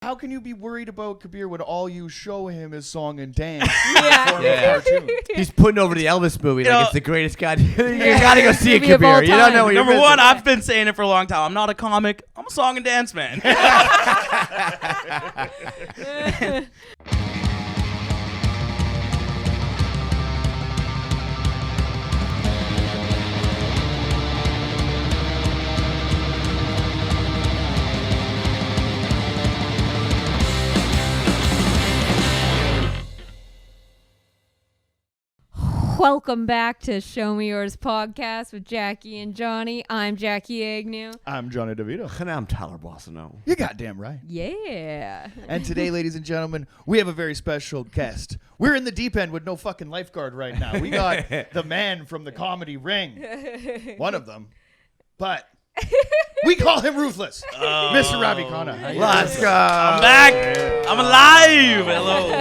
How can you be worried about Kabir when all you show him is song and dance? He's putting over the Elvis movie like it's the greatest guy. You gotta go see it, Kabir. You don't know what you're Number one, I've been saying it for a long time. I'm not a comic. I'm a song and dance man. Welcome back to Show Me Yours podcast with Jackie and Jonny. I'm Jackie Agnew. I'm Jonny DeVito. And I'm Tyler Bossino. You're goddamn right. Yeah. And today, ladies and gentlemen, we have a very special guest. We're in the deep end with no fucking lifeguard right now. We got the man from the comedy ring. One of them. But we call him Ruthless. Mr. Ravi Khanna. Let's go. I'm back. I'm alive. Hello.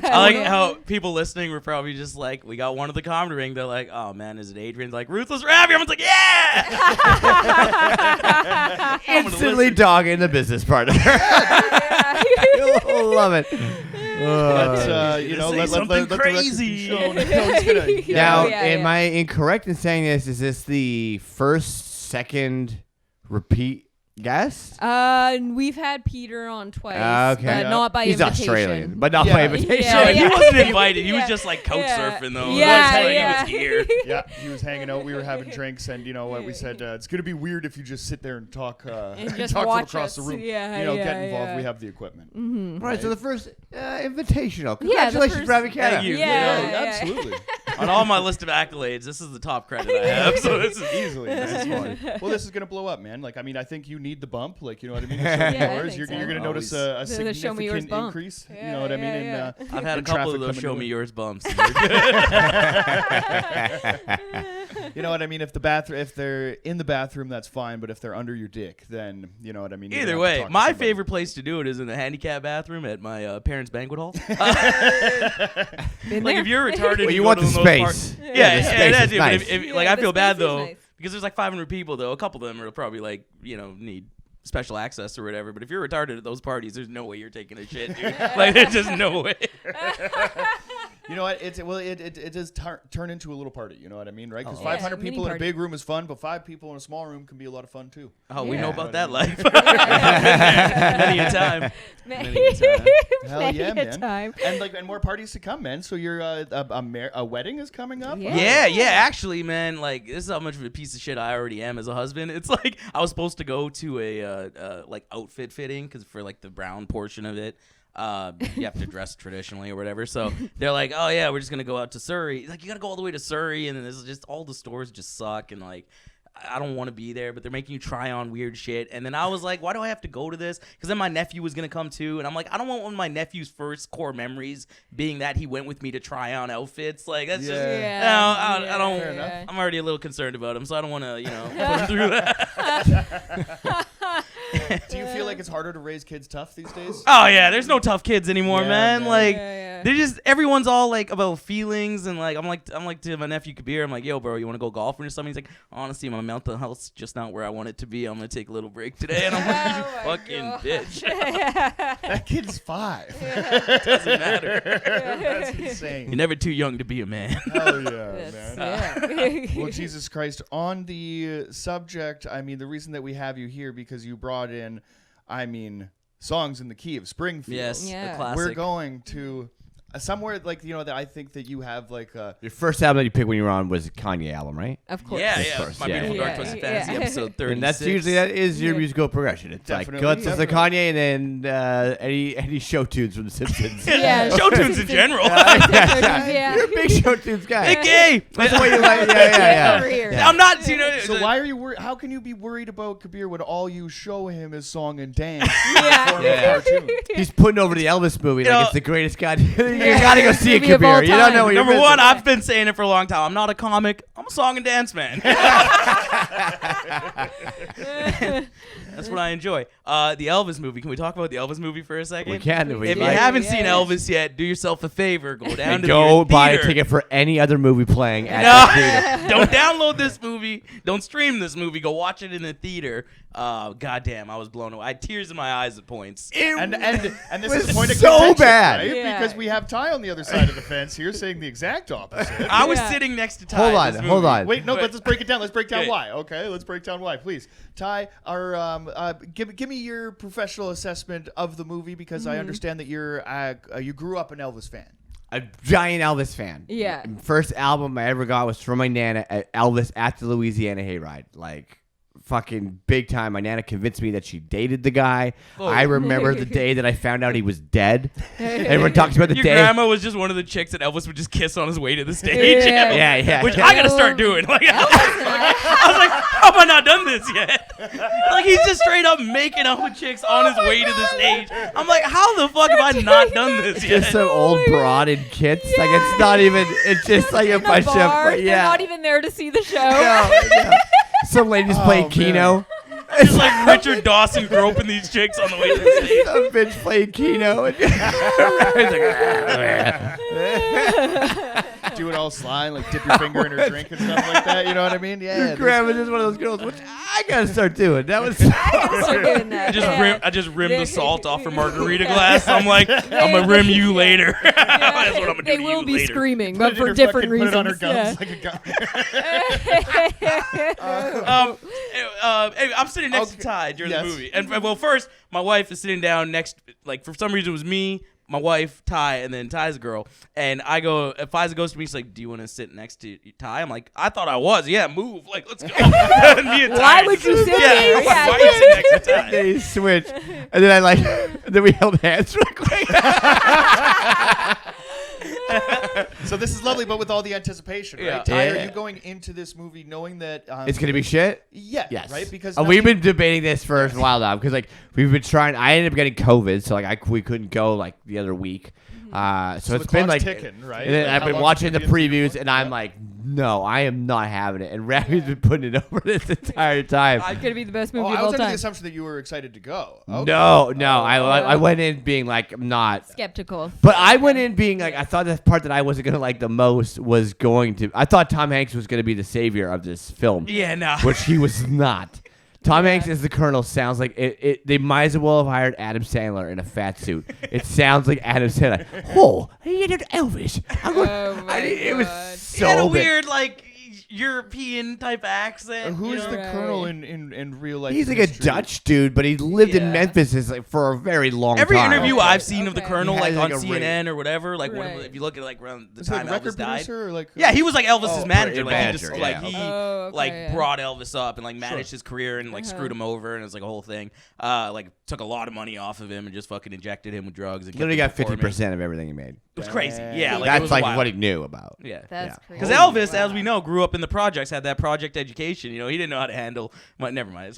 I like how people listening were probably just like, we got one of the comedy ring. They're like, oh man, is it Adrian's like Ruthless Ravi? I'm like, yeah. Instantly dogging the business partner. You'll love it. Let something crazy. Now, am I incorrect in saying this? Is this the first, second repeat guest? We've had Peter on twice. Okay. Not by He's invitation. Australian, but not by invitation. Yeah, He wasn't invited. He was just like couch surfing though. He was here. Yeah, he was hanging out. We were having drinks, and you know what? We said it's gonna be weird if you just sit there and talk, and just talk watch from across the room. Get involved. We have the equipment. Mm-hmm. Right, so the first invitational. Yeah, Congratulations, Ravi Khanna. Thank you. Absolutely. On all my list of accolades, this is the top credit I have. So this is easily. This is fun. Well, this is gonna blow up, man. Like, I mean, I think you need the bump. Like, you know what I mean? You're gonna notice a significant increase. You know what I mean? I've had a couple of those show me yours bumps. You know what I mean? If they're in the bathroom, that's fine. But if they're under your dick, then you know what I mean. Either way, my favorite place to do it is in the handicap bathroom at my parents' banquet hall. Like if you're retarded, well, you want the space. That's it. Nice. I feel bad though because there's like 500 people though. A couple of them are probably like need special access or whatever. But if you're retarded at those parties, there's no way you're taking a shit, dude. Like there's just no way. You know what? It does turn into a little party. You know what I mean, right? Because 500 people in a big room is fun, but 5 people in a small room can be a lot of fun too. Oh, we know about that life. Many a time. Hell yeah, man. And more parties to come, man. So you're a wedding is coming up. Yeah. Actually, man, like this is how much of a piece of shit I already am as a husband. It's like I was supposed to go to a like outfit fitting because for like the brown portion of it. You have to dress traditionally or whatever. So they're like, oh yeah, we're just gonna go out to Surrey. Like you gotta go all the way to Surrey, and then there's just all the stores just suck, and like I don't want to be there, but they're making you try on weird shit. And then I was like, why do I have to go to this? Because then my nephew was gonna come too, and I'm like, I don't want one of my nephew's first core memories being that he went with me to try on outfits. Like that's just I don't. I'm already a little concerned about him, so I don't want to put him through that. Do you feel like it's harder to raise kids tough these days? Oh yeah, there's no tough kids anymore, man. Like they're just everyone's all like about feelings and like I'm like to my nephew Kabir, I'm like, yo, bro, you want to go golfing or something? He's like, honestly, my mental health's just not where I want it to be. I'm gonna take a little break today, and I'm like, you fucking bitch. That kid's 5. Doesn't matter. That's insane. You're never too young to be a man. Hell yeah, man. Well, Jesus Christ. On the subject, I mean, the reason that we have you here because you brought in, songs in the Key of Springfield. Yes, a classic. We're going to somewhere like that I think that you have like your first album that you picked when you were on was a Kanye album, right? Of course. Yeah. My Beautiful Dark Twisted Fantasy episode 36. And that's usually your musical progression. It's definitely, like Guts is the Kanye, and then any show tunes from the Simpsons. Show tunes in general. You're a big show tunes guy. Hey, gay. That's the way you like. Yeah. I'm not. So why are you worried? How can you be worried about Kabir when all you show him is song and dance? He's putting over the Elvis movie like it's the greatest guy. You gotta go see it, Kabir. You don't know what you're Number one, I've been saying it for a long time. I'm not a comic. I'm a song and dance man. That's what I enjoy. The Elvis movie. Can we talk about the Elvis movie for a second? We can. If you haven't seen Elvis yet, do yourself a favor. Go down to go the buy theater. a ticket for any other movie playing at the theater. Don't download this movie. movie. Don't stream this movie. Go watch it in the theater. Goddamn, I was blown away. I had tears in my eyes at points. And this was is a point of so contention, bad. right? Yeah. Because we have Ty on the other side of the fence here saying the exact opposite. I was Yeah. sitting next to Ty. Hold in on, this hold movie. on. Wait, no, but let's break it down. Let's break down Okay. why. Okay, let's break down why, please. Ty, give me your professional assessment of the movie because I understand that you grew up an Elvis fan. A giant Elvis fan. Yeah. First album I ever got was from my Nana at Elvis at the Louisiana Hayride. Like, fucking big time. My Nana convinced me that she dated the guy. Oh. I remember the day that I found out he was dead. Everyone talks about the Your day. grandma was just one of the chicks that Elvis would just kiss on his way to the stage. Yeah. Yeah. Which I gotta start doing. Like, I was like, how have I not done this yet? Like, he's just straight up making out with chicks on his way to the stage. I'm like, how the fuck have I not done this yet? Just some old broad in kits. Like, it's not even, it's just like a In bunch bar, of, they're yeah. not even there to see the show. No. Some ladies playing man. Keno. Just like Richard Dawson groping these chicks on the way to the stage. Some bitch playing Keno. Do it all sly, like dip your finger in her drink and stuff like that. You know what I mean? Yeah. Your grandma's just one of those girls, which I gotta start doing. That was Start doing that. I just rimmed the salt off her margarita glass. I'm like, I'm gonna rim you later. That's what I'm gonna do They to will you be later. screaming, Put but it in for her different fucking- reasons. Put it on her gums like a gun. Hey, I'm sitting next to Ty during Yes. the movie, and well, first my wife is sitting down next. Like for some reason, it was me, my wife, Ty, and then Ty's girl. And I go, if Fiza goes to me, she's like, "Do you want to sit next to Ty?" I'm like, "I thought I was. Yeah, move. Like, let's go." Me and Ty Why would you sit there? Why are you sitting next to Ty? They switch, and then and then we held hands real quick. So this is lovely, but with all the anticipation, right? Yeah. Ty, Yeah. are you going into this movie knowing that It's gonna be shit. Yeah, Yes. right? Because We've been debating this for a while now because like we've been trying. I ended up getting COVID, so like we couldn't go like the other week. So the it's been clock's like ticking, right? And then Like, I've how been long's watching it the gonna be previews, until- and I'm like, no, I am not having it. And Ravi's been putting it over this entire time. It's gonna be the best movie Oh, of I all was under the time. assumption that you were excited to go. Okay. No, I went in being like, I'm not. Skeptical. But I went in being like, I thought the part that I wasn't gonna like the most was going to. I thought Tom Hanks was gonna be the savior of this film, Yeah, no. which he was not. Tom Hanks as the Colonel sounds like they might as well have hired Adam Sandler in a fat suit. It sounds like Adam Sandler. Oh, he did Elvis. It was God. so He had a bad. weird like European type accent. Who you is know? the Right. colonel in real life? He's like a history? Dutch dude, but he lived in Yeah. Memphis for a very long Every time. interview Okay. I've seen of the Okay. Colonel, He like has, on like, a CNN or whatever, like Right. if you look at like around the Is he time like a record Elvis died. producer or like? Yeah, he was like Elvis's Oh, manager. Like he manager, just yeah. like he Oh, okay, like yeah. brought Elvis up and like managed Sure. his career and like Uh-huh. screwed him over and it was like a whole thing. Like took a lot of money off of him and just fucking injected him with drugs. And kept Literally him got performing. 50% of everything he made. It was crazy. Yeah, like it That's was like wild. what he knew about. Yeah. That's crazy. Because Elvis, as we know, grew up in the projects, had that project education. You know, he didn't know how to handle. Well, never mind.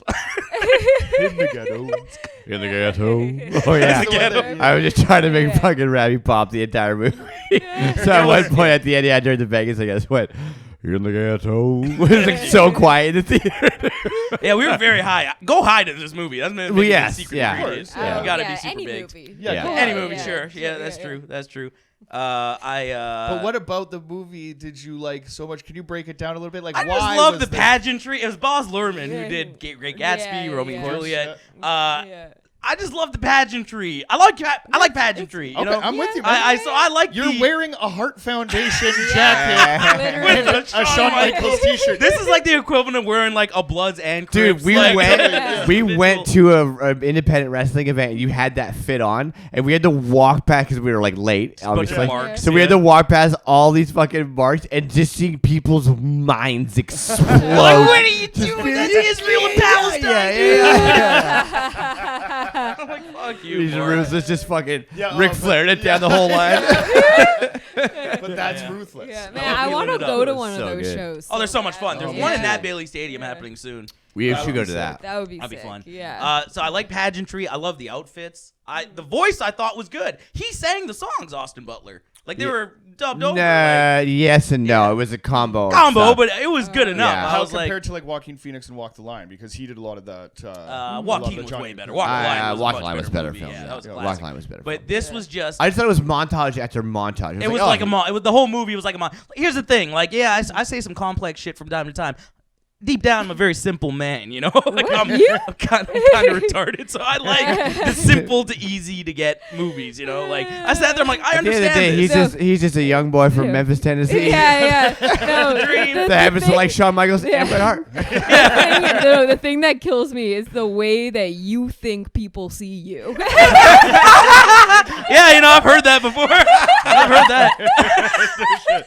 In the ghetto. In the ghetto. Oh yeah. That's the one that- I was just trying to make Yeah. fucking Ravi pop the entire movie. So at one point at the end, yeah, during the Vegas, I guess went in the ghetto. It was like so quiet in the theater. Yeah, we were very high. Go high to this movie. That's Well, yes, secret yeah. ingredient. Of course, yeah. You gotta yeah, be super any big. movie. Yeah, Yeah. cool. Any Yeah, movie, yeah. sure. Yeah, that's yeah. true. That's true. But what about the movie did you like so much? Can you break it down a little bit? Like, I why just love was the this- pageantry. It was Boz Luhrmann Yeah. who did Great Gatsby, Yeah, Romeo yeah. and Of course, Juliet. Yeah. I just love the pageantry. I like pageantry. You Okay, know, I'm with you, man. I like You're the, wearing a Heart Foundation jacket Literally. and a Shawn Michaels t-shirt. This is like the equivalent of wearing like a Bloods and Crips. Dude, we like, went to an independent wrestling event, and you had that fit on, and we had to walk back because we were like late, bunch of obviously. marks, So we had yeah. to walk past all these fucking marks and just seeing people's minds explode. Like, what are you doing? That's Israel and Palestine. I'm like, fuck you. These Mark. ruthless just fucking Yeah, Ric but- Flair it down the whole line. But that's ruthless. Yeah, Oh, man, I want to feeling it go up. to one of So those good. shows. Oh, there's so much fun. There's one in Yeah. that Bailey Stadium happening soon. We That should would go be to sick. that. That would be That'd be sick. fun. Yeah. So I like pageantry. I love the outfits. The voice I thought was good. He sang the songs, Austin Butler. Like they Yeah. were dubbed over. Nah, yes and no. Yeah. It was a combo. of Combo, stuff. but it was good enough. Yeah. I How was like, compared to like Joaquin Phoenix and Walk the Line because he did a lot of that. a lot of Joaquin the was Johnny way better. Depp. Walk the Line was a Walk much the Line was better better movie. film. Yeah, that was Walk classic. the Line was better. But this was just. I just thought it was montage after montage. It was like a the whole movie was like a Here's the thing, like I say some complex shit from time to time. deep down, I'm a very simple man, you know? Like I'm kind of retarded, so I like the simple to easy to get movies, you know? Like I sat there, I'm like, I At the end of understand the day, this. he's just a young boy from Memphis, Tennessee. Yeah. No, Dream. That happens to like Shawn Michaels and Bret Hart. the thing that kills me is the way that you think people see you. Yeah, you know, I've heard that before. I've heard that.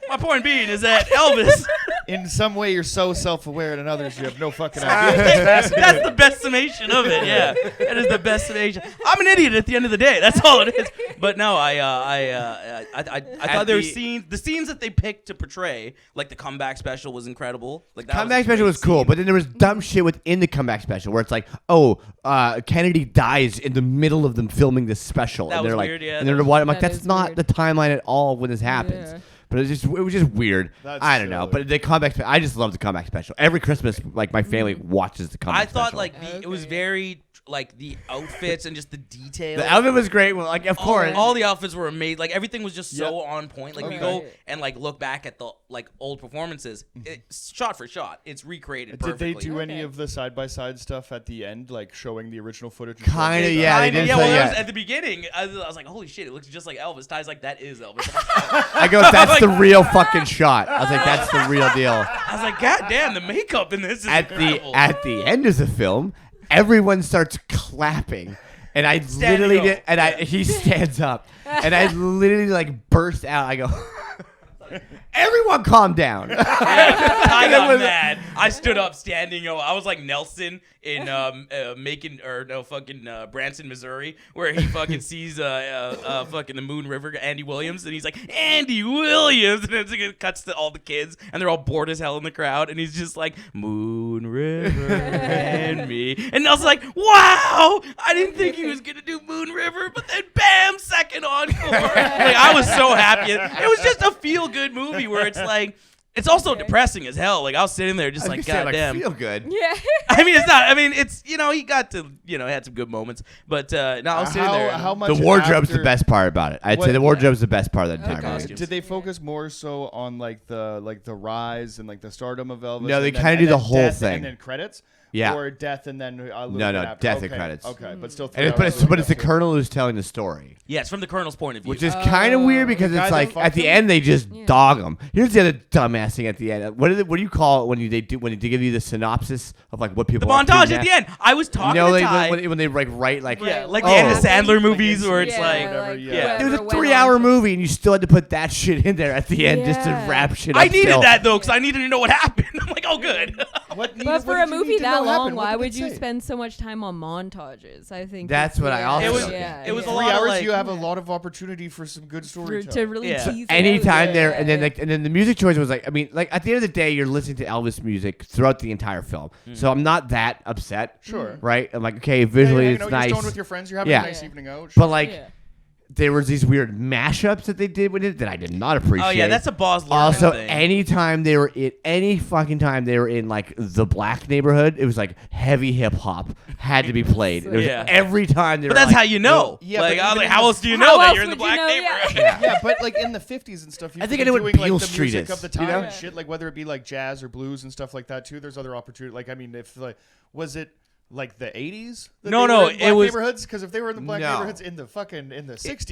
My point being is that Elvis, In some way, you're so self-aware, and in others, you have no fucking idea. that's the best summation of it. Yeah, that is the best summation. I'm an idiot at the end of the day. That's all it is. But no, I thought there were the scenes that they picked to portray, like the comeback special, was incredible. Like that Comeback special was cool, but then there was dumb shit within the comeback special where it's like, Kennedy dies in the middle of them filming this special. That and was they're like, weird, yeah. And they're like, I'm like, That that's is not weird. the timeline at all when this happens. Yeah. But it was just weird. That's I don't know. silly. But the comeback, I just love the comeback special. Every Christmas, like my family watches the comeback I thought special. like it was very like the outfits and just the detail. The outfit was great. Well, like, of course. All the outfits were amazing. Like everything was just so Yep. on point. Like if you Okay. go and like look back at the like old performances, it's shot for shot. It's recreated Did perfectly. they do any Okay. of the side-by-side stuff at the end, like showing the original footage? and Kinda, showing yeah, they stuff? did Yeah, say, well, yeah. it was at the beginning, I was like, holy shit, it looks just like Elvis. Ty's like, that is Elvis. I go, that's the real fucking shot. I was like, that's the real deal. I was like, God damn, the makeup in this is incredible. At the end of the film, everyone starts clapping. And I literally up. did, and he stands up, and I literally like burst out. I go, everyone calm down. Ty got mad. I stood up standing. I was like Nelson in Branson, Missouri, where he fucking sees fucking the Moon River, Andy Williams, and he's like, Andy Williams, and then it cuts to all the kids, and they're all bored as hell in the crowd, and he's just like, Moon River and me, and I was like, wow, I didn't think he was gonna do Moon River, but then bam, second encore. Like I was so happy. It was just a feel good movie where it's like. It's also depressing as hell. Like I was sitting there just like, goddamn. Feel good. Yeah. I mean, it's not. I mean, it's he got to had some good moments, but no, I was sitting there. How much The wardrobe's the after- best part about it. I'd say the wardrobe's the best part of the entire movie. Did they focus more so on like the rise and like the stardom of Elvis? No, they and then- kinda and do the then whole death thing. and then credits. Yeah. Or death and then a little No, bit after. death and Okay, credits. Okay, but still. And but it's the Colonel who's telling the story, Yeah, it's from the Colonel's point of view. which is kind of weird because The guy it's that like fucked at the him? end they just dog him. Here's the other dumbass thing at the end. What do you call it when they give you the synopsis of like what people the are montage doing at the end. I was talking You know, to Ty. when they like write like Yeah, like Oh. the Anna Sandler movies where it's Yeah, like. whatever, like yeah. it was a whoever went 3-hour on to- movie and you still had to put that shit in there at the end just to Yeah. wrap shit up. I needed still. that though because I needed to know what happened. I'm like, oh, good. But for a movie that long, why would you spend so much time on montages? I think That's what I also It was- think. it was a 3 lot of, hours. like- You have a lot of opportunity for some good to storytelling. really Yeah. tease it Anytime out. there, Yeah, and then yeah. and then the music choice was like, I mean, like at the end of the day, you're listening to Elvis music throughout the entire film, so I'm not that upset. Sure. Right? I'm like, okay, visually Yeah, it's you're nice, stoned with your friends. You're having Yeah. a nice evening out. but like Yeah. there was these weird mashups that they did with it that I did not appreciate. Oh yeah, that's a Boz Lerman Also, thing. anytime they were in any fucking time they were in like the black neighborhood, it was like heavy hip hop had to be played. It was Yeah. every time they but were that's like, how you know. Yeah, like but I was even like, in how the- else do you How know that else you're in the would you black know? neighborhood? Yeah. Yeah, but like in the 50s and stuff, you I think could I be know what doing like Beale the Street music is, of the you time know? and shit, like whether it be like jazz or blues and stuff like that too. There's other opportunity. Like I mean, if like was it like the 80s? that No, they no, were in it black was- neighborhoods because if they were in the black No. neighborhoods in the 60s,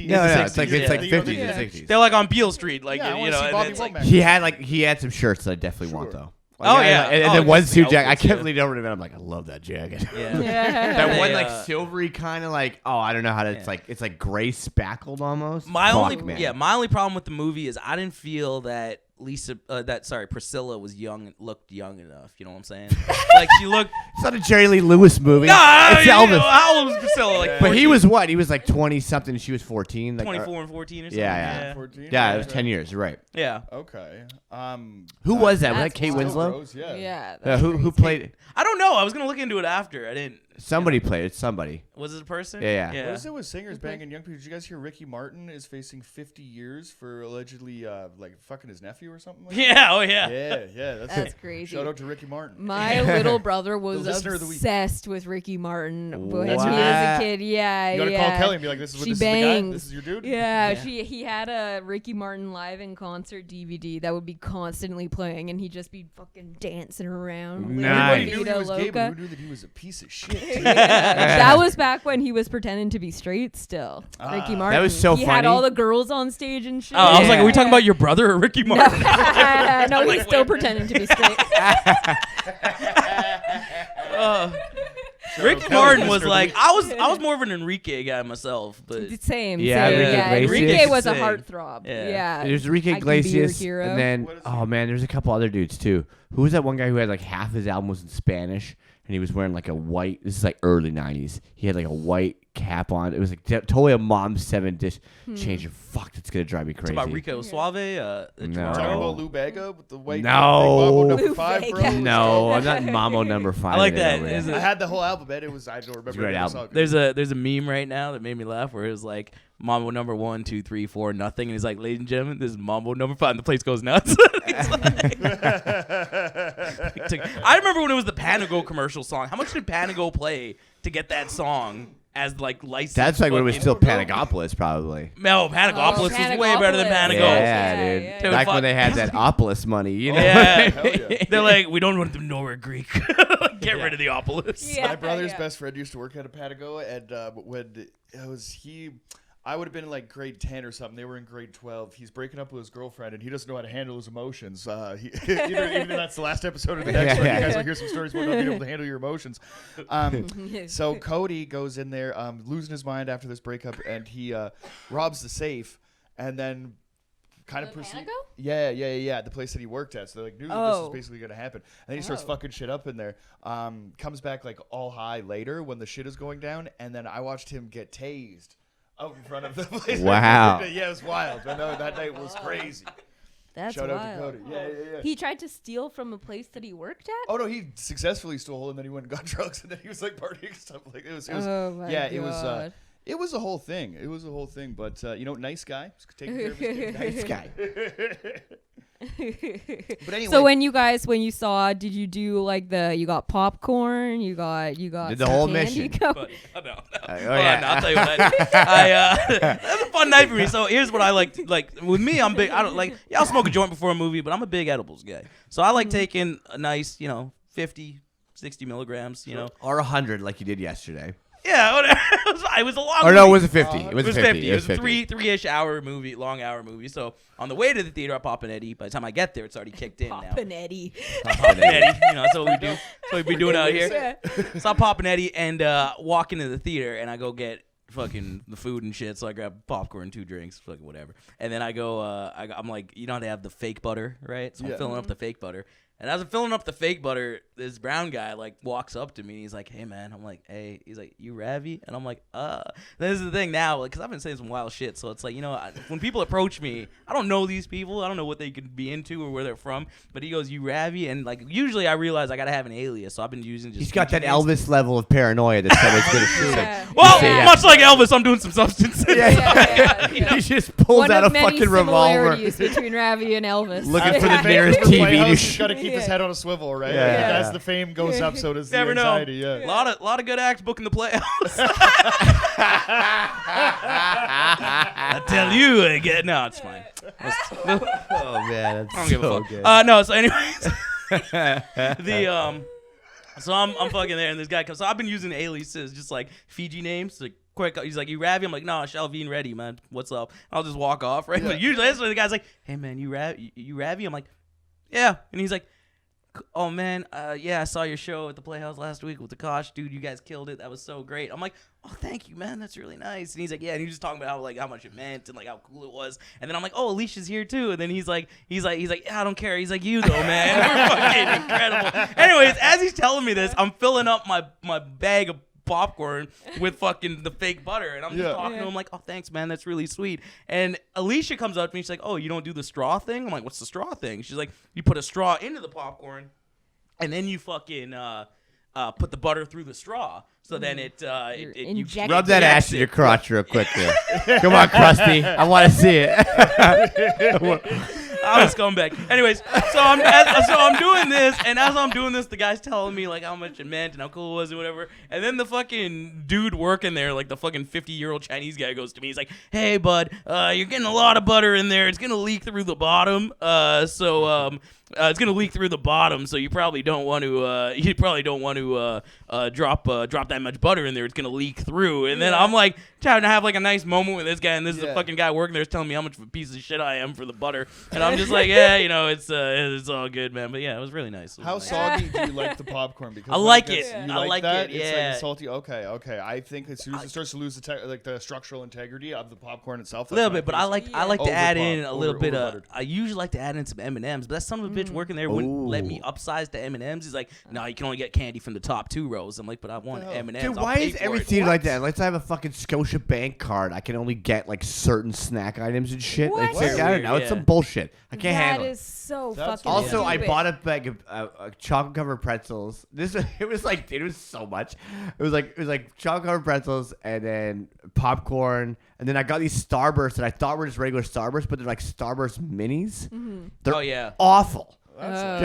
No, in the no, it's like 60s, it's like you know, 50s they- and 60s. They're like on Beale Street, like Yeah, I you wanna know, see and Bobby it's like, Womack. He had some shirts that I definitely want Sure. though. Oh, yeah. and Oh, then one just the suit jacket. I outfits, kept yeah. leaning over to him. I'm like, I love that jacket. yeah. Yeah. That They, one like uh, silvery kind of like I don't know how to. It's like gray spackled almost. My Fuck, only man. my only problem with the movie is I didn't feel that Priscilla looked young enough. You know what I'm saying? Like she looked. It's not a Jerry Lee Lewis movie. No, it's you know, Elvis. how old was Priscilla? Like, But he 14? was what? He was like 20 something. She was 14. Like, 24 and 14 or something. Yeah. 14? Yeah, it was 10 years. You're right. Yeah. Okay. Who was that? Was that That's Kate wild. Winslow? Rose, yeah. Yeah. Who played? I don't know. I was gonna look into it after. I didn't. Somebody played it. Somebody. Was it a person? Yeah. What is it with singers banging young people? Did you guys hear Ricky Martin is facing 50 years for allegedly like fucking his nephew or something like that? Yeah. Oh yeah. Yeah. That's crazy. Shout out to Ricky Martin. My little brother was listener of the week. obsessed with Ricky Martin when he was Wow. a kid. Yeah, You gotta call Kelly and be like, this is what She this is the guy? bangs. This is your dude? Yeah, he had a Ricky Martin live in concert DVD that would be constantly playing, and he'd just be fucking dancing around. Nice. Everybody knew he was gay, Loca. but who knew that he was a piece of shit? That was back when he was pretending to be straight still. Ricky Martin. That was so he funny. had all the girls on stage and shit. Oh, I was like, Yeah. are we talking about your brother or Ricky Martin? No, he's still pretending to be straight. Ricky Kelly, Martin Mr. was the like, Week. I was more of an Enrique guy myself, but Same. Yeah, same. Enrique Yeah, Iglesias. Enrique was a Sing. heartthrob. Yeah. Yeah. There's Enrique I Can Be Your Iglesias, Hero. and then What is oh man, there's a couple other dudes too. Who was that one guy who had like half his album was in Spanish, and he was wearing like a white. This is like early '90s. He had like a white cap on. It was like totally a Mom's 7 dish changer. Fuck, that's gonna drive me crazy. it's about Rico Suave. No. Talking Toronto. about Lou Bega with the white No. number Lou 5, bro. Bega. No, I'm not Mamo number 5. I like it that. over Is there. it- I had the whole album, man. It was, I don't remember. It's a great every album. song. There's a meme right now that made me laugh where it was like Mambo number 1, 2, 3, 4, nothing, and he's like, ladies and gentlemen, this is Mambo number 5, and the place goes nuts. It's like- I remember when it was the Panago commercial song. How much did Panago play to get that song as like licensed? That's like when it was still fucking- Panagopolis, probably. No, Panagopolis was way better than Panagopolis. Panago. Yeah, dude. yeah. Dude, Back fuck. when they had that Opolis money, you know. Yeah. Hell yeah. They're like, we don't want them to know we're Greek. Get rid of the Opolis. Yeah. My brother's best friend used to work at a Patago, and when it was I would have been in like grade 10 or something. They were in grade 12. He's breaking up with his girlfriend, and he doesn't know how to handle his emotions. Either that's the last episode or the next one. You guys will hear some stories about not being able to handle your emotions. So Cody goes in there, losing his mind after this breakup, and he robs the safe, and then kind of proceeds. Panago? Yeah. The place that he worked at. So they like, knew that this was basically going to happen. And then he starts fucking shit up in there. Comes back like all high later when the shit is going down, and then I watched him get tased out in front of the place. Wow. Yeah, it was wild. I know that night was crazy. That's Shout out wild. to Cody. Yeah. He tried to steal from a place that he worked at? Oh no, he successfully stole, and then he went and got drugs, and then he was like partying and stuff. Like it was Oh my yeah, God. it was a whole thing. It was a whole thing. But nice guy, just taking care of his kid. Nice guy. But anyway, So when you saw, did you do like you got popcorn, you got Did the some whole candy mission. go- But, no. Oh, Hold yeah. on, I'll tell you what I did. That's a fun night for me. So here's what I like. Like with me, I'm big. I don't like. Yeah, I'll smoke a joint before a movie, but I'm a big edibles guy. So I like taking a nice, 50, 60 milligrams. Or 100 like you did yesterday. Yeah, whatever. It was a long. Or no, it movie. was a 50. It was a 50. It was a three-ish hour movie, long hour movie. So on the way to the theater, I pop an Eddie. By the time I get there, it's already kicked in now. Poppin' Eddie. Pop an Eddie. That's what we do. That's what we be doing out here. Yeah. So I pop an Eddie and walk into the theater, and I go get fucking the food and shit. So I grab popcorn, 2 drinks, fucking whatever. And then I go, I'm like, you know how they have the fake butter, right? So I'm filling up the fake butter. And as I'm filling up the fake butter, this brown guy like walks up to me and he's like, "Hey man," I'm like, "Hey," he's like, "You Ravi?" And I'm like, This is the thing now, like, cause I've been saying some wild shit. So it's like, when people approach me, I don't know these people, I don't know what they could be into or where they're from. But he goes, "You Ravi?" And like, usually I realize I gotta have an alias, so I've been using just. He's got that names. Elvis level of paranoia that somebody's going to shoot him. Yeah. Well, Yeah. much like Elvis, I'm doing some substances. Yeah. He just pulls One out of a many fucking revolver. similarities between Ravi and Elvis. Looking for the After nearest Vancouver TV to Playhouse, shoot. he's got to keep his head on a swivel, right? Yeah. And Yeah. as the fame goes up, so does the Never know. anxiety. Yeah. A lot of good acts booking the Playhouse. I tell you, I get no, it's fine. Oh man, that's I don't give so a fuck. good. No, so anyways, so I'm fucking there, and this guy comes. So I've been using aliases, just like Fiji names, like quick. He's like, "You Ravi?" I'm like, "No, Shalvin Reddy, man. What's up?" I'll just walk off, right? Yeah. But usually that's when the guy's like, "Hey man, you Ravi?" I'm like, "Yeah," and he's like, "Oh man, yeah, I saw your show at the Playhouse last week with the Kosh, dude. You guys killed it. That was so great." I'm like, "Oh, thank you, man. That's really nice." And he's like, "Yeah," and he was just talking about how much it meant and like how cool it was. And then I'm like, "Oh, Alicia's here too." And then he's like, "Yeah, I don't care." He's like, "You though, man. We're fucking incredible." Anyways, as he's telling me this, I'm filling up my bag of popcorn with fucking the fake butter, and I'm just talking to him like, "Oh, thanks, man. That's really sweet." And Alicia comes up to me. She's like, "Oh, you don't do the straw thing?" I'm like, "What's the straw thing?" She's like, "You put a straw into the popcorn, and then you fucking put the butter through the straw. So then you injecting Rub that ash in it. your crotch real quick there. Come on, Krusty. I want to see it. I'm a scumbag. Anyways, so I'm doing this, and as I'm doing this, the guy's telling me like how much it meant and how cool it was and whatever. And then the fucking dude working there, like the fucking 50-year-old Chinese guy, goes to me. He's like, "Hey, bud, you're getting a lot of butter in there. It's gonna leak through the bottom. It's gonna leak through the bottom, so you probably don't want to. Drop that much butter in there. It's gonna leak through." And then I'm like trying to have like a nice moment with this guy, and this is the fucking guy working there is telling me how much of a piece of shit I am for the butter, and I'm just like, yeah, it's all good, man. But yeah, it was really nice. How soggy do you like the popcorn? Because I like it. You I like that? it. It's Yeah. like salty. Okay. I think as soon as it starts to lose the structural integrity of the popcorn itself, A little bit, but I like to add in a little bit of. over-buttered. I usually like to add in some M&Ms, but that son of a bitch working there wouldn't let me upsize the M&Ms. He's like, "No, you can only get candy from the top 2 rows." I'm like, "But I want M&Ms." Dude, I'll why pay is for every it. theater like that? Let's have a fucking Scotia Bank card. I can only get like certain snack items and shit. What? It's like, I don't know. It's Yeah. some bullshit. I can't handle That it. is so That's fucking Also, I stupid. bought a bag of chocolate covered pretzels. It was so much. It was like chocolate covered pretzels and then popcorn, and then I got these Starbursts that I thought were just regular Starbursts, but they're like Starburst minis. They're Oh, yeah. awful. That's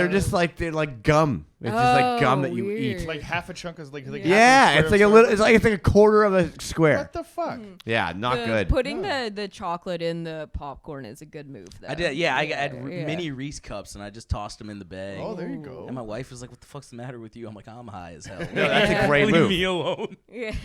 They're like gum. It's just like gum that you weird. eat. like half a chunk is like Yeah, it's like a little. It's like a quarter of a square. What the fuck? Yeah, not The- good. Putting the chocolate in the popcorn is a good move. Though. I did. Yeah, I had Yeah. mini Reese cups, and I just tossed them in the bag. Oh, there you go. And my wife was like, "What the fuck's the matter with you?" I'm like, "I'm high as hell." No, that's a great Leave move. me alone. Yeah,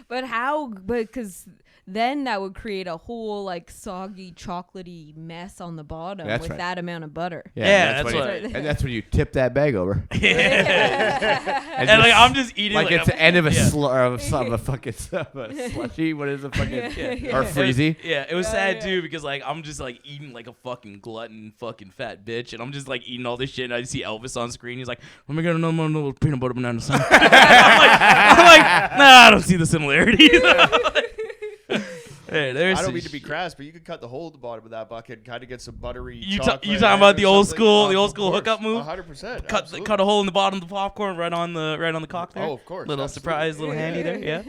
but how? Because then that would create a whole like soggy, chocolatey mess on the bottom That's with right. that amount of butter. Yeah, that's that's when what- and that's when you tip that bag over. And like I'm just eating like it's the end of a yeah. slur of a fucking a slushy. What is a fucking Yeah. or freezy? Yeah, it was Yeah, sad yeah. too because like I'm just like eating like a fucking glutton, fucking fat bitch, and I'm just like eating all this shit. And I see Elvis on screen. He's like, "Let me get another little peanut butter banana sandwich." I'm like, nah, I don't see the similarities. Hey, there's I don't some mean to be shit. crass, but you could cut the hole at the bottom of that bucket, kind of get some buttery. You chocolate talking in about it the or old something. school Of hookup course. move? 100%. Cut a hole in the bottom of the popcorn right on the cock there. Oh, of course, Little absolutely. surprise, little handy there. Yeah.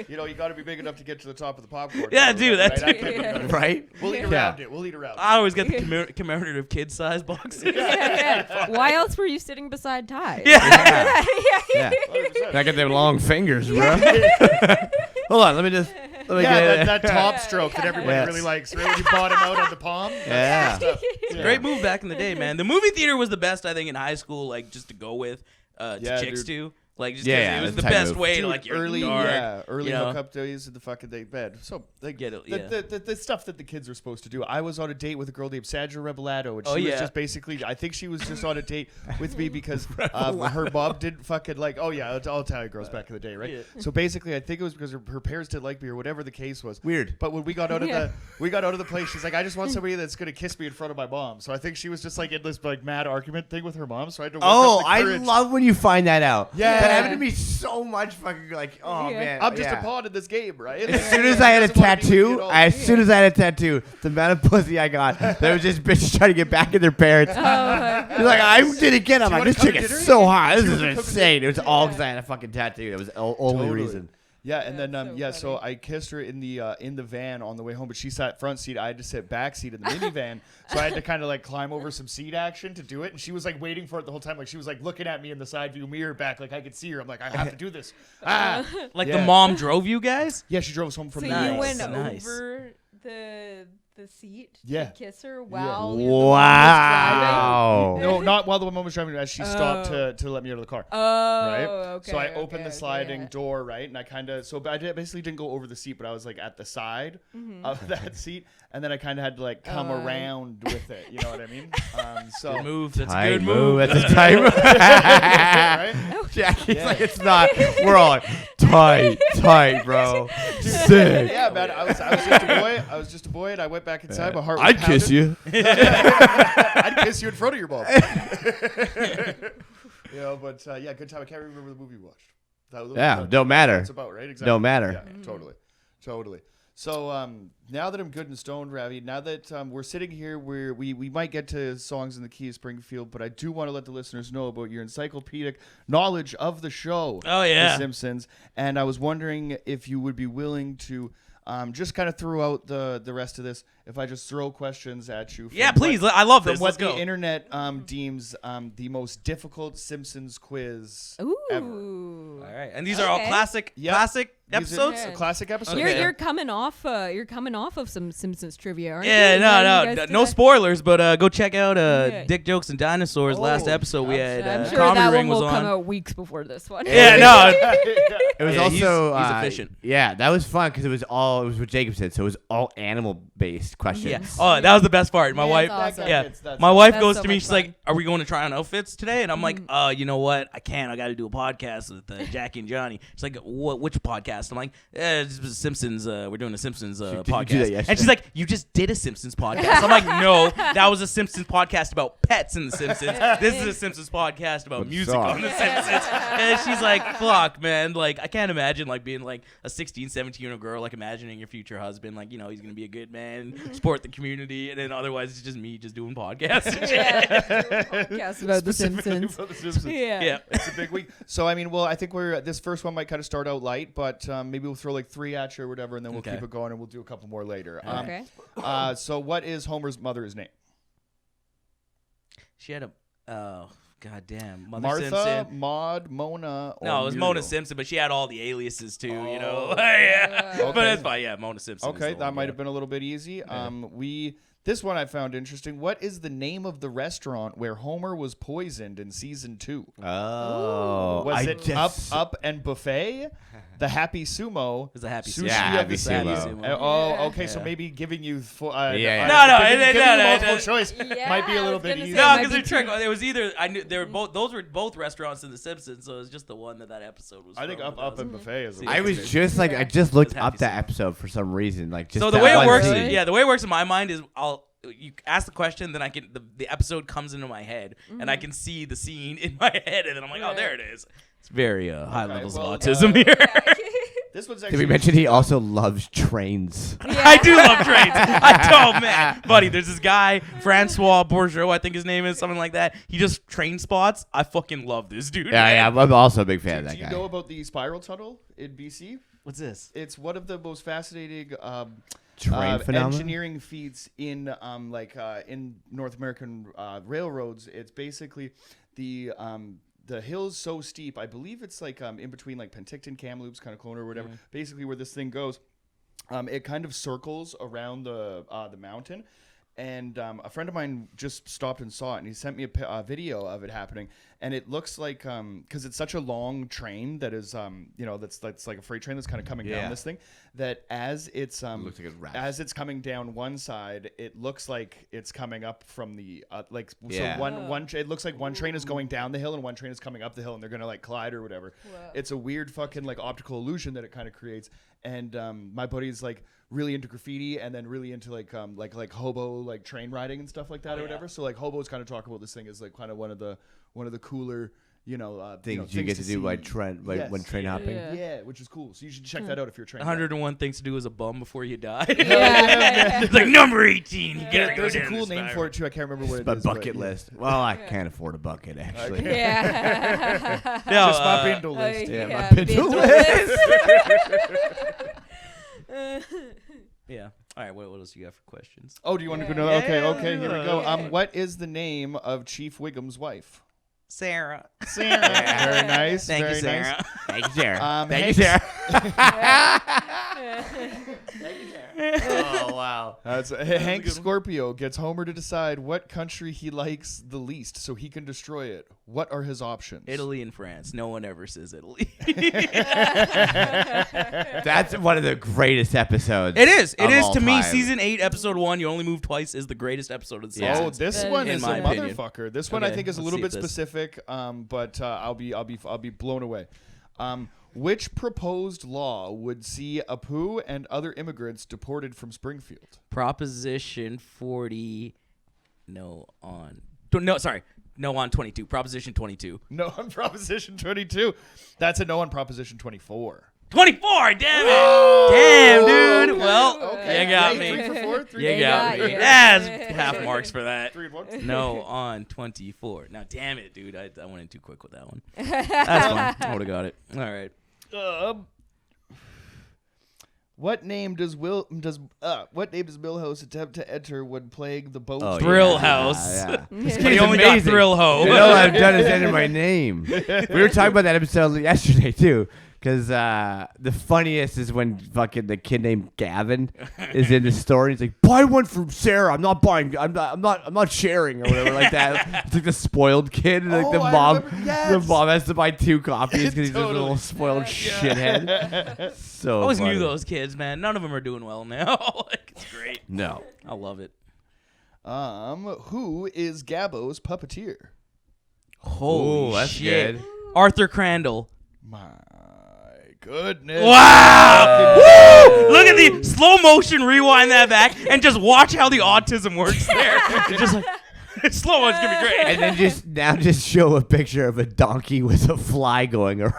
You know, you got to be big enough to get to the top of the popcorn. Yeah, though, dude, right? that's- I can't be done. Right? We'll eat Yeah. around it. We'll eat around it. I always get the commemorative kid size boxes. Yeah. Why else were you sitting beside Ty? Yeah. yeah. 100%. I got them long fingers, bro. Hold on, let me get Yeah, that top stroke that everybody Yes. really likes, right? When you bottom out on the palm. Yeah. Great move back in the day, man. The movie theater was the best, I think, in high school, like just to go with Yeah, chicks dude. to. Like just 'cause Yeah, it was that's the a tight best move. way to Dude, like you're early, dark, early you know? hookup days in the fucking bed. So like Get it, yeah. the stuff that the kids are supposed to do. I was on a date with a girl named Sandra Revelado, and she Oh, was yeah. just basically. I think she was just on a date with me because her mom didn't fucking like. Oh yeah, I'll tell you, girls back in the day, right? Yeah. So basically, I think it was because her parents didn't like me or whatever the case was. Weird. But when we got out of Yeah. the place, she's like, I just want somebody that's gonna kiss me in front of my mom. So I think she was just like in this like mad argument thing with her mom. So I had to. Work Oh, up the I courage. love when you find that out. Yeah. That happened to me so much. Fucking like, oh Yeah. man. I'm just yeah. a pawn in this game, right? As soon as I had a Doesn't wanna be with you tattoo, at all. as soon as I had a tattoo, the amount of pussy I got, there was just bitches trying to get back at their parents. Oh my They're like, I did it again. I'm Do you like, wanna this come chick to is dinner? so hot. This Do you is wanna come to insane. It was all because I had a fucking tattoo. That was the only Totally. reason. Yeah, and then That's so so funny. I kissed her in the van on the way home, but she sat front seat. I had to sit back seat in the minivan, so I had to kind of like climb over some seat action to do it. And she was like waiting for it the whole time, like she was like looking at me in the side view mirror back, like I could see her. I'm like, I have to do this. Ah, Like Yeah. the mom drove you guys? yeah, she drove us home from So the you Nice. went Nice. over the seat Yeah. to kiss her while Wow. No, not while the woman was driving. As she stopped to let me out of the car. Oh, Right. okay. So I opened okay, the sliding yeah. door, right, and I kind of basically didn't go over the seat, but I was like at the side of that seat, and then I kind of had to like come around with it. You know what I mean? So Good move. That's a Tight good move. That's a tight move. right? Jackie's like, it's not. We're all like, tight, bro. Sick. Yeah, man. I was just a boy. I was just a boy, and I went back inside. My heart was I'd kiss pounding. you. I'd kiss you in front of your mom. You know, but yeah, good time. I can't remember the movie we watched. That was Yeah, don't matter. It's about right. Exactly. Don't matter. Yeah, totally. So now that I'm good and stoned, Ravi, now that we're sitting here, we might get to songs in the Key of Springfield, but I do want to let the listeners know about your encyclopedic knowledge of the show, Oh, yeah. The Simpsons. And I was wondering if you would be willing to just kind of throughout the rest of this, if I just throw questions at you. Yeah, please. I love this. From what Let's the go. internet deems the most difficult Simpsons quiz Ooh. ever. All right, and these are all Okay. classic Yep. classic These are episodes. classic episodes. You're Okay. you're coming off of some Simpsons trivia, aren't Yeah, you? You no, guys no did that? spoilers, but go check out Yeah. Dick Jokes and Dinosaurs. Last Oh, episode we had I'm sure Comedy that Ring one was will come on. out weeks before this one. Yeah, no, It was Yeah, he's also efficient. Yeah, that was fun because it was what Jacob said. So it was all animal based questions. yeah. Oh, that was the best part. My Yeah, wife, that's awesome. yeah, my wife That's goes so to me. much She's fun. like, "Are we going to try on outfits today?" And I'm like, you know what? I can't. I got to do a podcast with Jackie and Johnny. She's like, "Which podcast?" I'm like, "It's the Simpsons. We're doing a Simpsons Did you podcast." do that yesterday? And she's like, "You just did a Simpsons podcast." I'm like, "No, that was a Simpsons podcast about pets in the Simpsons. This is a Simpsons podcast about With music songs. on the Simpsons." And she's like, "Fuck, man! Like, I can't imagine like being like a 16, 17-year-old girl, like imagining your future husband, like, you know, he's gonna be a good man, support the community, and then otherwise it's just me just doing podcasts." And shit. Podcast about the Specifically Simpsons. about the Simpsons. Yeah. It's a big week. So I mean, well, I think this first one might kind of start out light, but maybe we'll throw like 3 at you or whatever, and then we'll Okay. keep it going, and we'll do a couple more later. Okay. So what is Homer's mother's name? She had a goddamn Mother Martha, Simpson. Maud, Mona. Or No, it was Muriel? Mona Simpson, but she had all the aliases too, you know. Oh. Yeah. Okay. But that's fine. Yeah, Mona Simpson. is Okay, the that one, might yeah. have been a little bit easy. This one I found interesting. What is the name of the restaurant where Homer was poisoned in season 2? Oh, Was I it just, Up and Buffet? The Happy Sumo? It was the Happy Sushi Sumo. Yeah, of Happy the Sumo. Sea. Sumo. Oh, okay. So Yeah. maybe giving you Yeah, yeah. No, giving you multiple no. choice Yeah, might be a I little was bit gonna easy. say- No, might because be they're too- trick. It was either I knew they were both. Those were both restaurants in The Simpsons, so it was just the one that episode was. I think from, Up but and that was- Buffet is. I I was Yeah. just like, I Yeah. just looked Happy up that Sumo. episode for some reason. Like, just So the that way it one works, scene. yeah, the way it works in my mind is you ask the question, then I can the episode comes into my head, and I can see the scene in my head, and then I'm like, oh, there it is. It's very high levels well, of autism here. This one's Did actually. we mention he also loves trains? I do love trains. Oh man, buddy, there's this guy Francois Bourgeois, I think his name is something like that. He just train spots. I fucking love this dude. Yeah, man. I'm also a big fan of Do that you guy. know about the Spiral Tunnel in BC? What's this? It's one of the most fascinating Train phenomenon? engineering feats in in North American railroads. It's basically the hill's so steep. I believe it's like in between like Penticton, Kamloops, kind of Kelowna or whatever. Basically, where this thing goes, it kind of circles around the mountain. And a friend of mine just stopped and saw it, and he sent me a video of it happening. And it looks like, because it's such a long train that is, that's like a freight train that's kind of coming down this thing, that as it's looks like it wraps. as it's coming down one side, it looks like it's coming up from the Yeah. so it looks like one train is going down the hill and one train is coming up the hill, and they're gonna like collide or whatever. Whoa. It's a weird fucking like optical illusion that it kind of creates. And my buddy's like really into graffiti and then really into like hobo like train riding and stuff like that or whatever. So like hobos kind of talk about this thing as like kind of one of the cooler Things you get to do by when train hopping. Yeah, which is cool. So you should check that out if you're a train. 101 things to do as a bum before you die. Yeah. It's like number 18. You gotta go There's a down cool this name spiral. for it too. I can't remember what it My is. bucket but, list. Well, I can't afford a bucket actually. Yeah. No, Just my bindle list. Yeah, my Yeah, bindle bindle list. Yeah. All right. What else you got for questions? Oh, do you want to go? Yeah. Okay. Here we go. Yeah. What is the name of Chief Wiggum's wife? Sarah. Sarah. Very nice. Thank very you, Sarah. Nice. Thank you, Sarah. Thank you, you, Sarah. Oh wow. Hank Scorpio gets Homer to decide what country he likes the least so he can destroy it. What are his options? Italy and France. No one ever says Italy. That's one of the greatest episodes. It is. It of is all to me. time. Season 8, episode 1. You only move twice is the greatest episode of the Yeah. Oh, season. this That one is is my a opinion. motherfucker. This one I Okay, think is a let's little see bit if this- specific, but I'll be blown away. Which proposed law would see Apu and other immigrants deported from Springfield? Proposition 40. No on 22. Proposition 22. No on Proposition 22. That's a no on Proposition 24. 24. Damn it. Damn, dude. Okay, Well, You got Hey, me. 3 for 4? 3 You They got got me. you. That's half marks for that. 3 and 1. No on 24. Now, damn it, dude. I went in too quick with that one. That's fine. I would have got it. All right. What name does Milhouse attempt to enter when playing the boat? Oh, Thrill yeah. House. Yeah. But kid's he only got amazing. Thrill Ho. You know what I've done is enter my name. We were talking about that episode yesterday too, because the funniest is when fucking the kid named Gavin is in the story. He's like, "Buy one from Sarah. I'm not buying. I'm not sharing or whatever like that." It's like the spoiled kid. Like the I mom, remember- yes. the mom has to buy 2 copies because he's just a Totally. little spoiled shithead. So I always funny. knew those kids, man. None of them are doing well now. Like, it's great. No. I love it. Who is Gabbo's puppeteer? Holy Ooh, that's shit. good. Arthur Crandall. My goodness. Wow! Woo! Look at the slow motion rewind that back and just watch how the autism works there. It's just like slow mo's gonna be great. And then just show a picture of a donkey with a fly going around.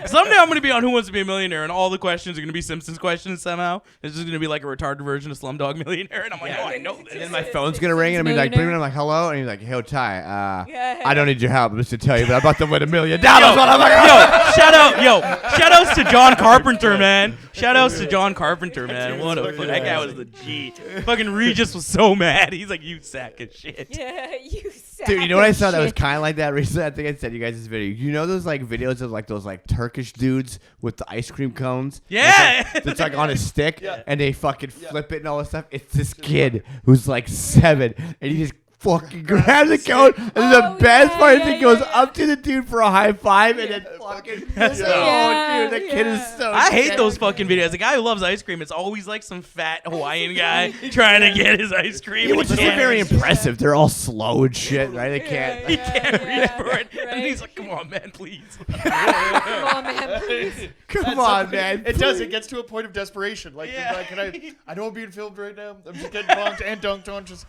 Someday I'm gonna be on Who Wants to Be a Millionaire, and all the questions are gonna be Simpsons questions somehow. It's just gonna be like a retarded version of Slumdog Millionaire, and I'm like, oh, I know this. And then my phone's gonna ring, and I'm like, bring it. I'm like, hello, and he's like, hey, Ty, Yeah. I don't need your help, just to tell you, but I'm about to win $1 million. I'm like, Shout outs to John Carpenter, man. Shout outs to John Carpenter, man. What a that guy was the G. Fucking Regis was so mad. He's like, you sack of shit. Yeah, you dude, you know what I saw that was shit. kind of like that recently? I think I sent you guys this video. You know those like videos of like those like Turkish dudes with the ice cream cones? Yeah. It's like on a stick, Yeah. and they fucking flip it and all this stuff. It's this kid who's like 7, and he just fucking grabs the cone, and the best part is he goes up to the dude for a high five, and then fucking Yeah, dude, the kid is yeah. so I hate sick. those fucking videos. The guy who loves ice cream, it's always like some fat Hawaiian guy trying to get his ice cream. Yeah, and which he is can't very reach- impressive. They're all slow and shit, right? They can't. He can't reach for it. right. And he's like, come on, man, please. Come on, man, please. Come on, man. It does. It gets to a point of desperation. Like, Yeah. like, I know I'm being filmed right now. I'm just getting bonked and dunked on. Just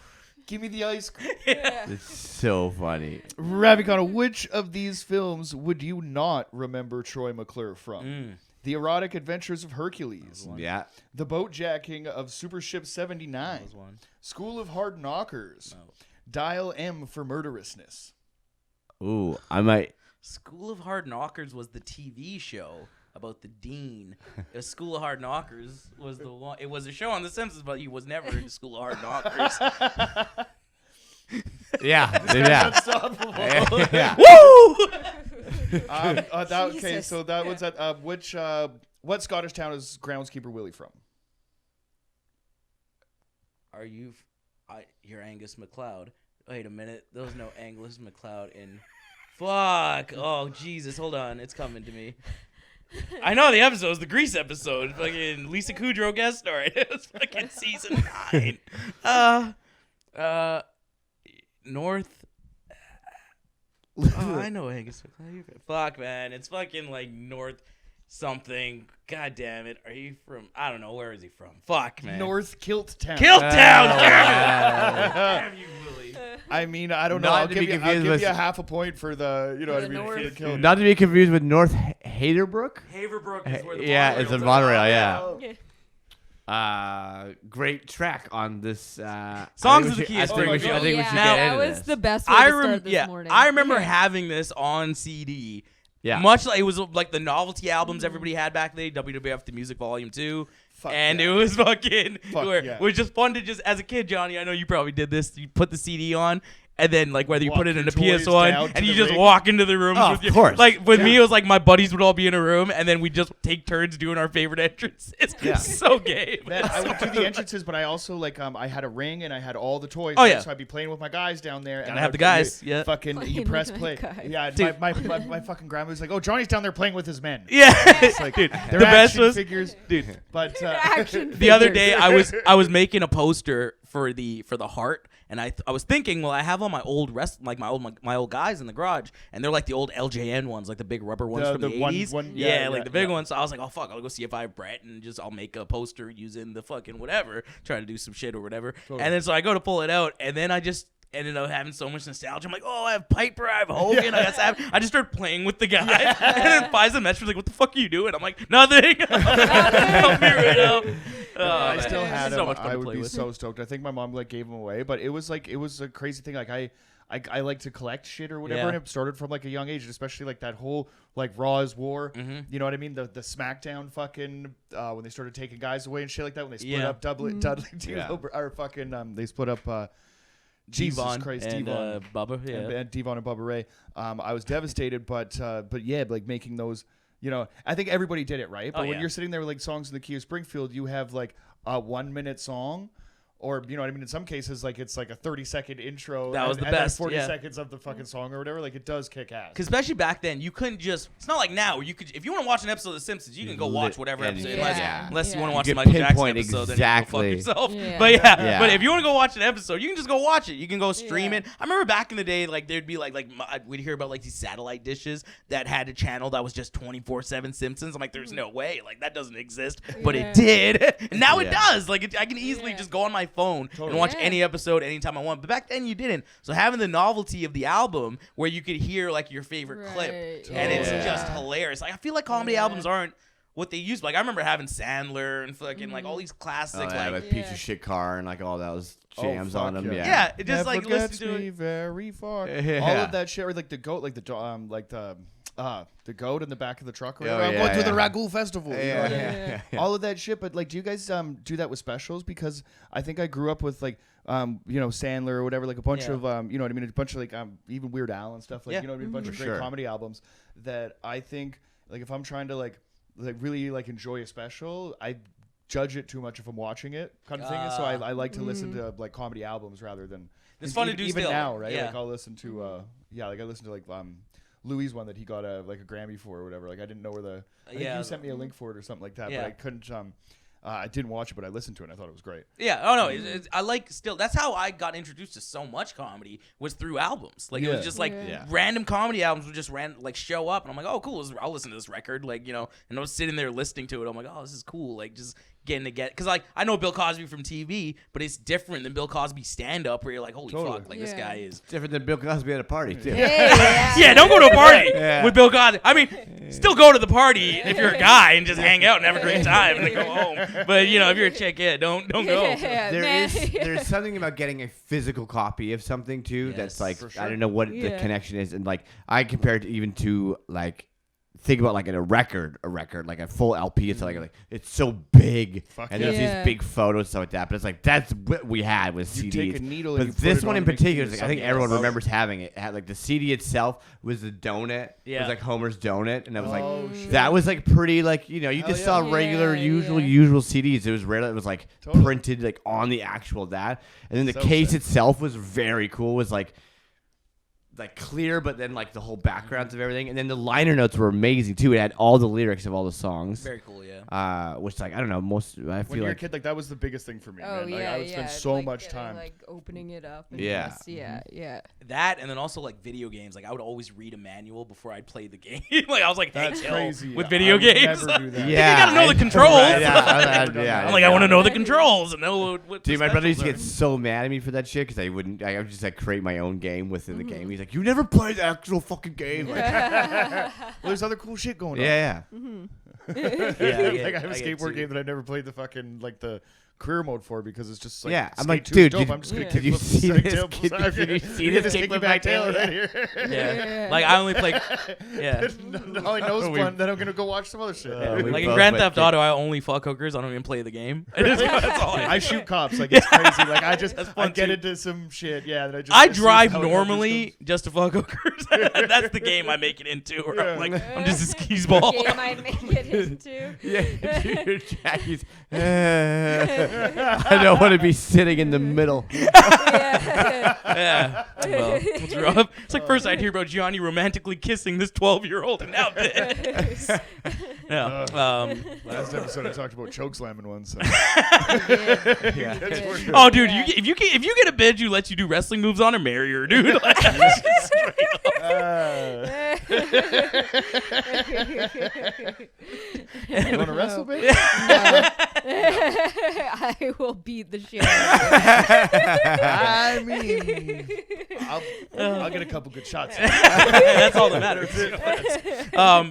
give me the ice cream. It's so funny. Ravi Khanna, which of these films would you not remember Troy McClure from? The Erotic Adventures of Hercules. Yeah. The Boat Jacking of Super Ship 79. was one. School of Hard Knockers. No. Dial M for Murderousness. Ooh, I might. School of Hard Knockers was the TV show about the dean. School of Hard Knockers was the one. It was a show on The Simpsons, but he was never in School of Hard Knockers. Yeah. Yeah. Unstoppable. Yeah. Woo! Okay, Jesus. so that was at what Scottish town is groundskeeper Willie from? Are you? You're Angus MacLeod. Wait a minute. There was no Angus MacLeod in. Fuck. Oh Jesus. Hold on. It's coming to me. I know the episode was the Grease episode. Fucking Lisa Kudrow guest star. It was fucking season 9. North. Oh, I know Angus MacLeod. Fuck, man. It's fucking like North something. God damn it. Are you from? I don't know. Where is he from? Fuck, man. North Kilt Town. Killtown. Damn you, Willie. I mean, I don't know. Not I'll to give be you confused with- a half a point for the, you know what I The mean, for the North. kill. Not to be confused with North Haterbrook. Haverbrook is where the Yeah, monorail it's a is. monorail. Yeah. Yeah. Great track on this. Songs of the Key of Springfield. I think we should Now- get that into was this. the best way to start this morning. I remember having this on CD. Yeah. Much like it was like the novelty albums everybody had back then, WWF The Music Volume 2. Fuck and yeah. it was fucking Fuck yeah. it was just fun to just as a kid, Johnny, I know you probably did this. You put the CD on and then like whether you Walk put it in your a toys PS1 down to and you the just ring. walk into the rooms Oh, with of your course. like with me it was like my buddies would all be in a room and then we'd just take turns doing our favorite entrances. Yeah. So gay. Man, I would do the entrances, but I also like I had a ring and I had all the toys. Oh, right? yeah. So I'd be playing with my guys down there. Gotta and have I'd the guys, yeah. Fucking Playing you press with my play. guys. Yeah, Dude. my fucking grandma was like, "Oh, Johnny's down there playing with his men." Yeah. Like, Dude, they're the best action was figures, dude. but Action The other figures. day I was making a poster for the heart and I was thinking, well, I have all my old my old guys in the garage and they're like the old LJN ones, like the big rubber ones from the one- 80s. one- yeah, yeah, like yeah, the big yeah. ones. So I was like, oh fuck, I'll go see if I have Brett and I'll make a poster using the fucking whatever, try to do some shit or whatever. Totally. And then so I go to pull it out and then I ended up having so much nostalgia. I'm like, oh, I have Piper, I have Hogan, I got Sam. I just started playing with the guy. And then Pfizer messaged like, what the fuck are you doing? I'm like, nothing. Help me right now. I still had so him. much fun I to would play be with. so stoked. I think my mom like gave him away, but it was a crazy thing. Like I like to collect shit or whatever, Yeah. and it started from like a young age, especially like that whole like Raw is War. Mm-hmm. You know what I mean? The SmackDown fucking when they started taking guys away and shit like that. When they split Yeah. up Dudley or fucking they split up. Jesus Devon Christ, and Devon. Bubba, yeah. And Devon and Bubba Ray. I was devastated, but yeah, like making those. You know, I think everybody did it right. But when yeah. you're sitting there with like songs in the Key of Springfield, you have like a 1 minute song. Or, you know what I mean? In some cases, like it's like a 30-second intro. That was the and then best, 40 yeah. seconds of the fucking song or whatever. Like it does kick ass. Because especially back then, you couldn't just. It's not like now where you could. If you want to watch an episode of The Simpsons, you can go watch whatever and- episode. Yeah. Unless you want to Yeah. watch You the can Michael Jackson pinpoint episode, exactly. then you can go fuck yourself. Yeah. But Yeah. but if you want to go watch an episode, you can just go watch it. You can go stream Yeah. it. I remember back in the day, like there'd be we'd hear about like these satellite dishes that had a channel that was just 24/7 Simpsons. I'm like, there's no way, like that doesn't exist, but Yeah. it did, and now it Yeah. does. Like I can easily Yeah. just go on my phone and Totally. watch Yeah. any episode anytime I want. But back then you didn't. So having the novelty of the album where you could hear like your favorite clip, Right. and it's Yeah. just hilarious. Like I feel like comedy Yeah. albums aren't what they used. Like I remember having Sandler and fucking like all these classics. Oh, yeah, like like Piece Yeah. of Shit Car and like all those jams fuck on them. yeah. yeah, it just Never like listen gets to me it. very far. Yeah. All of that shit, or like the goat, like the goat in the back of the truck. Or whatever. I'm yeah, going to the yeah. Ragu Festival. you know Yeah, what I mean? yeah. All of that shit. But like, do you guys do that with specials? Because I think I grew up with like you know, Sandler or whatever, like a bunch Yeah. of you know what I mean, a bunch of like even Weird Al and stuff, like Yeah. you know what I mean, a bunch of For great sure. comedy albums that I think like if I'm trying to like really like enjoy a special, I judge it too much if I'm watching it kind of thing. And so I like to listen to like comedy albums rather than It's fun to even, do even still. now, right? Yeah. Like I'll listen to like I listened to like Louis' one that he got like a Grammy for or whatever. Like I didn't know where the I think Yeah. you sent me a link for it or something like that, Yeah. but I couldn't I didn't watch it, but I listened to it and I thought it was great. Yeah, oh no, I like still. That's how I got introduced to so much comedy was through albums. Like it Yeah. was just like Yeah. random comedy albums would just like show up, and I'm like, oh cool, I'll listen to this record. Like and I was sitting there listening to it. I'm like, oh this is cool. Like just getting to get because like I know Bill Cosby from TV, but it's different than Bill Cosby stand up where you're like, holy Totally. fuck, like this Yeah. guy is. Different than Bill Cosby at a party too. Yeah, don't go to a party Yeah. with Bill Cosby. I mean, still go to the party if you're a guy and just hang out and have a great time and then go home. But if you're a chick, yeah, don't go. Yeah, man. There's something about getting a physical copy of something too that's Yes, like for sure. I don't know what the Yeah. connection is, and like I compared it even to like think about like in a record like a full LP. It's like it's so big, Fuck and yeah. there's Yeah. these big photos and stuff like that. But it's like that's what we had with You CDs. take a needle and but you put this it one on in and make particular, it is like, I think something everyone else. remembers having it. It had like the CD itself was the donut. It Yeah. was like Homer's donut, and I was Oh, like, shit. that was like pretty like you Hell just yeah. saw regular Yeah, usual yeah. CDs. It was rare that it was like Totally. printed like on the actual that, and then the So case sick. itself was very cool. It was like clear, but then like the whole backgrounds of everything, and then the liner notes were amazing too. It had all the lyrics of all the songs. Very cool, yeah. Which like I don't know, most I When feel you're a like kid, like that was the biggest thing for me. Oh man. Like, yeah, I would yeah. spend so like much getting, time. like opening it up. And Yeah. just- yeah. That and then also like video games. Like I would always read a manual before I'd play the game. Like I was like, That's Hank Hill crazy. with I video would games. never do that. yeah, You gotta know the I- controls. Right, yeah, I'm I'm like, I want to know the controls and know what. Dude, the my brother used to get specials so mad at me for that shit because I wouldn't. I would just like create my own game within the game. He's like, "You never played the actual fucking game." Like, Well, there's other cool shit going on. yeah, are. Yeah, Like I have a get skateboard too. game that I never played the fucking like the career mode for because it's just like Yeah, I'm skate like, 2's dude, dope. did- I'm just gonna yeah. kick Did you with see the this tail kid- beside did me. you see Look at this this kickflip kickback back tail tail? right here. Yeah. Yeah. Like I only play. Yeah. All I know is We- one. Then I'm gonna go watch some other shit. we Like in both Grand went Theft kick- Auto, I only fuck hookers. I don't even play the game. That's all I shoot cops. Like it's crazy. Like I just That's I fun, get too. into some shit. Yeah. That I just see drive how it normally just to fuck hookers. That's the game I make it into. Where I'm Yeah. like, I'm just a skis ball. Game I make it into. yeah. Dude, Jackie's. I don't want to be sitting in the middle. Yeah. Yeah. Well, it's rough. It's like first I'd hear about Jonny romantically kissing this 12-year-old, and now this. Yeah. Last episode I talked about chokeslamming one. So. Yeah. Oh, dude, if you get a bitch who lets you do wrestling moves on her, marry her, dude. Like, it's just straight up. You want to wrestle, baby? I I will beat the shit out I mean, I'll get a couple good shots. That's all that matters.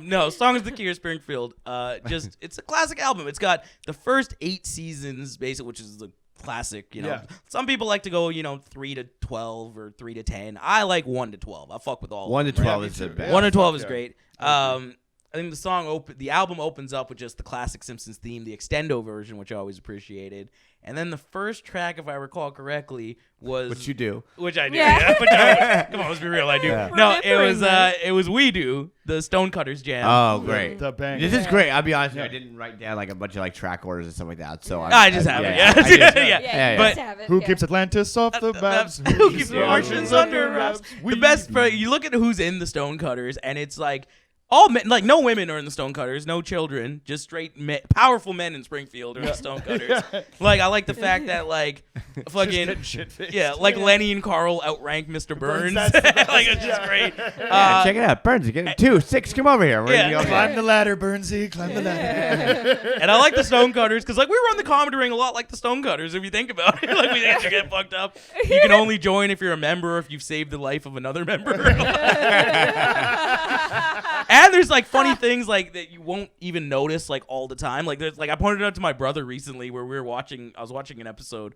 No, Songs of the Key of Springfield. It's a classic album. It's got the first 8 seasons, basically, which is the classic. Yeah. Some people like to go, 3 to 12 or 3 to 10. I like 1 to 12. I fuck with all. 1 to of them, 12 me is the too. best. 1 to 12 is Yeah. great. I think the album opens up with just the classic Simpsons theme, the extendo version, which I always appreciated. And then the first track, if I recall correctly, was Which you do. Which I do. Yeah. Come on, let's be real. I do. Yeah. No, Remembering that. it was We Do, the Stonecutters jam. Oh, great. The bang. This is great. I'll be honest with you. Yeah. I didn't write down like a bunch of like track orders and stuff like that. So I just have it. Yeah. I did. Yeah. Yeah, But- just have it. Who yeah. keeps Atlantis off the maps? Who keeps the Martians under wraps? The best part, you look at who's in the Stonecutters, and it's like all men, like no women are in the Stonecutters, no children, just straight powerful men in Springfield are in the Stonecutters. Like I like the fact that like fucking like Lenny and Carl outrank Mr. Burns. Burns, that's Like it's just great. Yeah, check it out. Burns, get 2, 6, come over here. We're Yeah. gonna go Climb the ladder, Burnsy. Climb the ladder. And I like the Stonecutters because like we run the Comedy Ring a lot like the Stonecutters if you think about it. Like we actually get fucked up. You can only join if you're a member or if you've saved the life of another member. And there's like funny things like that you won't even notice like all the time. Like there's like I pointed out to my brother recently where I was watching an episode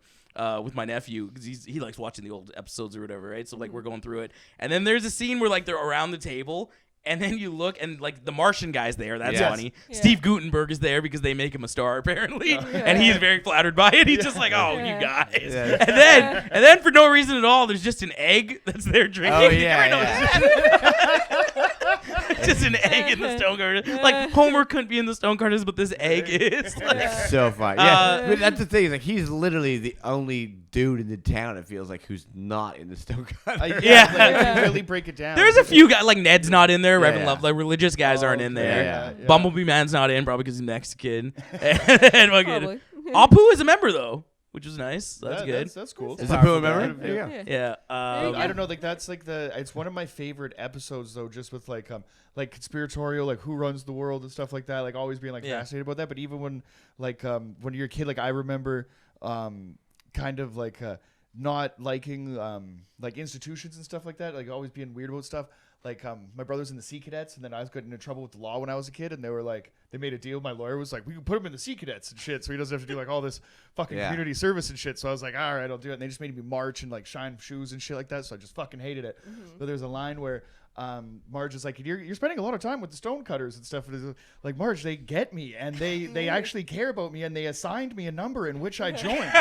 with my nephew because he likes watching the old episodes or whatever, right? So like we're going through it, and then there's a scene where like they're around the table. And then you look, and like the Martian guy's there. That's Yes. funny. Yeah. Steve Guttenberg is there because they make him a star, apparently, and he's very flattered by it. He's just like, "Oh, Yeah. you guys!" Yeah. And then for no reason at all, there's just an egg that's there drinking. Oh, yeah, I know, yeah. it's just an egg in the Stonecutters. Like Homer couldn't be in the Stonecutters, but this egg is. Like, So fun. Yeah, but that's the thing. Is like he's literally the only dude in the town. It feels like who's not in the Stonecutters. Yeah. Like, if you really break it down. there's a few guys like Ned's not in there. Reverend yeah. Love, like religious guys aren't in there. yeah. Bumblebee Man's not in probably because he's Mexican. And fucking Probably. Apu is a member though, which is nice. That's Yeah, good. That's cool. Is Apu a member? Yeah. There you go. Yeah. Yeah. There you go. I don't know, like that's like it's one of my favorite episodes though, just with like conspiratorial, like who runs the world and stuff like that, like always being like Yeah. fascinated about that. But even when you're a kid, like I remember kind of like not liking like institutions and stuff like that, like always being weird about stuff. Like my brother's in the Sea Cadets, and then I was getting into trouble with the law when I was a kid, and they were like, they made a deal. My lawyer was like, we can put him in the Sea Cadets and shit, so he doesn't have to do like all this fucking Yeah. community service and shit. So I was like, all right, I'll do it. And they just made me march and like shine shoes and shit like that. So I just fucking hated it. But there's a line where Marge is like, you're spending a lot of time with the Stonecutters and stuff. And it's like, Marge, they get me, and they actually care about me, and they assigned me a number in which I joined.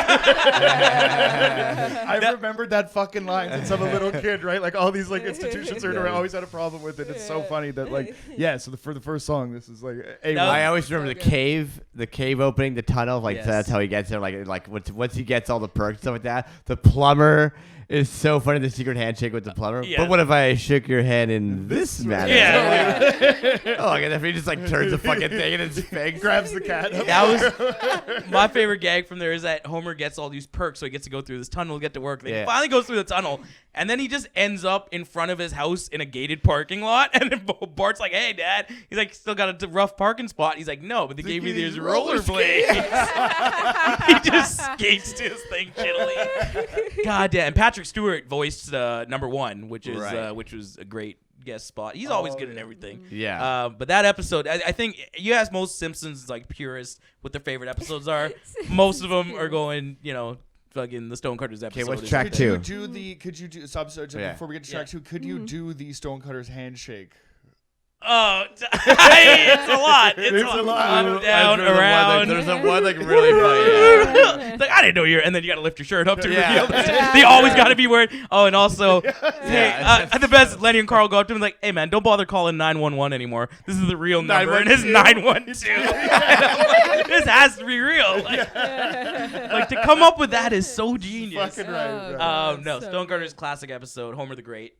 I remembered that fucking line since I'm a little kid, right? Like all these like institutions are always had a problem with it. It's so funny that like so for the first song, this is like I always remember So the cave opening, the tunnel. Like Yes. that's how he gets there. Like once he gets all the perks and stuff like that. The plumber is so funny. The secret handshake with the plumber. Yeah. But what if I shook your hand in this manner? Yeah. Oh, like if he just like turns the fucking thing in his face. grabs the cat. That was my favorite gag from there is that Homer gets all these perks, so he gets to go through this tunnel, get to work. Then he Yeah. finally goes through the tunnel, and then he just ends up in front of his house in a gated parking lot. And then Bart's like, "Hey, Dad," he's like, "Still got a rough parking spot." He's like, "No, but they gave me these rollerblades." He just skates to his thing shittily. God damn! And Patrick Stewart voiced number 1, which is Right. which was a great guest spot. He's always good in everything. Yeah. But that episode, I think you ask most Simpsons like purists what their favorite episodes are. Most of them are going, fucking the Stonecutters episode. what's is track like- two? Could you do before we get to track 2, could you do the Stonecutters handshake? Oh, it's a lot. It's a lot. Up, down, around. There's a one like really funny. It's like I didn't know you're, and then you got to lift your shirt up to Yeah. reveal this. They always got to be wearing. Oh, and also, hey, Yeah. the best. Lenny and Carl go up to him like, "Hey, man, don't bother calling 911 anymore. This is the real number, and it's 912. This has to be real. Like to come up with that is so genius. Fucking right. No, so Stonecutters classic episode, Homer the Great.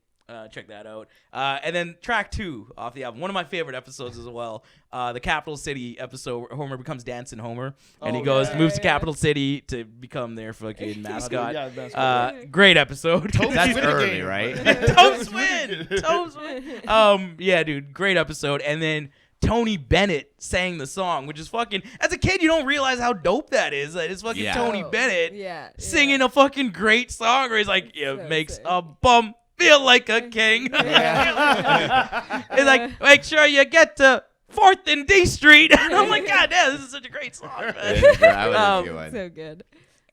Check that out. And then track 2 off the album, one of my favorite episodes as well. The Capital City episode where Homer becomes Dancing Homer, and he moves to Capital City to become their fucking mascot. Yeah, mascot. Great episode. That's Win a early, game. right? Tom Swin. Yeah, dude, great episode. And then Tony Bennett sang the song, which is fucking. As a kid, you don't realize how dope that is. That it's fucking Tony Bennett singing a fucking great song where he's like, "It So makes sick. a bum feel like a king." It's like, make sure you get to 4th and D Street. And I'm like, God damn, this is such a great song, man. So good.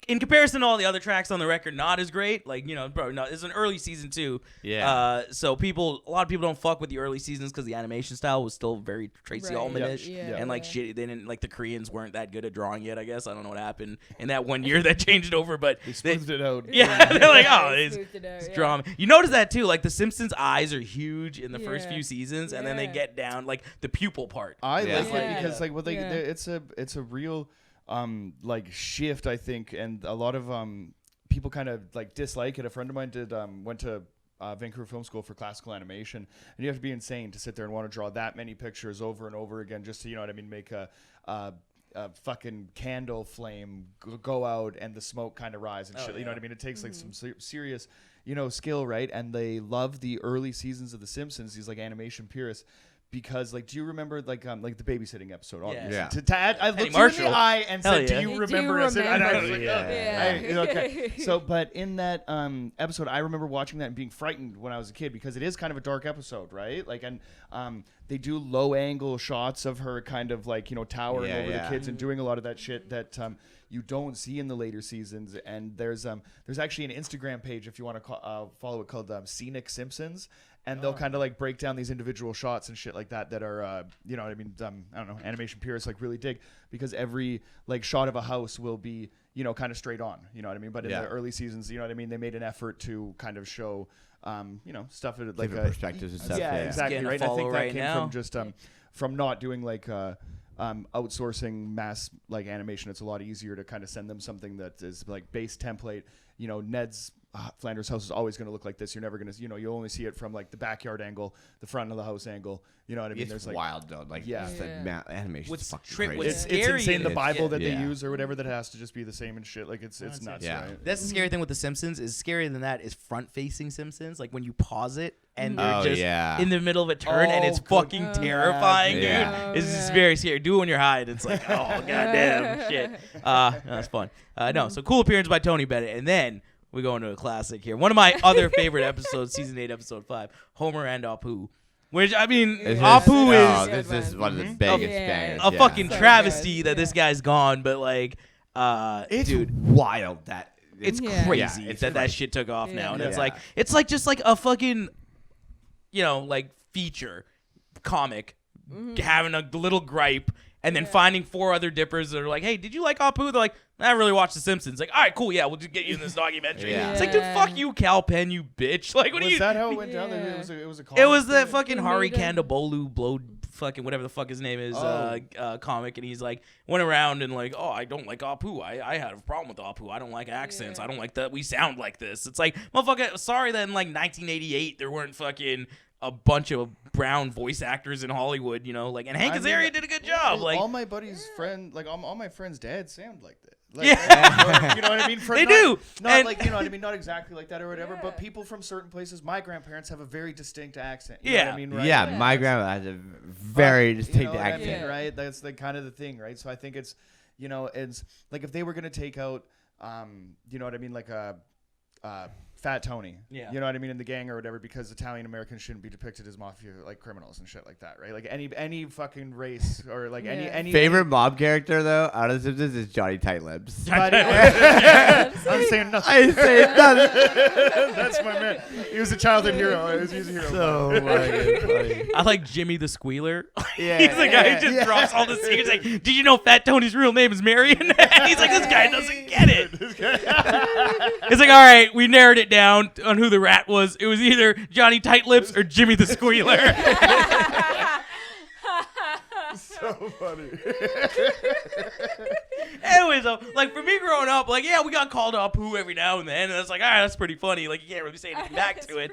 In comparison to all the other tracks on the record, not as great. Like, you know, probably not. It's an early season too. Yeah. So a lot of people don't fuck with the early seasons because the animation style was still very Tracy Right. Ullman-ish, Yeah. and like shit. They didn't like the Koreans weren't that good at drawing yet. I guess I don't know what happened in that one year that changed over, but They smoothed it out. yeah, they're like, oh, They it's smoothed it out, drama. You notice that too. Like the Simpsons' eyes are huge in the first Yeah. few seasons, and then they Yeah. get down like the pupil part. I Yeah. like it because like it's a real like shift, I think, and a lot of people kind of like dislike it. A friend of mine went to Vancouver Film School for classical animation, and you have to be insane to sit there and want to draw that many pictures over and over again just to, you know what I mean, make a fucking candle flame go out and the smoke kind of rise and shit. You know what I mean? It takes like some serious, you know, skill, right? And they love the early seasons of The Simpsons. These like animation purists. Because, like, do you remember, like the babysitting episode? Obviously. Yeah. To add, I looked you in Marshall. the eye and Hell said, yeah. "Do you Do remember?" you I said, and I was remember? like, Yeah. okay. So, but in that episode, I remember watching that and being frightened when I was a kid because it is kind of a dark episode, right? Like, and they do low angle shots of her kind of like, you know, towering over the kids and doing a lot of that shit that you don't see in the later seasons. And there's actually an Instagram page if you want to follow it called Scenic Simpsons. And they'll kind of like break down these individual shots and shit like that are, you know what I mean? I don't know, animation purists like really dig because every like shot of a house will be, you know, kind of straight on, you know what I mean? But in the early seasons, you know what I mean? They made an effort to kind of show, you know, stuff like different perspectives and stuff. yeah, exactly. Getting a Right. I think follow that right came now. from just from not doing like outsourcing mass like animation. It's a lot easier to kind of send them something that is like base template. You know, Ned's Flanders house is always going to look like this. You're never going to, you know, you'll only see it from like the backyard angle, the front of the house angle. You know what I mean? It's There's like wild though. Like, Yeah. animation. What's Fucking trip- crazy. what's it's scary insane. The is- Bible that they Yeah. use or whatever that has to just be the same and shit. Like it's nuts. Yeah. Right? That's the scary thing with The Simpsons. Is scarier than that is front-facing Simpsons. Like when you pause it and they're Oh, just yeah. in the middle of a turn and it's good fucking God. terrifying, dude. Yeah. It's just very scary. Do it when you're high. And it's like, oh goddamn shit. That's fun. No, so cool appearance by Tony Bennett, and then we go into a classic here. One of my other favorite episodes, season 8, episode 5, Homer and Apu. Which I mean, Apu is this is one of the Mhm. biggest Yeah. bangers. a yeah. fucking So travesty good. that this guy's gone, but like, It's dude. wild that It's Yeah. crazy Yeah, it's that crazy. shit took off now, and Yeah. it's like just like a fucking, you know, like feature comic having a little gripe, and then finding 4 other dippers that are like, hey, did you like Apu? They're like, I really watched The Simpsons. Like, all right, cool, yeah, we'll just get you in this documentary. Yeah. It's like, dude, fuck you, Cal Penn, you bitch. Like, what are Was you? that how it went down? Yeah. It was a It was comic that thing? fucking They Hari made a- Kandabolu blow fucking whatever the fuck his name is Oh. comic, and he's like went around and like, oh, I don't like Apu. I had a problem with Apu. I don't like accents. Yeah. I don't like that we sound like this. It's like, motherfucker, sorry that in like 1988 there weren't fucking a bunch of brown voice actors in Hollywood, you know, like, and Hank I mean, Azaria did a good job. Like, all my buddies' friend, like all my friends' dads sound like that. Like, Yeah. you know what I mean? They do. Not And- like, you know what I mean? Not exactly like that or whatever, but people from certain places. My grandparents have a very distinct accent. You know what I mean? Right? Yeah, my grandma has a very You distinct know what I accent. mean, right? That's the kind of the thing, right? So I think it's, you know, it's like if they were gonna take out, you know what I mean, like a Fat Tony, Yeah. you know what I mean, in the gang or whatever, because Italian Americans shouldn't be depicted as mafia like criminals and shit like that, right? Like any fucking race or like any Favorite mob character though out of The Simpsons is Johnny Tight Lips. But, I'm saying nothing. I say nothing. That's my man. He was a childhood hero. He was a hero. So fucking funny. I like Jimmy the Squealer. Yeah. He's the guy who just drops all the secrets. Like, did you know Fat Tony's real name is Marion? And he's like, this guy doesn't get it. It's like, all right, we narrowed it down on who the rat was. It was either Johnny Tight Lips or Jimmy the Squealer. So funny. Anyways, though, like for me growing up, like, yeah, we got called Apu every now and then, and it's like, all right, that's pretty funny. Like, you can't really say anything back to it.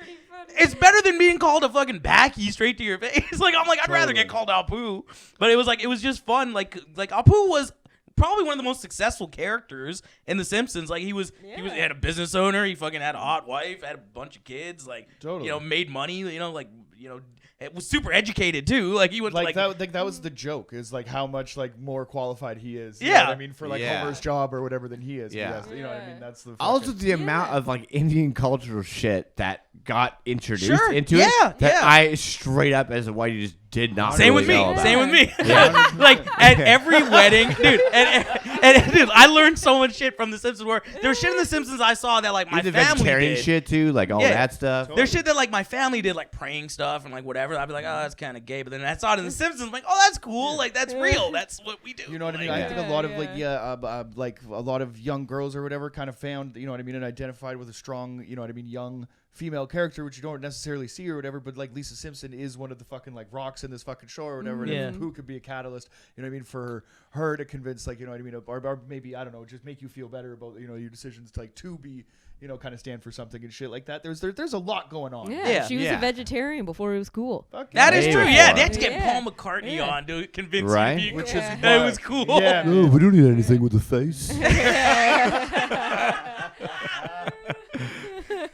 It's better than being called a fucking backy straight to your face. Like, I'm like, I'd rather get called Apu. But it was just fun. Like Apu was probably one of the most successful characters in The Simpsons. Like, he had a business owner. He fucking had a hot wife, had a bunch of kids. Like, Totally. you know, made money. You know, it was super educated too. Like he went like to, that was the joke, is like how much like more qualified he is. You Yeah. know what I mean, for like Yeah. Homer's job or whatever than he is. Yeah. Yes, you know what I mean. That's the Also, fucking- the amount of like Indian cultural shit that got introduced Sure. into Yeah, it that yeah. I straight up as a whitey just did not. Same really with me. know about. Same with me. Yeah. Like at every wedding, dude. And dude, I learned so much shit from The Simpsons. Where there was shit in The Simpsons I saw that like my the family vegetarian did. shit too, like all Yeah. that stuff. There's shit that like my family did, like praying stuff and like whatever. I'd be like, oh, that's kind of gay. But then I saw it in The Simpsons. I'm like, oh, that's cool. Like that's real. That's what we do. You know what I mean? Like, I think a lot of like a lot of young girls or whatever kind of found, you know what I mean, and identified with a strong, you know what I mean, young female character, which you don't necessarily see or whatever. But like Lisa Simpson is one of the fucking like rocks in this fucking show or whatever. Yeah. And who could be a catalyst, you know what I mean, for her to convince, like, you know what I mean, or maybe, I don't know, just make you feel better about, you know, your decisions to like to be, you know, kind of stand for something and shit like that. There's a lot going on. Yeah. She was Yeah. a vegetarian before it was cool. Fuck that yeah. is Way true. before. Yeah, they had to get Yeah. Paul McCartney Yeah. on to convince Right? you. Which is Yeah. That why- was cool. Yeah, man. Oh, we don't need anything with the face.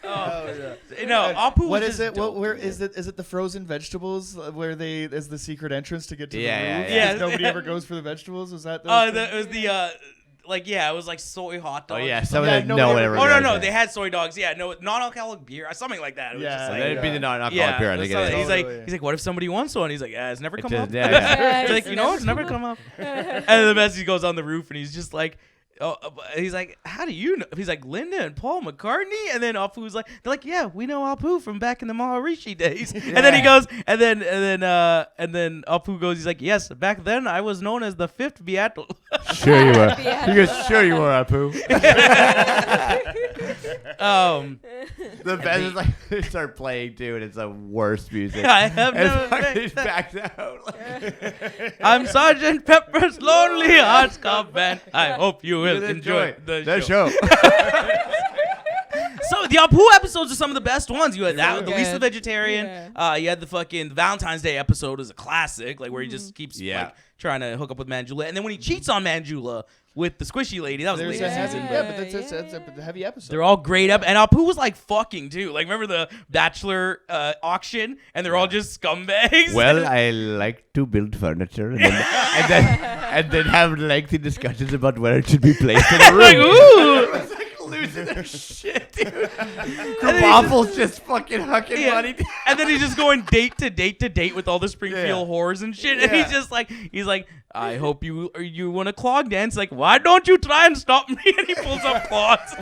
Oh, yeah. No, Apu What was is just it? What dope, where dude. is it? Is it the frozen vegetables where they is the secret entrance to get to Yeah, the yeah, roof? yeah. 'Cause nobody ever goes for the vegetables. Was that? It was the like it was like soy hot Oh dogs. yeah, or some Yeah, of them no no one one ever ever. Oh no, does no, that. they had soy dogs. Yeah, no, non-alcoholic beer, something like that. It was Yeah, just like, That'd be the non-alcoholic yeah, beer. I think so it is. he's Totally. like, what if somebody wants one? He's like, it's never come just- up. yeah, yeah. He's like, you know, it's never come up. And then the best, he goes on the roof and he's just like, he's like, how do you know? He's like, Linda and Paul McCartney. And then Apu's like, they're like, yeah, we know Apu from back in the Maharishi days. And then he goes, and then Apu goes, he's like, yes, back then I was known as the fifth Beatle. Sure you were. Yeah. He goes, sure you were, Apu. The best is like they start playing too, and it's the worst music. I have And never fucking been- he's backed out. Like, I'm Sergeant Pepper's Lonely Hearts Club Band. I hope you will enjoy the show. So the Apu episodes are some of the best ones. You had that, the Lisa the Good. Vegetarian. You had the fucking Valentine's Day episode is a classic, like where he just keeps Yeah. like trying to hook up with Manjula, and then when he cheats on Manjula with the squishy lady, that was There's later a heavy, season. yeah, But but that's a heavy episode. they're all great up, and Apu was like fucking too. Like remember the Bachelor auction, and they're all just scumbags. Well, I like to build furniture and then have lengthy discussions about where it should be placed in a room. like ooh. It's like losing their shit, dude. Waffles just fucking hucking Yeah. money. And then he's just going date to date to date with all the Springfield whores and shit. And Yeah. he's like, I hope you want to clog dance. Like, why don't you try and stop me? And he pulls up clogs.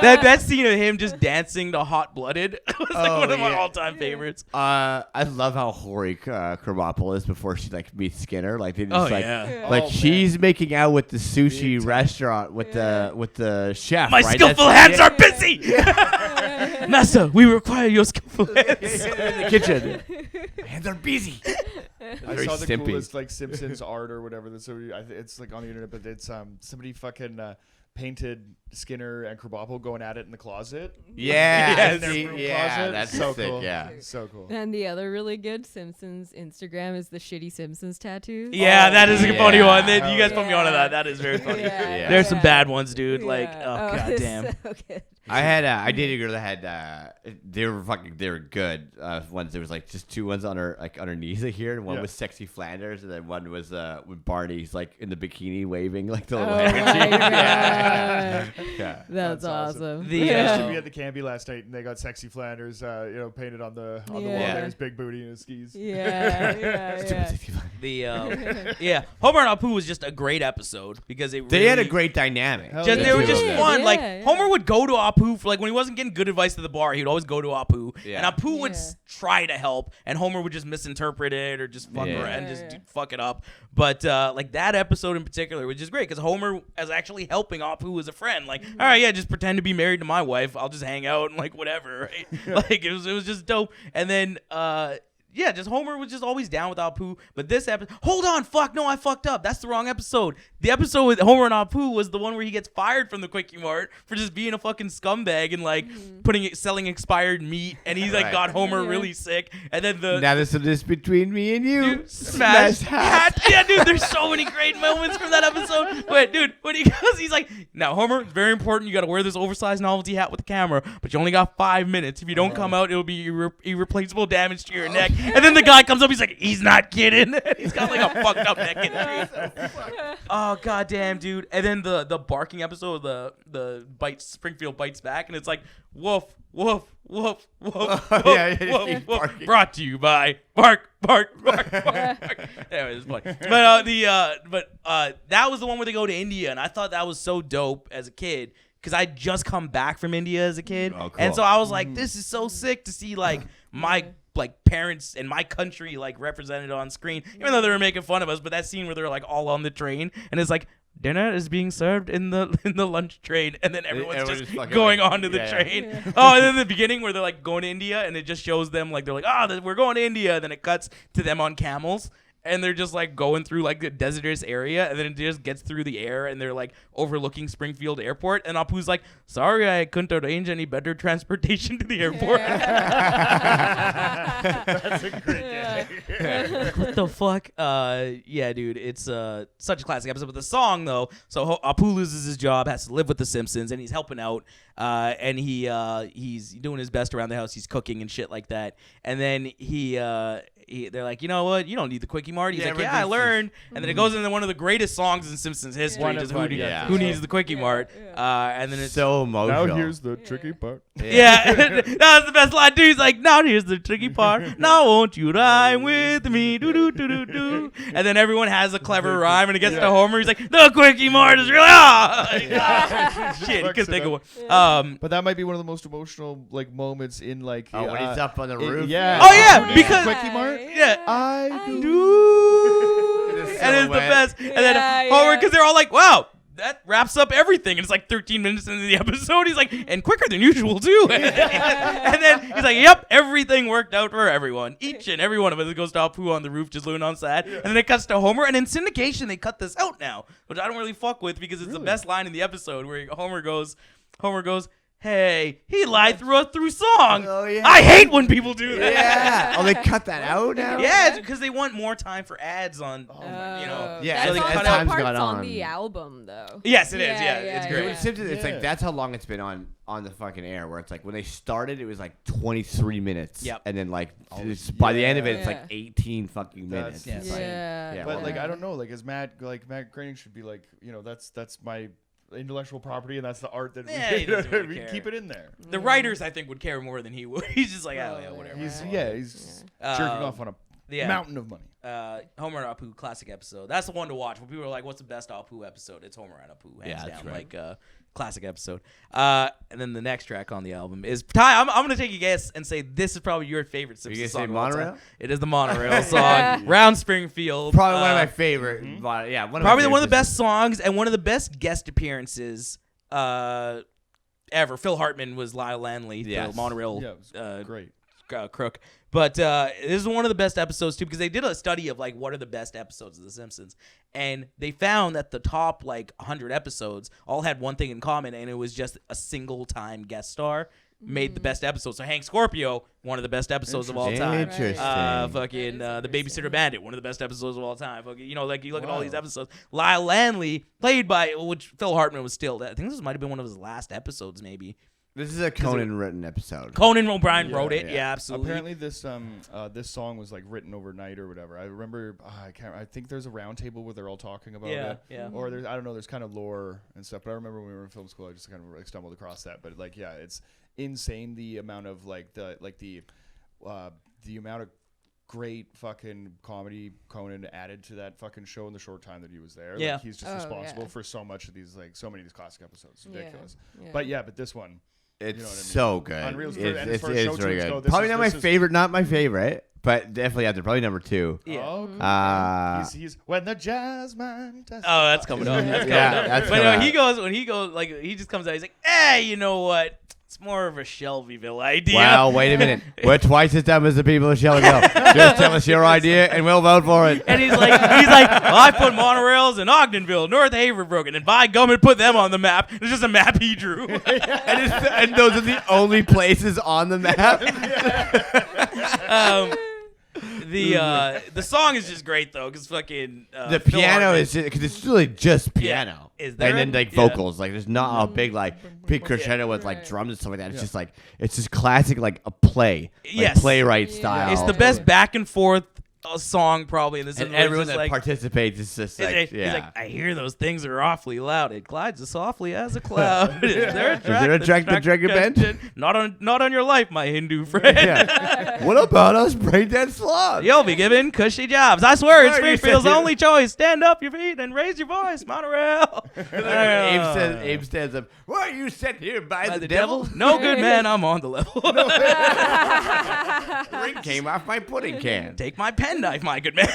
that scene of him just dancing to Hot Blooded was like one of my yeah. all-time favorites. I love how hoary Krabappel is before she like meets Skinner. Like they just Oh, like yeah. like Oh, she's making out with the sushi restaurant with the chef. My right? skillful hands are busy. Nasa, we require your skillful hands. in the kitchen. Hands are busy. I Very saw the stimpy. coolest like Simpsons art or whatever. It's like on the internet, but it's somebody fucking painted Skinner and Krabappel going at it in the closet. Yeah, in their see, room yeah, closet. that's so sick. cool. Yeah. So cool. And the other really good Simpsons Instagram is the shitty Simpsons tattoos. Yeah, that is a yeah. funny one. You guys Yeah. put me onto that. That is very funny. Yeah. There's some bad ones, dude. Like, Yeah. oh, god it's damn. so good. I dated a girl that had they were good ones. There was like just two ones on her knees here, and one Yeah. was Sexy Flanders, and then one was with Barney's like in the bikini waving like the little Oh handkerchief. my Yeah. God. Yeah. That's awesome. The, We uh, had the Canby last night, and they got Sexy Flanders, painted on the wall. Yeah. There's big booty in his skis. Yeah. The Homer and Apu was just a great episode because it They had a really- great dynamic. Hell Just, yeah. they were Yeah. just Yeah. fun. Like Yeah. Homer would go to Apu for like when he wasn't getting good advice to the bar, he'd always go to Apu, Yeah. and Apu would Yeah. try to help, and Homer would just misinterpret it or just fuck Yeah. around and just Yeah. fuck it up. But like that episode in particular was just great because Homer is actually helping Apu as a friend. Like, all right, yeah, just pretend to be married to my wife. I'll just hang out and like whatever, right? Like it was just dope. And then just Homer was just always down with Apu. But this episode, hold on, fuck, no, I fucked up. That's the wrong episode. The episode with Homer and Apu was the one where he gets fired from the Quickie Mart for just being a fucking scumbag and like selling expired meat, and he's like got Homer really sick. And then now there's this between me and you. Dude, smash hat. Yeah, dude, there's so many great moments from that episode. But dude, when he goes, he's like, now Homer, it's very important. You got to wear this oversized novelty hat with the camera, but you only got 5 minutes. If you don't come out, it'll be irreplaceable damage to your neck. And then the guy comes up, he's like, he's not kidding. He's got like a fucked up neck injury. Oh goddamn, dude. And then the barking episode, the Springfield bites back, and it's like woof, woof, woof, woof, woof, woof, woof. Brought to you by bark, bark, bark, bark, bark. Anyway, it's funny. But that was the one where they go to India, and I thought that was so dope as a kid. Because I just come back from India as a kid. Oh, cool. And so I was like, this is so sick to see like my like parents and my country like represented on screen, even though they were making fun of us. But that scene where they're like all on the train and it's like dinner is being served in the lunch train, and then everyone's just going like, onto the train. Yeah. Oh, and then the beginning where they're like going to India, and it just shows them like they're like, we're going to India. And then it cuts to them on camels. And they're just like going through like the desertous area, and then it just gets through the air, and they're like overlooking Springfield Airport. And Apu's like, "Sorry, I couldn't arrange any better transportation to the airport." That's a great day. What the fuck? Yeah, dude, it's such a classic episode. But the song though, so Apu loses his job, has to live with the Simpsons, and he's helping out. And he's doing his best around the house. He's cooking and shit like that. And then they're like, you know what? You don't need the Quickie Mart. He's like, yeah, I learned. And then it goes into one of the greatest songs in Simpsons history. Just who needs the Quickie Mart? And then it's so emotional. Now here's the tricky part. Yeah, that was the best line too. He's like, now here's the tricky part. Now won't you rhyme with me? Do do do do do. And then everyone has a clever rhyme, and it gets to Homer. He's like, the Quickie Mart is really shit. He couldn't think of one. But that might be one of the most emotional like moments in like when he's up on the roof. Yeah. Oh yeah, because Quickie Mart. Yeah, I do. And it's the best. And then Homer, because they're all like, wow, that wraps up everything. And it's like 13 minutes into the episode. He's like, and quicker than usual, too. And then he's like, yep, everything worked out for everyone. Each and every one of us goes to Apu on the roof just looking on sad. And then it cuts to Homer. And in syndication, they cut this out now, which I don't really fuck with because it's the best line in the episode where Homer goes, hey, he lied through song. Oh, yeah. I hate when people do that. Yeah. Oh, they cut that out now? Yeah, because they want more time for ads on, Yeah, so they cut time's part's gone on on the album, though. Yes, it is. Yeah, it's great. Simpsons, it's like that's how long it's been on the fucking air. Where it's like when they started, it was like 23 minutes. Yep. And then like by the end of it, it's like 18 fucking minutes. Yeah. But like I don't know, like as Matt Groening should be like, that's my intellectual property, and that's the art that we keep it in there. The writers, I think, would care more than he would. He's just like, oh yeah, whatever. He's jerking off on a mountain of money. Homer and Apu classic episode. That's the one to watch. When people are like, "What's the best Apu episode?" It's Homer and Apu, hands down. Right. Like classic episode. And then the next track on the album is Ty. I'm gonna take a guess and say this is probably your favorite Simpsons song. Say Monorail? It is the Monorail song. Round Springfield. Probably one of my favorite. Yeah, one of the best songs and one of the best guest appearances ever. Phil Hartman was Lyle Landley, the Monorail. Yeah, it was great. Crook. But this is one of the best episodes too, because they did a study of like what are the best episodes of The Simpsons, and they found that the top like 100 episodes all had one thing in common, and it was just a single time guest star made the best episode. So Hank Scorpio, one of the best episodes of all time. Interesting. The Babysitter Bandit, one of the best episodes of all time. Fucking, like you look at all these episodes. Lyle Landley, played by which Phil Hartman was still. I think this might have been one of his last episodes, maybe. This is a Conan written episode. Conan O'Brien wrote it. Yeah, absolutely. Apparently, this song was like written overnight or whatever. I remember. I think there's a round table where they're all talking about it. Yeah. Or there's there's kind of lore and stuff. But I remember when we were in film school, I just kind of like stumbled across that. But like, yeah, it's insane the amount of the amount of great fucking comedy Conan added to that fucking show in the short time that he was there. Yeah, like, he's just responsible for so much of these, like so many of these classic episodes. It's ridiculous. Yeah. But this one. It's so good. Unreal. It's really good. Probably not my favorite. Not my favorite, but definitely out there. Probably number 2. Yeah. Oh, cool. He's when the jazz man. Oh, that's coming up. That's coming up. That's but he goes like he just comes out. He's like, hey, you know what? It's more of a Shelbyville idea. Wow, wait a minute. We're twice as dumb as the people of Shelbyville. Just tell us your idea and we'll vote for it. And he's like, well, I put monorails in Ogdenville, North Haverbrook, and by gum, and put them on the map. It's just a map he drew. And those are the only places on the map. The song is just great though, because fucking the piano is because it's really just piano. Is there and then like vocals, like there's not a big crescendo with like drums and stuff like that. It's just like it's just classic like a play, playwright style. It's the best back and forth song probably in this. And everyone that participates is just like, he's like, I hear those things are awfully loud. It glides as softly as a cloud. Is there a track that dragon bend? Not on your life, my Hindu friend. Yeah. What about us brain-dead slobs? You'll be given cushy jobs. I swear, it's Springfield's only choice. Stand up your feet and raise your voice, monorail. Abe stands up. What are you sent here by the devil? No good, man. I'm on the level. Ring came off my pudding can. Take my penknife, my good man.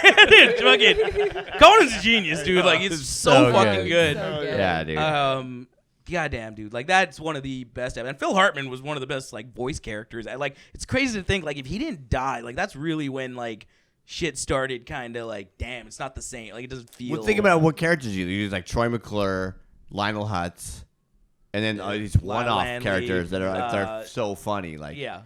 Conan's a genius, dude. Like, he's so fucking good. Yeah, dude. Goddamn, dude. Like, that's one of the best. And Phil Hartman was one of the best, like, voice characters. Like, it's crazy to think, like, if he didn't die, like, that's really when, like, shit started kind of like, damn, it's not the same. Like, it doesn't feel. Well, think about what characters you use, like Troy McClure, Lionel Hutz, and then these one-off characters that are so funny. Like, yeah.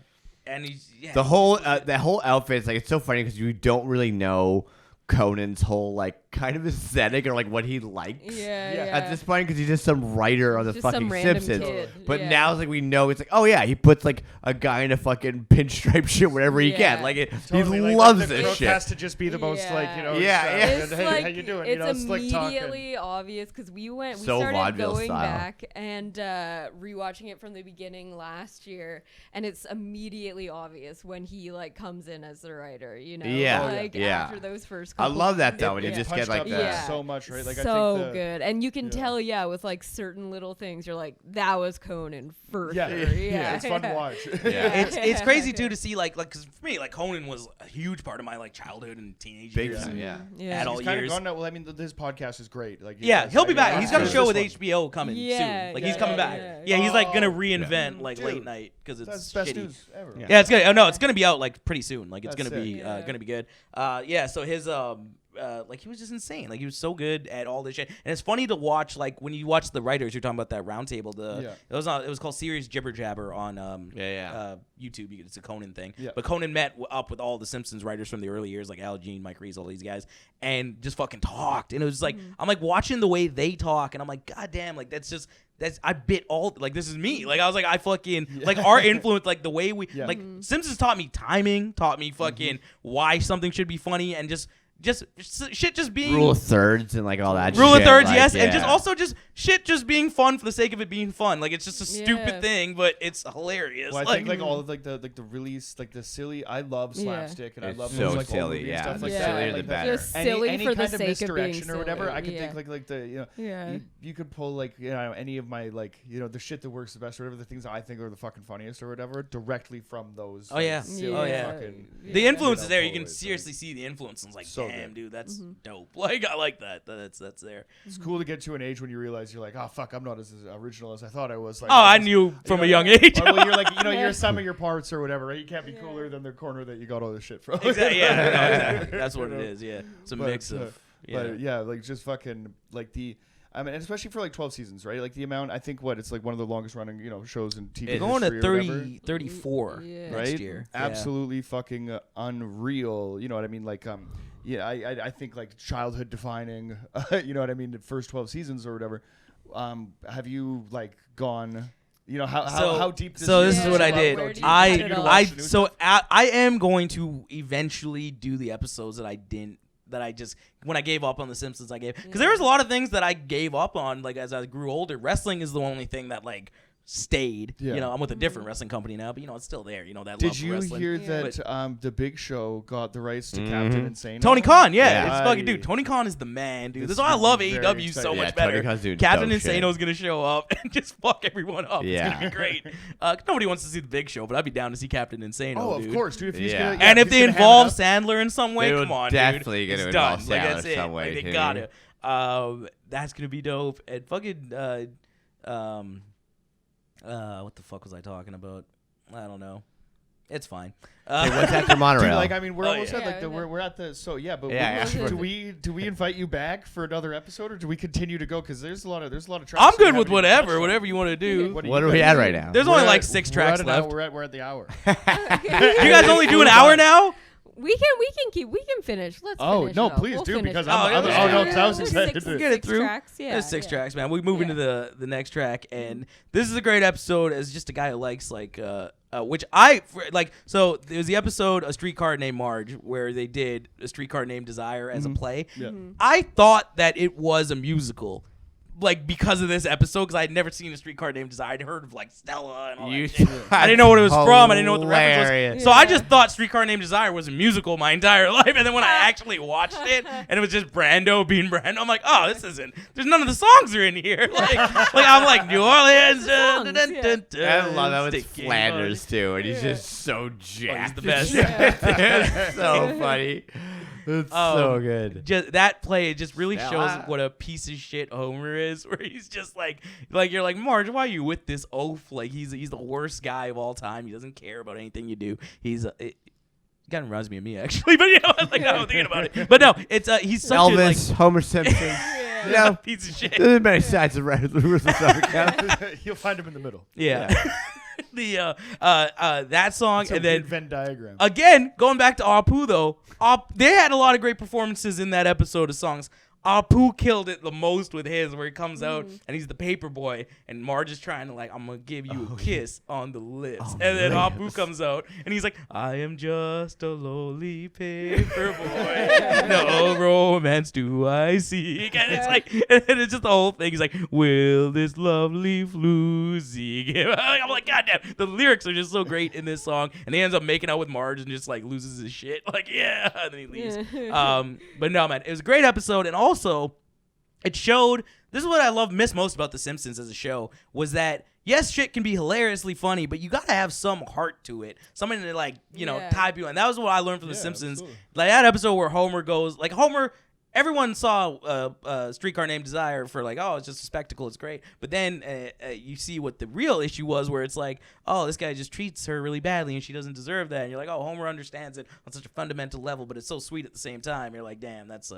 And he's the whole outfit is like, it's so funny because you don't really know Conan's whole like kind of aesthetic or like what he likes at this point because he's just some writer on the fucking Simpsons. But now it's like we know it's like, oh yeah, he puts like a guy in a fucking pinstripe shit wherever he can. Like totally, he loves the this shit. Has to just be the most like It's hey, like, how you doing? It's slick immediately obvious because we So started going style. back and rewatching it from the beginning last year, and it's immediately obvious when he like comes in as the writer. You know, after those first. I love that though, when you just get like so much, right? Like, so I think good, and you can tell, with like certain little things, you're like, that was Conan for sure. It's fun to watch. It's crazy too to see like because for me like Conan was a huge part of my like childhood and teenage years. Adult years. Gone now. Well, I mean, his podcast is great. Like, he'll be back. He's got a show with HBO coming soon. Like he's coming back. Yeah, he's like gonna reinvent like late night because it's that's best news ever. Yeah, it's gonna. Oh no, it's gonna be out like pretty soon. Like it's gonna be good. So his like he was just insane. Like he was so good at all this shit. And it's funny to watch like when you watch the writers. You're talking about that roundtable. It was called Serious Jibber Jabber on YouTube. It's a Conan thing. Yeah. But Conan met up with all the Simpsons writers from the early years, like Al Jean, Mike Reese, all these guys, and just fucking talked. And it was like I'm like watching the way they talk, and I'm like, God damn, like that's I bit all like this is me. Like I was like I fucking like our influence, like the way we like Simpsons taught me timing, taught me fucking why something should be funny, and just shit just being rule of thirds and like all that rule shit. Of thirds, yes, and just shit just being fun for the sake of it being fun. Like it's just a stupid thing, but it's hilarious. Well, I think like all of like the release, like the silly. I love slapstick and I love so like silly, stuff like sillier that. the better. Just silly any for kind the of sake misdirection of being or whatever. silly. I could think like the you could pull like any of my like the shit that works the best or whatever, the things that I think are the fucking funniest or whatever directly from those. The influence is there. You can seriously see the influence. And it's like, damn, dude, that's dope. Like I like that. That's there. It's cool to get to an age when you realize you're like, oh fuck, I'm not as original as I thought I was. Like, I knew from a young age. Well, you're like, you're some of your parts or whatever, right? You can't be cooler than the corner that you got all this shit from. Exactly. Exactly. That's what it is. Yeah, it's a mix of. But like just fucking like the. I mean, and especially for like 12 seasons, right? Like the amount, I think it's like one of the longest running, shows in TV. It's going to 30, 34 next year. Absolutely fucking unreal. You know what I mean? Like, I think like childhood defining, you know what I mean? The first 12 seasons or whatever. Have you like gone, how deep? This is what I did. I am going to eventually do the episodes that I didn't. That I just when I gave up on the Simpsons, I gave because there was a lot of things that I gave up on. Like as I grew older, wrestling is the only thing that like stayed. Yeah. I'm with a different wrestling company now, but it's still there. That did you hear that the Big Show got the rights to Captain Insane? Tony Khan, it's fucking dude. Tony Khan is the man, dude. That's why I love AEW so much better. Captain Insano is gonna show up and just fuck everyone up. Yeah. It's gonna be great. Nobody wants to see the Big Show, but I'd be down to see Captain Insano. Oh, of course, dude. If he's gonna, and if they involve Sandler in some way, come on, definitely dude. Gonna involve Sandler that's it. some way. They got it. That's gonna be dope. And fucking What the fuck was I talking about? I don't know. It's fine. Hey, what's after monorail? Dude, like, I mean, we're almost yeah. at we're at the but Yeah, do we invite you back for another episode, or do we continue to go? Because there's a lot of tracks. I'm good we with haven't even touched whatever on. you want to do. What are we at right now? There's only like 6 tracks left. We're at the hour. You guys only do an hour now? We can finish. Let's finish. No, though. please We'll do, finish because it. I was excited Six- to get it through. Tracks, yeah. There's 6 tracks, man. We move into the next track, and this is a great episode as just a guy who likes which I like. So there was the episode A Streetcar Named Marge where they did A Streetcar Named Desire as a play. Yeah. I thought that it was a musical. Like, because of this episode, because I had never seen A Streetcar Named Desire. I'd heard of, like, Stella and all that shit. I didn't know what it was from. I didn't know what the reference was. So I just thought Streetcar Named Desire was a musical my entire life. And then when I actually watched it, and it was just Brando being Brando, I'm like, oh, this isn't. There's none of the songs are in here. Like I'm like, New Orleans. I love that with Sticky Flanders, too. And he's just so jacked. the best. It's so funny. It's so good. Just that play just really Yeah, shows what a piece of shit Homer is. Where he's just like you're like, Marge, why are you with this oaf? Like he's the worst guy of all time. He doesn't care about anything you do. It kind of reminds me of me actually, but you know, like now I'm thinking about it. But no, it's he's such Elvis, Homer Simpson. You know, piece of shit. there's many sides of Ruthless Ravi Khanna. You'll find him in the middle. Yeah. That song, It's a and then weird Venn diagram. again, going back to Apu though, they had a lot of great performances in that episode of songs. Apu killed it the most with his, where he comes out and he's the paper boy, and Marge is trying to like, I'm gonna give you a kiss on the lips, and then Apu comes out and he's like, I am just a lowly paper boy, no romance do I seek, and it's like, and it's just the whole thing. He's like, will this lovely floozy give? I'm like, goddamn, the lyrics are just so great in this song, and he ends up making out with Marge and just like loses his shit, like yeah, and then he leaves. But no, man, it was a great episode, and also it showed, this is what I miss most about The Simpsons as a show, was that yes, shit can be hilariously funny, but you gotta have some heart to it, something to like, you know, tie people. And that was what I learned from The Simpsons. Absolutely. Like that episode where Homer goes, like Homer, everyone saw Streetcar Named Desire for like, oh, it's just a spectacle, it's great. But then you see what the real issue was, where it's like, oh, this guy just treats her really badly and she doesn't deserve that. And you're like, oh, Homer understands it on such a fundamental level, but it's so sweet at the same time. You're like, damn, it's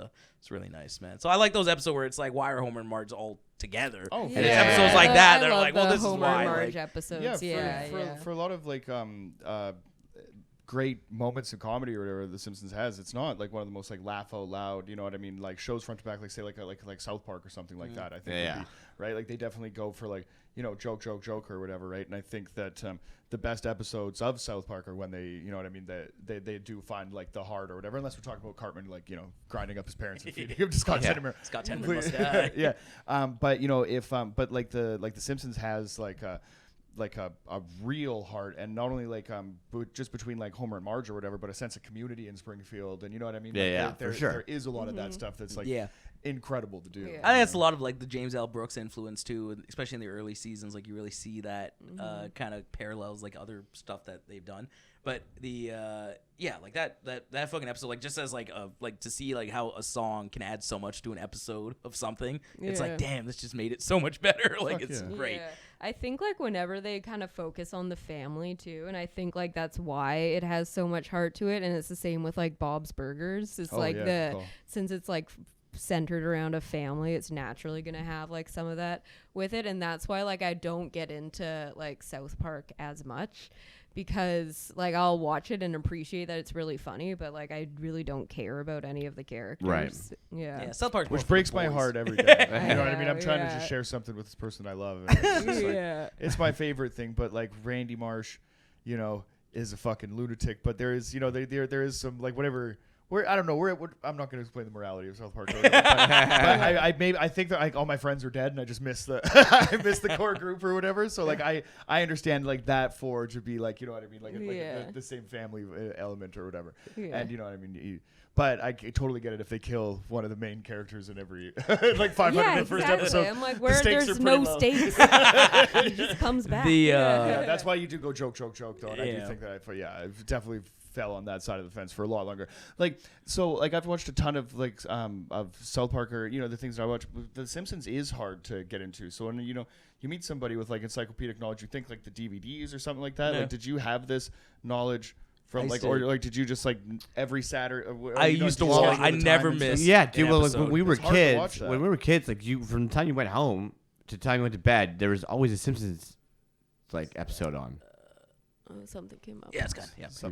really nice, man. So I like those episodes where it's like, why are Homer and Marge all together? Oh, and yeah. it's episodes like that that are like, well, the this is Homer why. Marge Like, episodes. For a lot of like great moments in comedy or whatever The Simpsons has, it's not like one of the most like laugh out loud, you know what I mean, like shows front to back, like say like South Park or something like that. I think would be, right, like they definitely go for like, you know, joke or whatever, right? And I think that the best episodes of South Park are when they, you know what I mean, they do find like the heart or whatever, unless we're talking about Cartman, like, you know, grinding up his parents and feeding him to Scott Tenorman. Scott Tenorman must die. Yeah. But you know, if but like the Simpsons has like a real heart, and not only like just between like Homer and Marge or whatever, but a sense of community in Springfield, and you know what I mean. For sure. There is a lot of that stuff that's like incredible to do. Yeah. I think that's a lot of like the James L. Brooks influence too, especially in the early seasons. Like you really see that kind of parallels like other stuff that they've done. But the like that fucking episode, like just as like to see like how a song can add so much to an episode of something. It's like, damn, this just made it so much better. Like it's great. Yeah. I think like whenever they kind of focus on the family too, and I think like that's why it has so much heart to it, and it's the same with like Bob's Burgers. It's since it's like centered around a family, it's naturally gonna have like some of that with it, and that's why like I don't get into like South Park as much, because like I'll watch it and appreciate that it's really funny, but like I really don't care about any of the characters. Right. Yeah, South Park, which breaks my heart every day. You know what I mean? I'm trying to Yeah. just share something with this person I love. And it's just like, it's my favorite thing, but like Randy Marsh, you know, is a fucking lunatic. But there is, you know, there is some like whatever. I don't know. I'm not going to explain the morality of South Park. But I think that like all my friends are dead, and I just miss the core group or whatever. So like I understand like that for to be like, you know what I mean, like the same family element or whatever. Yeah. And you know what I mean. But I totally get it if they kill one of the main characters in every like 500 of the first episode. I'm like, where there's no stakes, he just comes back. That's why you do go joke though. And I do think that it definitely fell on that side of the fence for a lot longer. Like, so, like, I've watched a ton of, like, of South Park or, the things that I watch. The Simpsons is hard to get into. So when, you meet somebody with, like, encyclopedic knowledge, you think, like, the DVDs or something like that. Yeah. Like, did you have this knowledge from, like, or, like, did you just, like, every Saturday? I used to watch. I never missed. Yeah, dude. Well, like, episode. when we were It's hard to watch kids, that. like, from the time you went home to the time you went to bed, there was always a Simpsons, like, episode on. Something came up. Yeah, it's good. Yeah. You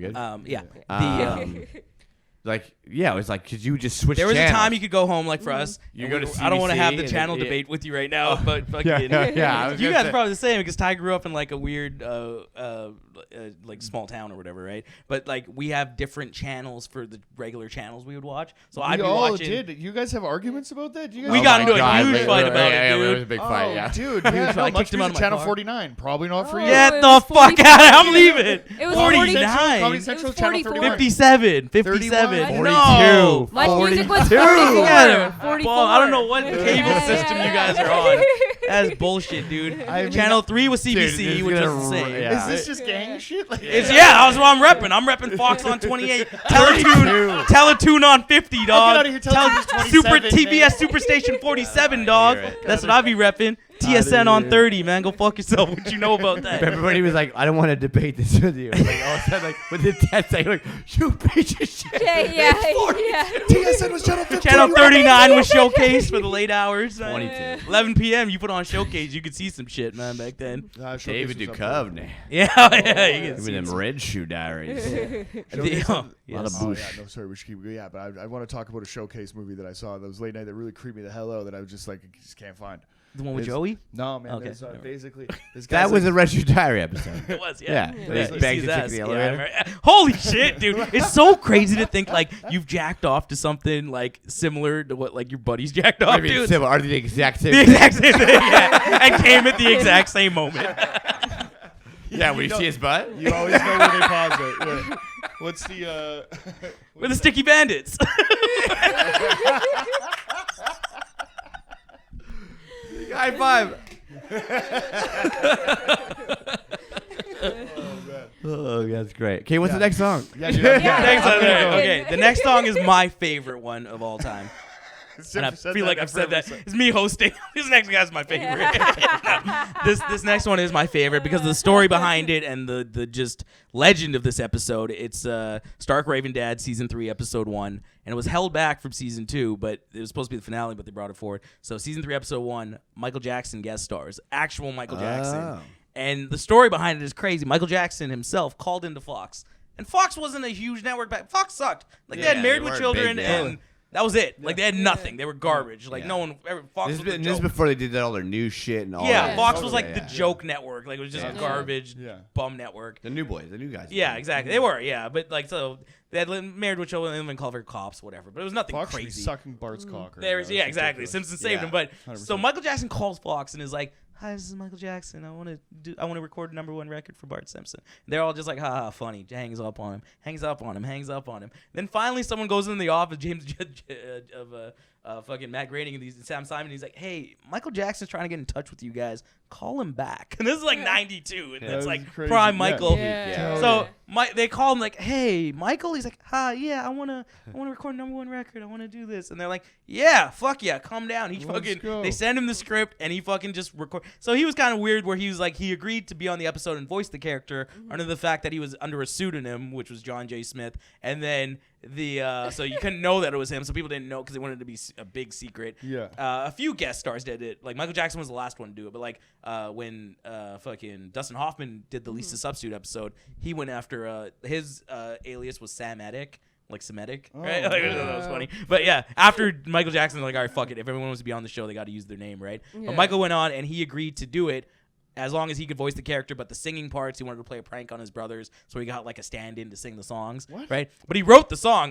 good? Yeah. It was like, could you just switch There was channels? a time you could go home, like for us. You go to I don't want to CBC have the and channel it- debate with you right now, but fucking, I was you gonna guys say- are probably the same because Ty grew up in like a weird, like small town or whatever, right? But like we have different channels for the regular channels we would watch. So I'd be watching. Did you guys have arguments about that? You guys We got into a huge fight about it, It was dude. a big fight, yeah. Dude, I how kicked much him out of my Channel car. 49? Probably not for you. Get it the was fuck 44. out! I'm leaving. It was 49. Comedy Central, It was Channel 44. 31. 57. 57. 31. No. My music was 42. 44. 44. Well, I don't know what cable Yeah, system yeah. you guys are on. That's bullshit, dude. I mean, Channel 3 was Dude, CBC, it's which gonna is the same. yeah. Is this just gang shit? Like, It's that's what I'm repping. I'm repping Fox on 28, Teletoon on 50, dog. outta here, Teletoon's 27, Super man. TBS Superstation 47, dog. hear it. That's what I be repping. TSN on 30, man. Go fuck yourself. What you know about that? Everybody was like, I don't want to debate this with you. Like, all of a sudden, like, with the 10 seconds, like, you piece of shit. Yeah. TSN was Channel 15. Channel 39 was Showcase for the late hours. 22. 11 p.m. You put on Showcase, you could see some shit, man, back then. David Duchovny. Yeah, yeah. You could Give see me them Red Shoe Diaries. Yeah. A lot of Oh, bush. yeah, no, sorry, we should keep. Yeah, but I want to talk about a Showcase movie that I saw that was late night that really creeped me the hell out that I was just like, I just can't find. The one with It's- Joey? No, man. Okay, There's, never mind. basically, this guy's That was like, a Red Shoe Diary episode. It was, Yeah. yeah. They You banged see the chick that. in the Yeah, elevator. right. Holy shit, dude. It's so crazy to think, like, you've jacked off to something, like, similar to what, like, your buddies jacked off I mean, to. similar. Are they the exact same The thing? exact same thing, yeah. And came at the exact same moment. Yeah, when you see his butt? You always know where they pause it. Yeah. What's the? We're the Sticky Bandits. High five. Oh, that's great. Okay, what's the next song? Yeah, dude, Thanks, Yeah. Heather. Okay, the next song is my favorite one of all time. And I Said feel like that I've said that. forever. It's me hosting. This next guy's my favorite. This next one is my favorite because of the story behind it and the just legend of this episode. It's Stark Raven Dad season 3 episode 1, and it was held back from season 2, but it was supposed to be the finale, but they brought it forward. So season 3 episode 1, Michael Jackson guest stars, actual Michael Jackson, Oh. and the story behind it is crazy. Michael Jackson himself called into Fox, and Fox wasn't a huge network back. Fox sucked. Like they had Yeah, Married they with weren't Children big then. and. That was it. Like they had nothing. They were garbage. Like Yeah. no one. Fox This was the is joke. before they did all their new shit and all Yeah, that. Fox was Totally, like yeah. the joke network. Like it was just Yeah. a garbage Yeah. bum network. The new boys, the new guys. Yeah, exactly. They were. Yeah, but like so they had Married with Children and then called her cops, whatever. But it was nothing Fox should be crazy. sucking Bart's cock. Right There is now. yeah, It's exactly. ridiculous. Simpsons saved Yeah. him. But 100%. so Michael Jackson calls Fox and is like, "Hi, this is Michael Jackson. I want to record a #1 record for Bart Simpson." They're all just like, "Ha ha, funny." Hangs up on him. Hangs up on him. Hangs up on him. Then finally, someone goes in the office. James of fucking Matt Groening and Sam Simon. He's like, "Hey, Michael Jackson's trying to get in touch with you guys. Call him back." And this is like '92, and Yeah, it's that like was crazy. prime Yeah. Michael. Yeah. So they call him like, "Hey, Michael." He's like, yeah, I wanna record a #1 record. I wanna do this." And they're like, "Yeah, fuck yeah, come down." Let's go. They send him the script and he fucking just record. So he was kind of weird where he was like he agreed to be on the episode and voice the character under the fact that he was under a pseudonym, which was John J. Smith, and then so you couldn't know that it was him, so people didn't know because they wanted it to be a big secret. Yeah. A few guest stars did it. Like Michael Jackson was the last one to do it, but like when fucking Dustin Hoffman did the Lisa Substitute episode, he went after his alias was Sam Etic. Like Semitic, right? Like, that was funny. But yeah, after Michael Jackson, like, all right, fuck it. If everyone wants to be on the show, they got to use their name, right? Yeah. But Michael went on and he agreed to do it as long as he could voice the character. But the singing parts, he wanted to play a prank on his brothers, so he got like a stand-in to sing the songs, right? But he wrote the song,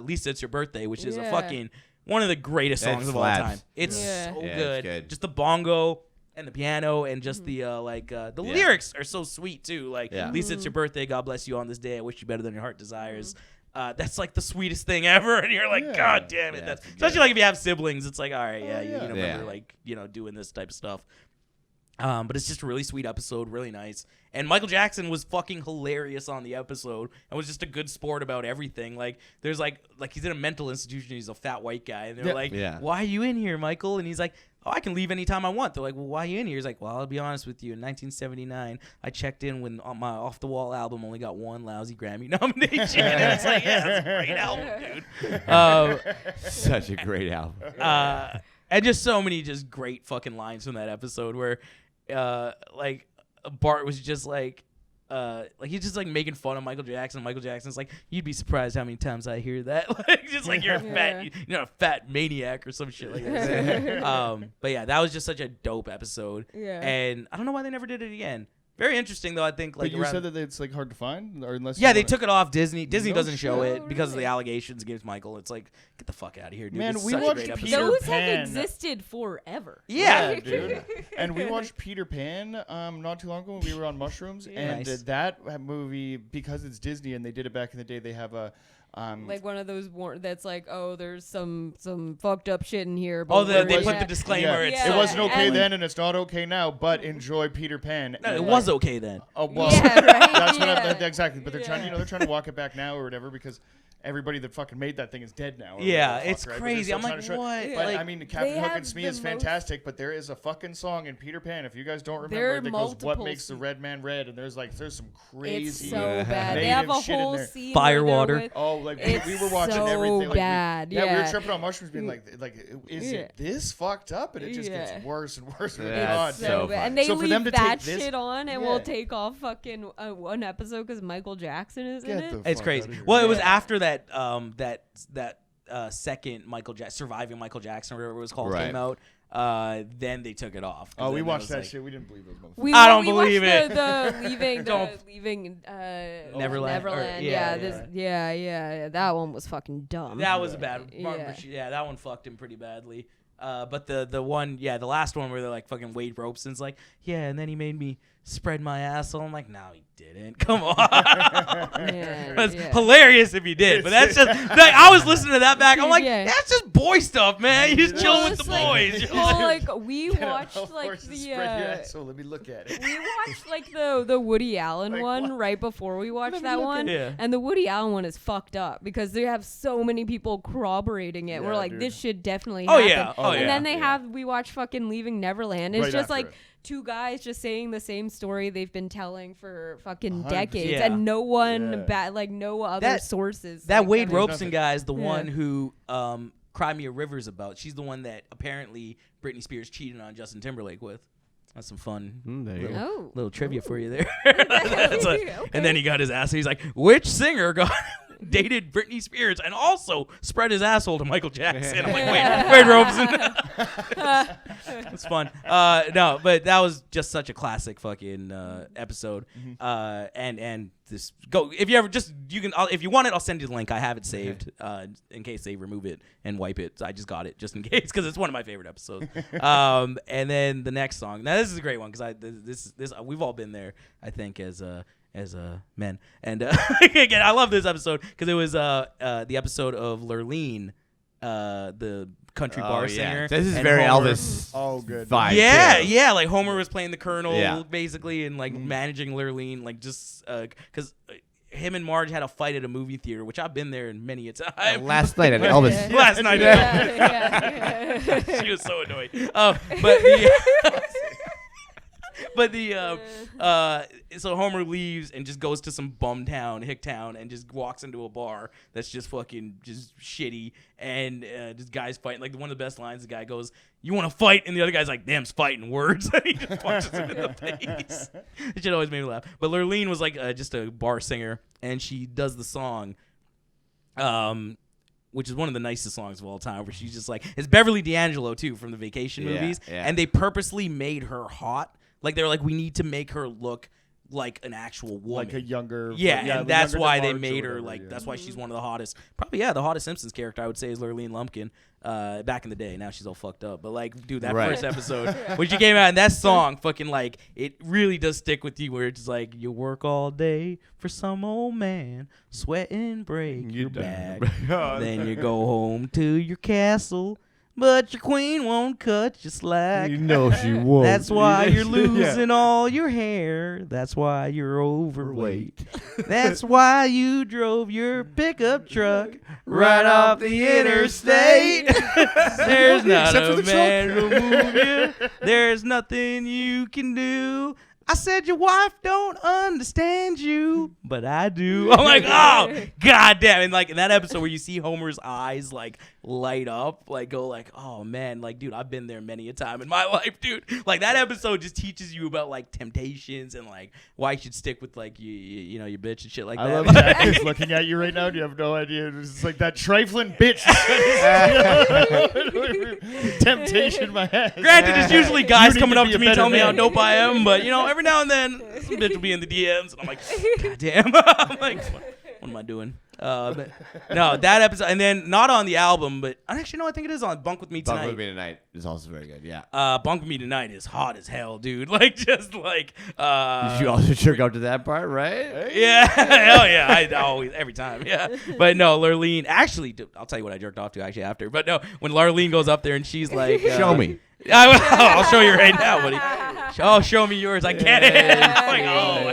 "Lisa, It's Your Birthday," which is a Yeah. fucking one of the greatest That songs of all slaps. time. It's Yeah. so Yeah, it's good. good. Just the bongo and the piano and just the lyrics are so sweet too. Like, Yeah. "Lisa, it's your birthday. God bless you on this day. I wish you better than your heart desires." That's like the sweetest thing ever, and you're like, Yeah. God damn it! Yeah, That's it's good. especially like if you have siblings, it's like, all right, yeah, Oh, you yeah. remember Yeah. like doing this type of stuff. But it's just a really sweet episode, really nice. And Michael Jackson was fucking hilarious on the episode and was just a good sport about everything. Like, there's like he's in a mental institution. He's a fat white guy. And they're like, why are you in here, Michael? And he's like, oh, I can leave anytime I want. They're like, well, why are you in here? He's like, well, I'll be honest with you. In 1979, I checked in when my Off the Wall album only got one lousy Grammy nomination. And it's like, yeah, that's a great album, dude. Such a great album. And just so many just great fucking lines from that episode where, like, Bart was just like he's just like making fun of Michael Jackson. Michael Jackson's like, you'd be surprised how many times I hear that. Like, just like you're a fat maniac or some shit like that. But yeah, that was just such a dope episode. Yeah. And I don't know why they never did it again. Very interesting though, I think. Like, but you said that it's like hard to find, or unless they took it off Disney. Disney doesn't show it because of the allegations against Michael. It's like, get the fuck out of here, dude. Man, we watched Peter Those Pan. have existed forever. Yeah, dude. And we watched Peter Pan not too long ago when we were on mushrooms, and that movie, because it's Disney and they did it back in the day, they have a. Like one of those that's like, oh, there's some fucked up shit in here. But they put the disclaimer. It wasn't okay then, and it's not okay now. But enjoy Peter Pan. No, it was okay then. Oh well, yeah, right? That's what exactly. But they're trying, they're trying to walk it back now or whatever because everybody that fucking made that thing is dead now. Yeah, it's crazy. I'm like, what? But I mean, Captain Hook and Smee is fantastic, but there is a fucking song in Peter Pan, if you guys don't remember, that goes, "What makes the red man red?" And there's some crazy. It's so bad. They have a whole scene. Firewater. Oh, like we were watching so everything. Like, bad. We were tripping on mushrooms, being like, is it this fucked up? And it just gets worse and worse. It's so bad. And they leave that shit on, and we'll take off fucking one episode because Michael Jackson is in it. It's crazy. Well, it was after that second Surviving Michael Jackson or whatever it was called came out. Then they took it off. Oh, we watched that shit. We didn't believe those motherfuckers. I don't believe it. The leaving Neverland. Yeah. That one was fucking dumb. That was a bad one. Yeah, that one fucked him pretty badly. But the one, the last one where they're like fucking Wade Robeson's like, and then he made me spread my asshole. I'm like, no, he didn't. Come on. It's hilarious if he did, but that's just like, I was listening to that back. I'm like, that's just boy stuff, man. You just chilling with the boys. Well, like we watched like the spread your asshole. Let me look at it. We watched like the Woody Allen one right before we watched that one, and the Woody Allen one is fucked up because they have so many people corroborating it. We're like, this should definitely happen. And then we watch fucking Leaving Neverland. It's just like two guys just saying the same story they've been telling for fucking decades, and no one no other sources. That Wade Robeson guy is the one who Cry Me a River's about. She's the one that apparently Britney Spears cheated on Justin Timberlake with. That's some fun little trivia for you there. And then he got his ass. He's like, which singer dated Britney Spears and also spread his asshole to Michael Jackson? I'm like, Wade Robeson. It's fun. No, but that was just such a classic fucking episode. And this if you ever if you want it, I'll send you the link. I have it saved in case they remove it and wipe it. So I just got it just in case because it's one of my favorite episodes. And then the next song. Now this is a great one because this we've all been there, I think, as men. And again, I love this episode because it was the episode of Lurleen, the country bar singer. This is very Homer. Elvis. Oh, good. Vibe Yeah. Like Homer was playing the Colonel basically, and like managing Lurleen, like just because. Him and Marge had a fight at a movie theater, which I've been there in many a time. Last night at Elvis. Last night at Elvis. She was so annoyed. So Homer leaves and just goes to some bum town, hick town, and just walks into a bar that's just fucking just shitty, and just guys fighting. Like one of the best lines, the guy goes, "You want to fight?" And the other guy's like, "Damn's fighting words." He just punches him in the face. It shit always made me laugh. But Lurleen was like just a bar singer, and she does the song. Which is one of the nicest songs of all time, where she's just like, it's Beverly D'Angelo too from the Vacation movies, and they purposely made her hot. Like they were like, we need to make her look like an actual woman, like a younger, and that's why they made her like. That's why she's one of the hottest, probably the hottest Simpsons character I would say is Lurleen Lumpkin. Back in the day, now she's all fucked up, but like, dude, that first episode when she came out and that song, fucking like, it really does stick with you. Where it's like, you work all day for some old man, sweat and break your back, then you go home to your castle. but your queen won't cut you slack. You know she won't. That's why you're Yeah. losing all your hair. That's why you're overweight. That's why you drove your pickup truck right off the interstate. There's not Except for a the man truck. who'll move you. There's nothing you can do. I said your wife don't understand you, but I do. I'm like, oh, goddamn. And like in that episode where you see Homer's eyes like light up, like go like, oh man, like dude, I've been there many a time in my life, dude. Like that episode just teaches you about like temptations and like why you should stick with like you know your bitch and shit like I that. love Jackie's looking at you right now. You have no idea. It's like that trifling bitch. Temptation, my ass. Granted, it's usually guys need coming to up be to a me better telling me how man. dope I am, but you know, every now and then some bitch will be in the DMs and I'm like, God damn. I'm like, what am I doing? But no, that episode, and then not on the album, but actually no, I think it is on Bunk With Me Tonight. Bunk With Me Tonight is also very good. Yeah. Bunk With Me Tonight is hot as hell, dude. Like just like Did you also jerk out to that part, right? yeah, hell yeah, I always every time, yeah. But no, Lurleen. Actually, dude, I'll tell you what I jerked off to actually after. But no, when Lurleen goes up there and she's like, Show me. I'll show you right now, buddy. Oh, show me yours. I get it. I'm like, oh.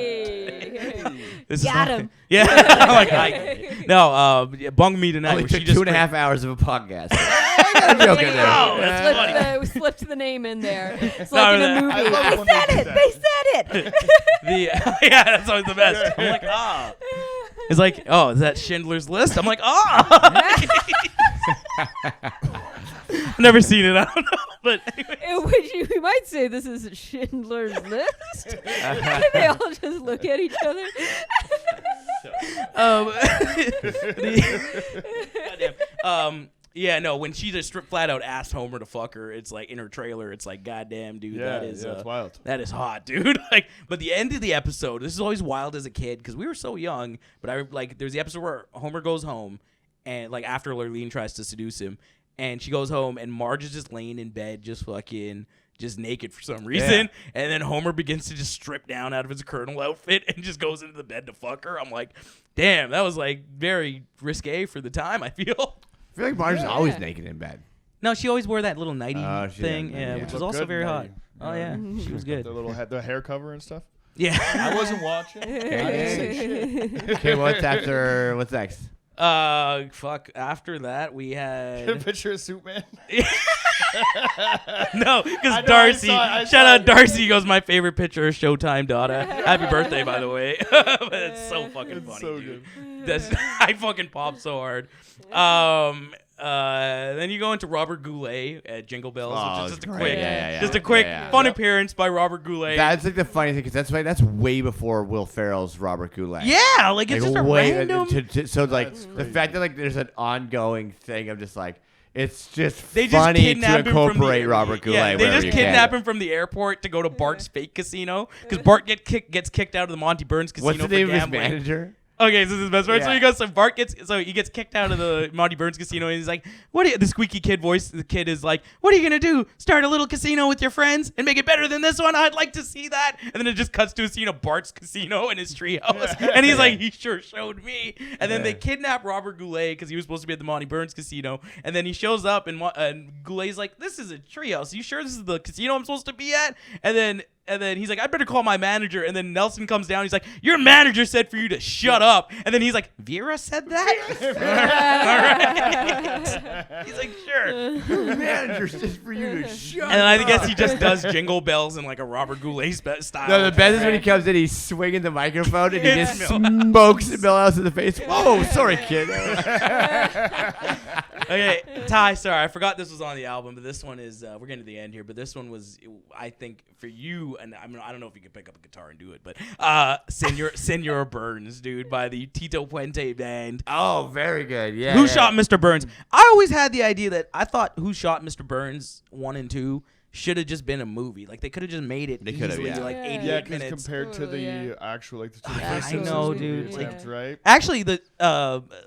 This is Got fun. him. Yeah. I'm like, no, Bung Me Tonight. Only Where she took just 2.5 hours of a podcast. I got a joke in there. Oh, that's funny. We slipped the name in there. It's No, like in that- a movie. I love it when They said they do it. that. They said it. Yeah, that's always the best. I'm like, ah. It's like, oh, is that Schindler's List? I'm like, ah. I've never seen it. I don't know, but anyway. We might say this is Schindler's List. They all just look at each other. Goddamn. Yeah, no, when she just flat out asked Homer to fuck her, it's like in her trailer, it's like, goddamn, dude, Yeah, that is it's wild. That is hot, dude. Like, but the end of the episode, this is always wild as a kid because we were so young. But I like, there's the episode where Homer goes home and like after Lurleen tries to seduce him, and she goes home and Marge is just laying in bed, just fucking. Just naked for some reason, and then Homer begins to just strip down out of his Colonel outfit and just goes into the bed to fuck her. I'm like, damn, that was like very risque for the time. I feel. I feel like Marge is always Yeah. naked in bed. No, she always wore that little nighty Oh, she thing, did, yeah, yeah. which was Looked also good very hot. nighty. Oh yeah, she was good. The little the hair cover and stuff. Yeah. I wasn't watching. I didn't say shit. Okay, what's next? Fuck. After that, we Get a had picture of Superman. no, I because know, Darcy. I saw Shout out it. Darcy goes my favorite picture of Showtime Dada. Happy birthday, by the way. But it's so fucking It's funny, so dude. good. That's I fucking popped so hard. Then you go into Robert Goulet at Jingle Bells, Oh, which is just a great. quick, Yeah. just a quick Yeah. fun appearance by Robert Goulet. That's like the funny thing because that's way before Will Ferrell's Robert Goulet. yeah, like it's just a random. So like That's the crazy. fact that like there's an ongoing thing of just like it's just They just funny kidnap to him from incorporate the, Robert Goulet. Yeah, they wherever just you kidnap can. him from the airport to go to Bart's fake casino because Bart gets kicked out of the Monty Burns casino What's the for name gambling. of his manager? Okay, so this is the best part. Yeah. So he gets kicked out of the Monty Burns casino, and he's like, "What?" The squeaky kid voice. The kid is like, "What are you gonna do? Start a little casino with your friends and make it better than this one? I'd like to see that." And then it just cuts to a scene of Bart's casino in his treehouse, and he's like, "He sure showed me." And then they kidnap Robert Goulet because he was supposed to be at the Monty Burns casino, and then he shows up, and Goulet's like, "This is a treehouse. Are you sure this is the casino I'm supposed to be at?" And then he's like, I better call my manager. And then Nelson comes down. He's like, your manager said for you to shut up. And then he's like, Vera said that? All right. He's like, sure. Manager says for you to shut And then I guess he just does Jingle Bells in like a Robert Goulet style. No, the best is when he comes in, he's swinging the microphone and he Yeah. just smokes Milhouse in the face. Oh, sorry, kid. Okay, Ty, sorry, I forgot this was on the album, but this one is, we're getting to the end here, but this one was, I think, for you, and I mean, I don't know if you could pick up a guitar and do it, but Senor Burns, dude, by the Tito Puente Band. Oh, very good. Yeah. Who Shot Mr. Burns? I always had the idea that I thought Who Shot Mr. Burns 1 and 2 should have just been a movie. Like, they could have just made it They could've, easily, yeah. like Yeah. 88 Yeah, because minutes. compared to the Yeah. actual, like, to the I first know, Simpsons dude, movie like- attempt, right? Actually, the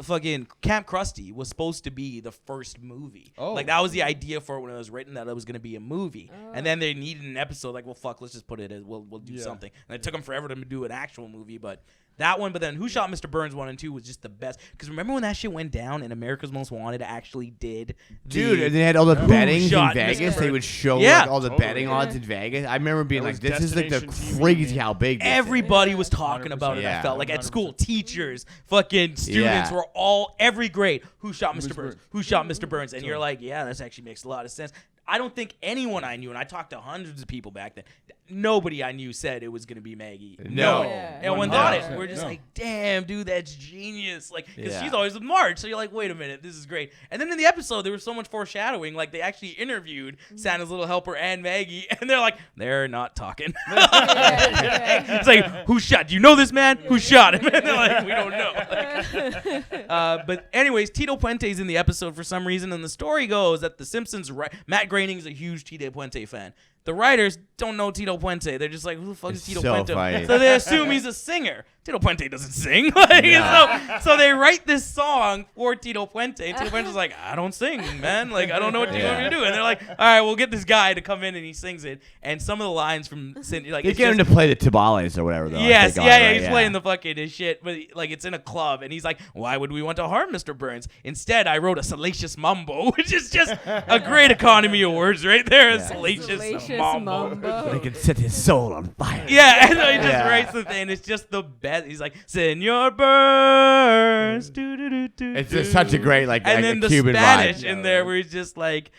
fucking Camp Krusty was supposed to be the first movie. Oh. Like, that was the idea for it when it was written, that it was going to be a movie. And then they needed an episode, like, well, fuck, let's just put it as, we'll do Yeah. something. And it took them forever to do an actual movie, but That one, but then Who Shot Mr. Burns 1 and 2 was just the best. Because remember when that shit went down and America's Most Wanted actually did Dude, and they had all the bettings in Shot Vegas. Mr. They would show Yeah. like all the betting odds in Vegas. I remember being That like, was this is like the Destination crazy TV. how big this is. Everybody was talking about it. Yeah. I felt like at school, teachers, fucking students Yeah. were all every grade. Who shot Mr. Burns? Who shot Mr. Burns? And you're like, yeah, that actually makes a lot of sense. I don't think anyone I knew, and I talked to hundreds of people back then, nobody I knew said it was going to be Maggie. No. Yeah. No one thought it. 100%. We're just No. like, damn, dude, that's genius. Like, because Yeah. she's always with Marge. So you're like, wait a minute, this is great. And then in the episode, there was so much foreshadowing. Like, they actually interviewed Santa's Little Helper and Maggie, and they're like, they're not talking. It's like, who shot? Do you know this man? Who shot him? And they're like, we don't know. But anyways, Tito Puente's in the episode for some reason, and the story goes that the Simpsons, Matt Groening's a huge Tito Puente fan. The writers don't know Tito Puente. They're just like, who the fuck is It's Tito so Puente? funny. So they assume he's a singer. Tito Puente doesn't sing. Like, so they write this song for Tito Puente. And Tito Puente's like, I don't sing, man. Like, I don't know what you want me to do. And they're like, all right, we'll get this guy to come in and he sings it. And some of the lines from like, They it's get him just- to play the tabales or whatever. Though, Yes, I think, yeah, right? he's playing the fucking his shit, but like it's in a club, and he's like, "Why would we want to harm Mr. Burns? Instead, I wrote a salacious mambo," which is just a great economy of words right there. A salacious mambo. They can set his soul on fire. Yeah, and so he just Yeah. writes the thing. It's just the best. He's like, "Senor Burns." It's just such a great like, and like then a the Cuban Spanish vibe. in there where he's just like,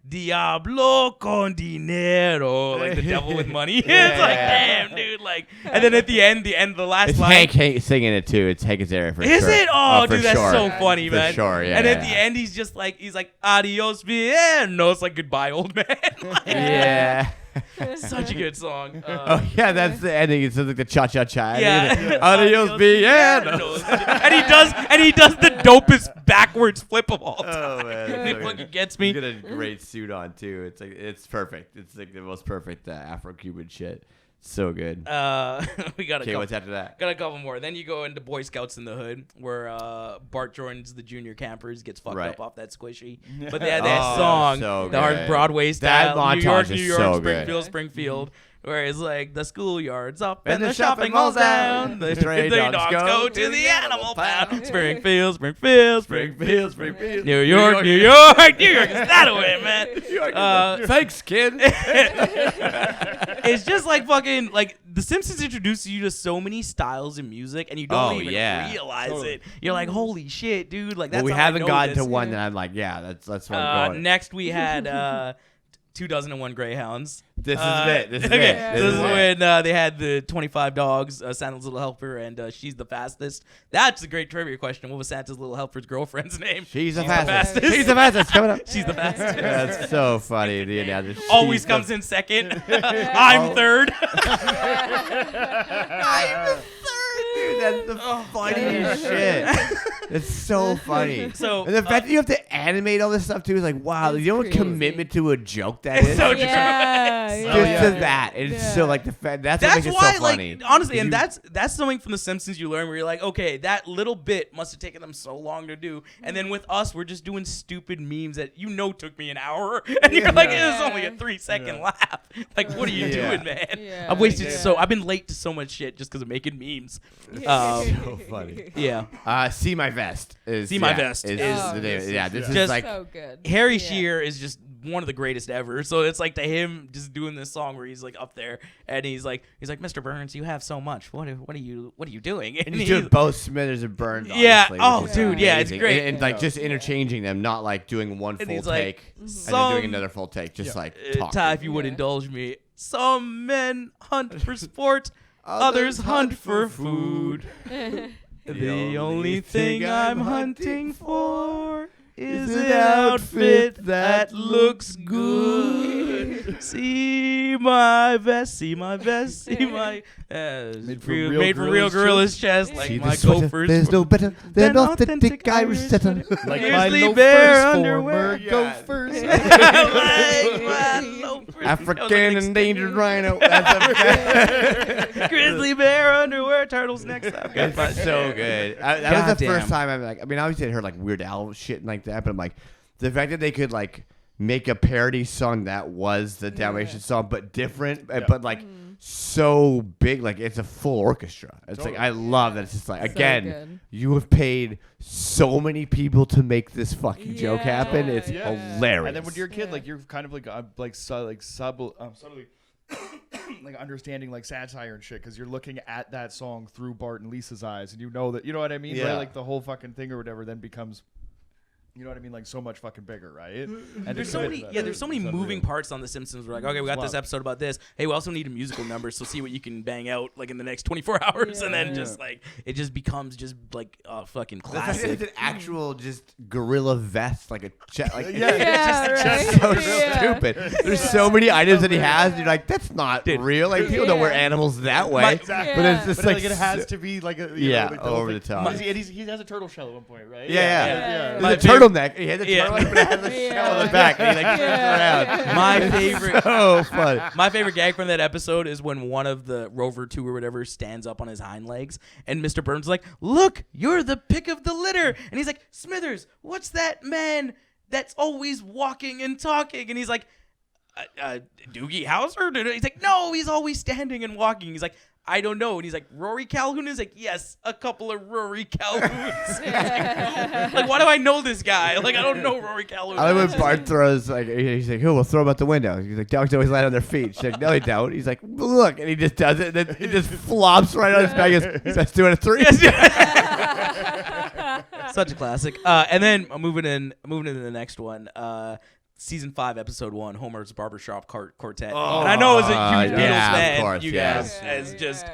Diablo con dinero, like the devil with money. It's like, damn, dude, like, and then at the end, the last It's line. Hank singing it too. It's Hank Azaria for Is sure. it? Oh, for dude, that's sure. so funny, For man. sure, yeah. And at yeah. the end, he's like, adios, bien. No, it's like goodbye, old man. Like, Yeah. such a good song. Oh yeah, that's the ending. It's like the cha cha cha. Yeah. Adios, bien. and he does the dopest backwards flip of all time. Oh man, It fucking gets me. He's got a great suit on too. It's like it's perfect. It's like the most perfect Afro-Cuban shit. So good. We got a Okay, couple. what's after that? Got a couple more. Then you go into Boy Scouts in the Hood, where Bart joins the junior campers, gets fucked Right. up off that squishy. But they had that Oh, song, so the hard good. Broadway style, That New York, montage New is York, so good. Springfield, Springfield. Where it's like the schoolyard's up And and the the shopping shopping mall's mall's down. down. The Stray stray dogs dogs go go to to the the animal animal pound. pound. Springfield, Springfield, Springfield, Springfield. New York, New York, New York. Is that away, man? Thanks, kid. It's just like fucking like The Simpsons introduces you to so many styles in music, and you don't Oh, even yeah. realize Totally. it. You're like, holy shit, dude! Like Well, that's we how I haven't know gotten this. to one that I'm like, yeah, that's where I'm going. Next, we had 2001 Greyhounds. This is it. This is okay. it. This is it. when they had the 25 dogs, Santa's Little Helper, and She's the Fastest. That's a great trivia question. What was Santa's Little Helper's girlfriend's name? She's the the fastest. fastest. She's the fastest. Coming up. She's the fastest. That's so funny. The announcer. Always She's comes the- in second. I'm third. Dude, that's the funniest shit. It's so funny. So, and the fact that you have to animate all this stuff too is like, wow, It's you know what crazy. commitment to a joke that It's is? so Yeah. Just yeah. to that. It's so like the fact that's what That's makes why, it so funny. like, honestly, and You- that's something from The Simpsons you learn where you're like, okay, that little bit must have taken them so long to do, and then with us, we're just doing stupid memes that took me an hour, and you're like, it was only a 3-second laugh. Like, what are you Yeah. doing, man? Yeah. I've wasted Yeah. I've been late to so much shit just because of making memes. so funny. Yeah. See My Vest is See My yeah, Vest is is- the name. Yeah, this is Just- like so good. Harry Yeah. Shearer is just one of the greatest ever. So it's like to him just doing this song where he's like up there and he's like, Mr. Burns, you have so much. What are you doing? and he's doing both Smithers and Burns. Yeah. Obviously, Oh, which is dude. Yeah, it's amazing. great. And, like just interchanging them, not like doing one And full he's like, take and then some- doing another full take, just like talking. Ty, if you would Yeah. indulge me. Some men hunt for sport, others hunt for food. The only thing I'm hunting for is an outfit that looks good. See my vest, see my vest, see my Made from real, real made from real gorilla's gorilla's chest, like See my the sweater, gophers. there's no better than than authentic Irish setter. Like my Grizzly loafers, bear former underwear. gophers. Like my loafers. African endangered rhino. That's a Grizzly bear underwear, turtlenecks. Okay, It's so good. That was the Goddamn. first time I'm like, I mean, obviously I heard like Weird Al shit and like that, but I'm like, the fact that they could like make a parody song that was the Dalmatian song, but different, but like so big, like it's a full orchestra. It's like I love that. It's just like again, you have paid so many people to make this fucking joke happen. It's hilarious. And then when you're a kid, like you're kind of subtly like understanding like satire and shit because you're looking at that song through Bart and Lisa's eyes, and you know what I mean, right? Like the whole fucking thing or whatever then becomes, you know what I mean, like so much fucking bigger, right? And there's so many moving parts on The Simpsons. We're like, okay, we got this episode about this. Hey, we also need a musical number, so see what you can bang out like in the next 24 hours, and then just like it just becomes just like a fucking classic. It's an actual just gorilla vest, like a chest. Like, it's just a chest. So stupid. There's so many items that he has. And you're like, that's not real. Like people don't wear animals that way. Exactly. But it's just like it has to be like a over the top. He has a turtle shell at one point, right? Yeah. There's a turtleneck. He had the turtleneck, but it has a shell on the back. And he like turns around. My favorite. So funny. My favorite gag from that episode is when one of the Rover 2 or whatever stands up on his hind legs, and Mr. Burns is like, "Look, you're the pick of the litter," and he's like, "Smithers, what's that man that's always walking and talking?" And he's like, Doogie Howser? He's like, "No, he's always standing and walking." He's like, "I don't know." And he's like, "Rory Calhoun?" Is like, "Yes, a couple of Rory Calhouns." Like, why do I know this guy? Like, I don't know Rory Calhoun. I like when Bart throws, like, he's like, "Oh, we'll throw him out the window." He's like, "Dogs always land on their feet." She's like, "No, they don't." He's like, "Look," and he just does it, and then it just flops right on his back. He goes, "Let's do it at 3." Such a classic. And then moving into the next one. Season 5, episode 1, Homer's Barbershop Quartet. And I know as a huge Beatles fan, you guys as just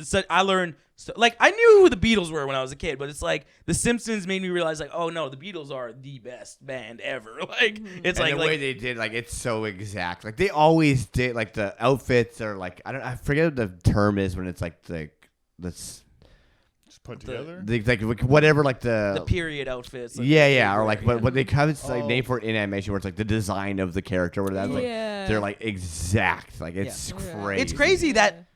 So I learned like I knew who the Beatles were when I was a kid, but it's like The Simpsons made me realize like, oh no, the Beatles are the best band ever. Like it's and like the way they did, like it's so exact. Like they always did, like the outfits are like I forget what the term is when it's like the put together, like whatever, like the period outfits. Like or like what they have it's like name for it in animation where it's like the design of the character, or whatever. Like they're like exact. Like it's crazy. It's crazy that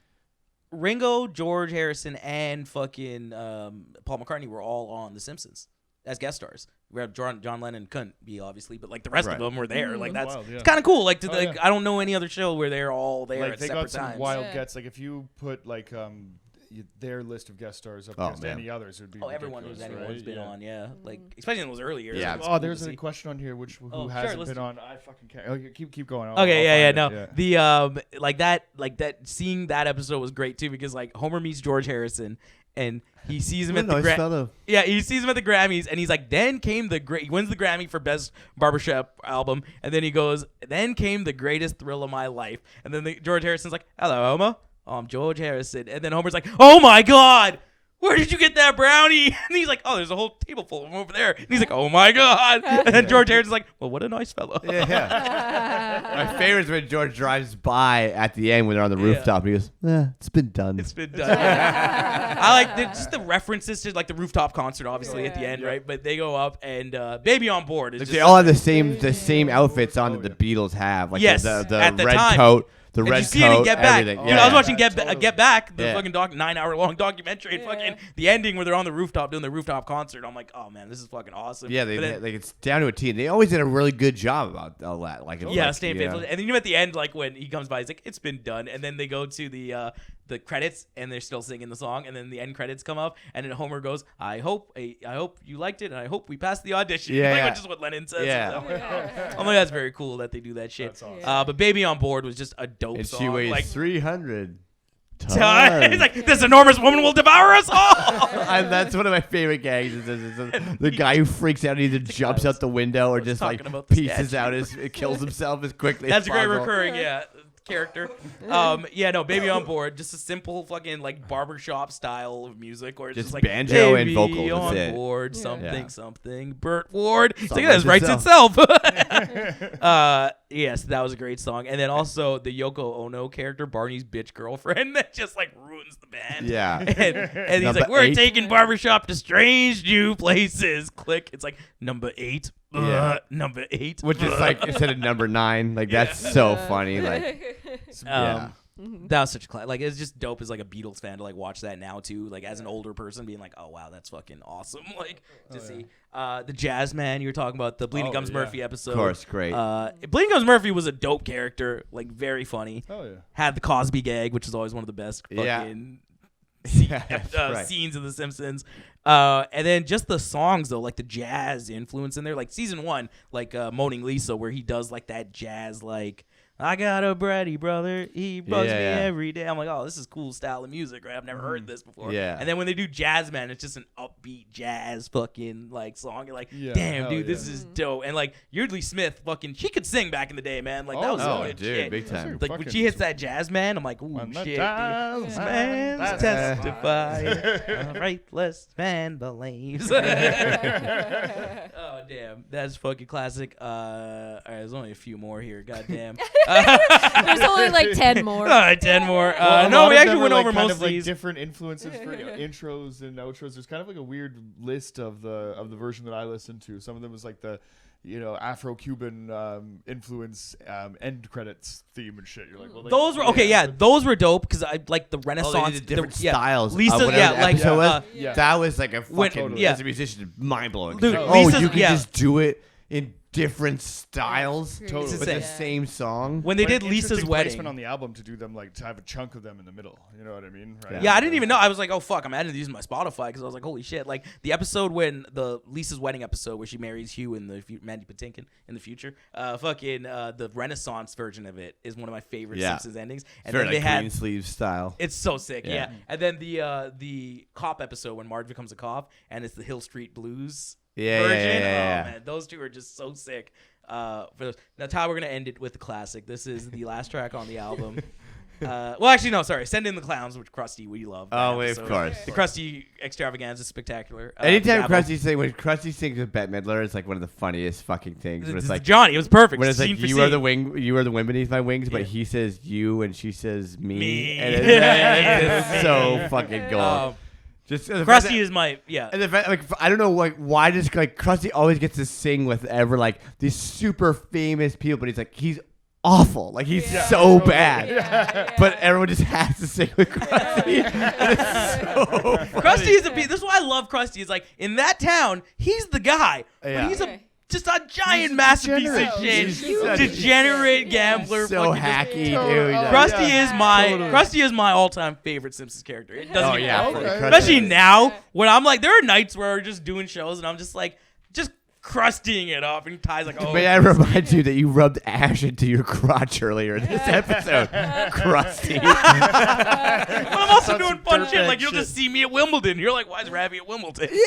Ringo, George Harrison, and fucking Paul McCartney were all on The Simpsons as guest stars. We have John Lennon couldn't be obviously, but like the rest of them were there. Like that's wild, it's kind of cool. Like I don't know any other show where they're all there like at they separate got some times. wild gets. Like if you put like their list of guest stars up against any others, it would be everyone who's anyone's been on, like especially in those early years. Yeah. Like, there's a question on here who hasn't been on. I fucking can't. Okay, keep going. The like that seeing that episode was great too, because like Homer meets George Harrison and he sees him at the he sees him at the Grammys, and he's like, then came he wins the Grammy for best barbershop album, and then he goes, then came the greatest thrill of my life, and then George Harrison's like, "Hello, Homer. I'm George Harrison." And then Homer's like, "Oh my God, where did you get that brownie?" And he's like, "Oh, there's a whole table full of them over there." And he's like, "Oh my God." And then George Harrison's like, "Well, what a nice fellow." My favorite is when George drives by at the end when they're on the rooftop. And he goes, "It's been done. It's been done." I like just the references to like the rooftop concert, obviously at the end, right? But they go up and "Baby on Board" is like just they all have the same outfits on that the Beatles have. Like the red coat. The red coat, everything. Dude, I was watching Get Back, the fucking 9-hour-long documentary, and fucking the ending where they're on the rooftop doing the rooftop concert. I'm like, oh man, this is fucking awesome. Yeah, it's down to a T. They always did a really good job about all that. Like, staying faithful. And then even at the end, like when he comes by, he's like, "It's been done." And then they go to the credits, and they're still singing the song, and then the end credits come up, and then Homer goes, I hope you liked it, and I hope we passed the audition." Which is what Lennon says. I'm like, that's very cool that they do that shit. That's awesome. But "Baby on Board" was just a dope and song. She weighs like 300 tons. It's like, "This enormous woman will devour us all." And that's one of my favorite gags. Is the guy who freaks out and either jumps out the window or just like pieces out kills himself as quickly as possible. That's a great recurring, character. "Baby on Board," just a simple fucking like barbershop style of music where it's just like banjo and vocals. "Baby on Board," something. Burt Ward. It's like, that writes itself. Yes, that was a great song. And then also the Yoko Ono character, Barney's bitch girlfriend, that just like ruins the band. Yeah. And he's like, "We're taking barbershop to strange new places." Click. It's like number 8. Number 8. Which is like instead of number 9. Like that's so funny. Like That was such a like it's just dope as like a Beatles fan to like watch that now too, like as an older person being like, oh wow, that's fucking awesome, like to see. The Jazz Man you were talking about, the Bleeding Gums Murphy episode, of course, great. Bleeding Gums Murphy was a dope character, like very funny. Oh yeah. Had the Cosby gag, which is always one of the best fucking right. scenes of The Simpsons. And then just the songs though, like the jazz influence in there, like season 1, like Moaning Lisa, where he does like that jazz, like I got a bratty brother, he bugs me every day. I'm like, oh, this is cool style of music, right? I've never heard this before. Yeah. And then when they do Jazz Man, it's just an upbeat jazz fucking like song. You're like, damn, dude, this is dope. And like Yeardley Smith, fucking, she could sing back in the day, man. Like that was some good shit. Big time. Like when she hits that Jazz Man, I'm like, ooh, shit. Man's testify, a faithless man believes. Oh damn, that's fucking classic. All right, there's only a few more here. Goddamn. There's only like 10 more. All right, 10 more. Well, No, we of actually them went are, over like, kind most of of like these. different influences for intros and outros. There's kind of like a weird list of the version that I listened to. Some of them was like the Afro-Cuban influence end credits theme and shit. You're like, well, Those were okay, yeah. Those were dope because I like the Renaissance, did different the, styles. Lisa, whatever yeah, the like episode was. Yeah. That was like a fucking yeah. as a musician, mind blowing. Dude, Like, Lisa's- you can yeah. just do it in different styles, Crazy. Totally. but the same song. when they What an did Lisa's interesting wedding. placement on the album to do them like to have a chunk of them in the middle. You know what I mean? Right? Yeah, I didn't even know. I was like, oh fuck, I'm adding these to my Spotify because I was like, holy shit! Like the episode when the Lisa's wedding episode where she marries Hugh in the Mandy Patinkin in the future, the Renaissance version of it is one of my favorite Simpsons endings. And Very then they like had green sleeve style. it's so sick, Yeah. yeah. And then the cop episode when Marge becomes a cop and it's the Hill Street Blues version. Yeah. Oh man, those two are just so sick. For those. That's how we're gonna end it with the classic. This is the last track on the album. Well, actually, no, sorry. Send in the Clowns, which Krusty, we love. that Oh, wait, of episode. course. The Krusty extravaganza is spectacular. Anytime Gabbo. when Krusty sings with Bette Midler, it's like one of the funniest fucking things. When This it's is like Johnny, it was perfect. when it's like Scene for you are scene. the wind beneath my wings, but Yeah. he says you and she says me, Me. and Yeah. it's so fucking gold. Just the fact Krusty that- is my And the fact, like, I don't know why just like Krusty always gets to sing with ever like these super famous people, but he's awful. Like he's so bad. But everyone just has to sing with Krusty. It's so funny. Krusty is this is why I love Krusty. Is like in that town, he's the guy. Yeah. But he's just a giant massive piece of degenerate. shit. He's such- Degenerate gambler. so fucking just- hacky, dude. Krusty is my all-time favorite Simpsons character. It doesn't even matter. okay. Especially now when I'm like, there are nights where we're just doing shows and I'm just like, just crustying it up, and Ty's like, oh. May I remind you that you rubbed ash into your crotch earlier in this episode, Krusty. But I'm also Such doing fun dirtbag shit. Like you'll shit. just see me at Wimbledon. You're like, why is Ravi at Wimbledon? It's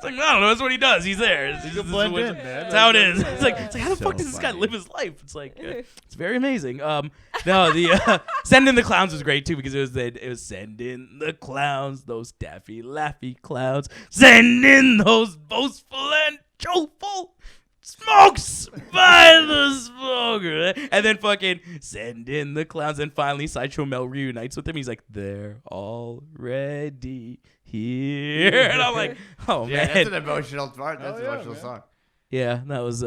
like, I don't know. That's what he does. He's there. It's just- blend it's in, man. That's how it is. It's like how the So fuck does this guy funny. live his life? It's like it's very amazing. No, the Send in the Clowns was great too because it was Send in the Clowns, those daffy laffy clowns. Send in those boastful and joyful smokes by the smoker. And then fucking Send in the Clowns. And finally Sideshow Mel reunites with him. He's like, they're already here. And I'm like, oh Yeah, man. that's an emotional part. That's an yeah, emotional man. song. Yeah, that was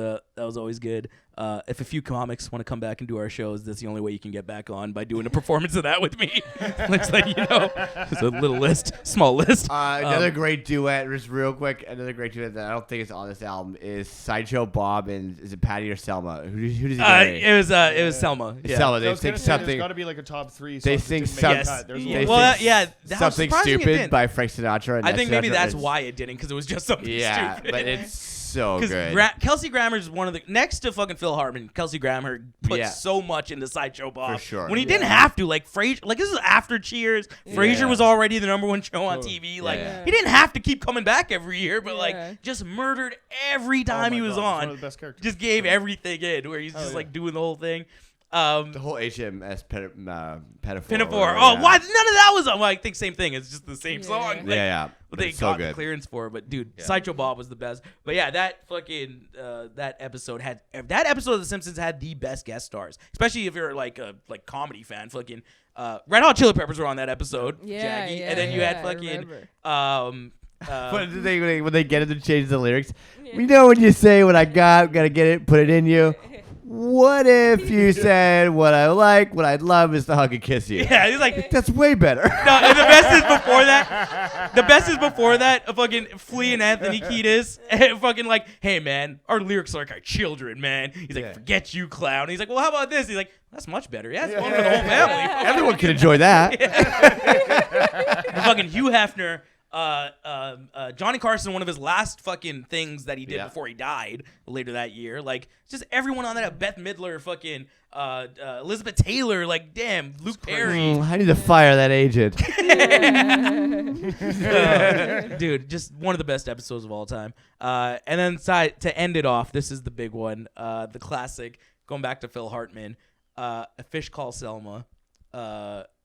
always good. If a few comics want to come back and do our shows, that's the only way you can get back on, by doing a performance of that with me. Looks like, there's a little list, small list. Another great duet, just real quick. Another great duet that I don't think is on this album is Sideshow Bob and is it Patty or Selma? Who does he marry? It was Selma. Yeah. Selma. I They was sing gonna say, there's something. got to be like a top 3. They songs that sing didn't make some- the cut. There's They one. sing Well, yeah, that was Something surprising it Stupid didn't. by Frank Sinatra. And I think maybe Sinatra that's is- why it didn't, because it was just something Yeah, stupid. but it's so Because good. Kelsey Grammer is one of the next to fucking Phil Hartman. Kelsey Grammer put Yeah. so much into Sideshow Bob For sure. when he didn't have to. Like Frasier, like this is after Cheers. Frasier was already the #1 show on TV. Like Yeah. he didn't have to keep coming back every year, but Yeah. like just murdered every Oh time my he was God, he's on. one of the best characters. Just gave everything in, where he's just yeah. like doing the whole thing. The whole HMS Pinafore. Pinafore. Oh, why none of that was on? Well, I think same thing. It's just the same Yeah. song. Like, Yeah. What they It's so got the good. clearance for, but dude, Sideshow Bob was the best. But yeah, that fucking that episode of The Simpsons had the best guest stars, especially if you're like a comedy fan. Fucking Red Hot Chili Peppers were on that episode, Yeah, Jaggy, yeah, and then you had I fucking remember. But when they get it to change the lyrics, we know what you say. What I got, gotta get it, put it in you. what if you said what I like, what I'd love is to hug and kiss you? Yeah, he's like, That's way better. no, and the best is before that. The best is before that. Fucking Flea and Anthony Kiedis, fucking like, hey man, our lyrics are like our children, man. He's like, forget you, clown. And he's like, well, how about this? He's like, that's much better. Yeah, it's fun for the whole family. Everyone can enjoy that. And fucking Hugh Hefner. Johnny Carson, one of his last fucking things that he did before he died later that year. Like, just everyone on that, Beth Midler, fucking Elizabeth Taylor, like, damn, Luke Perry. I need to fire that agent. Dude, just one of the best episodes of all time. And then to end it off, this is the big one, the classic, going back to Phil Hartman, A Fish Called Selma.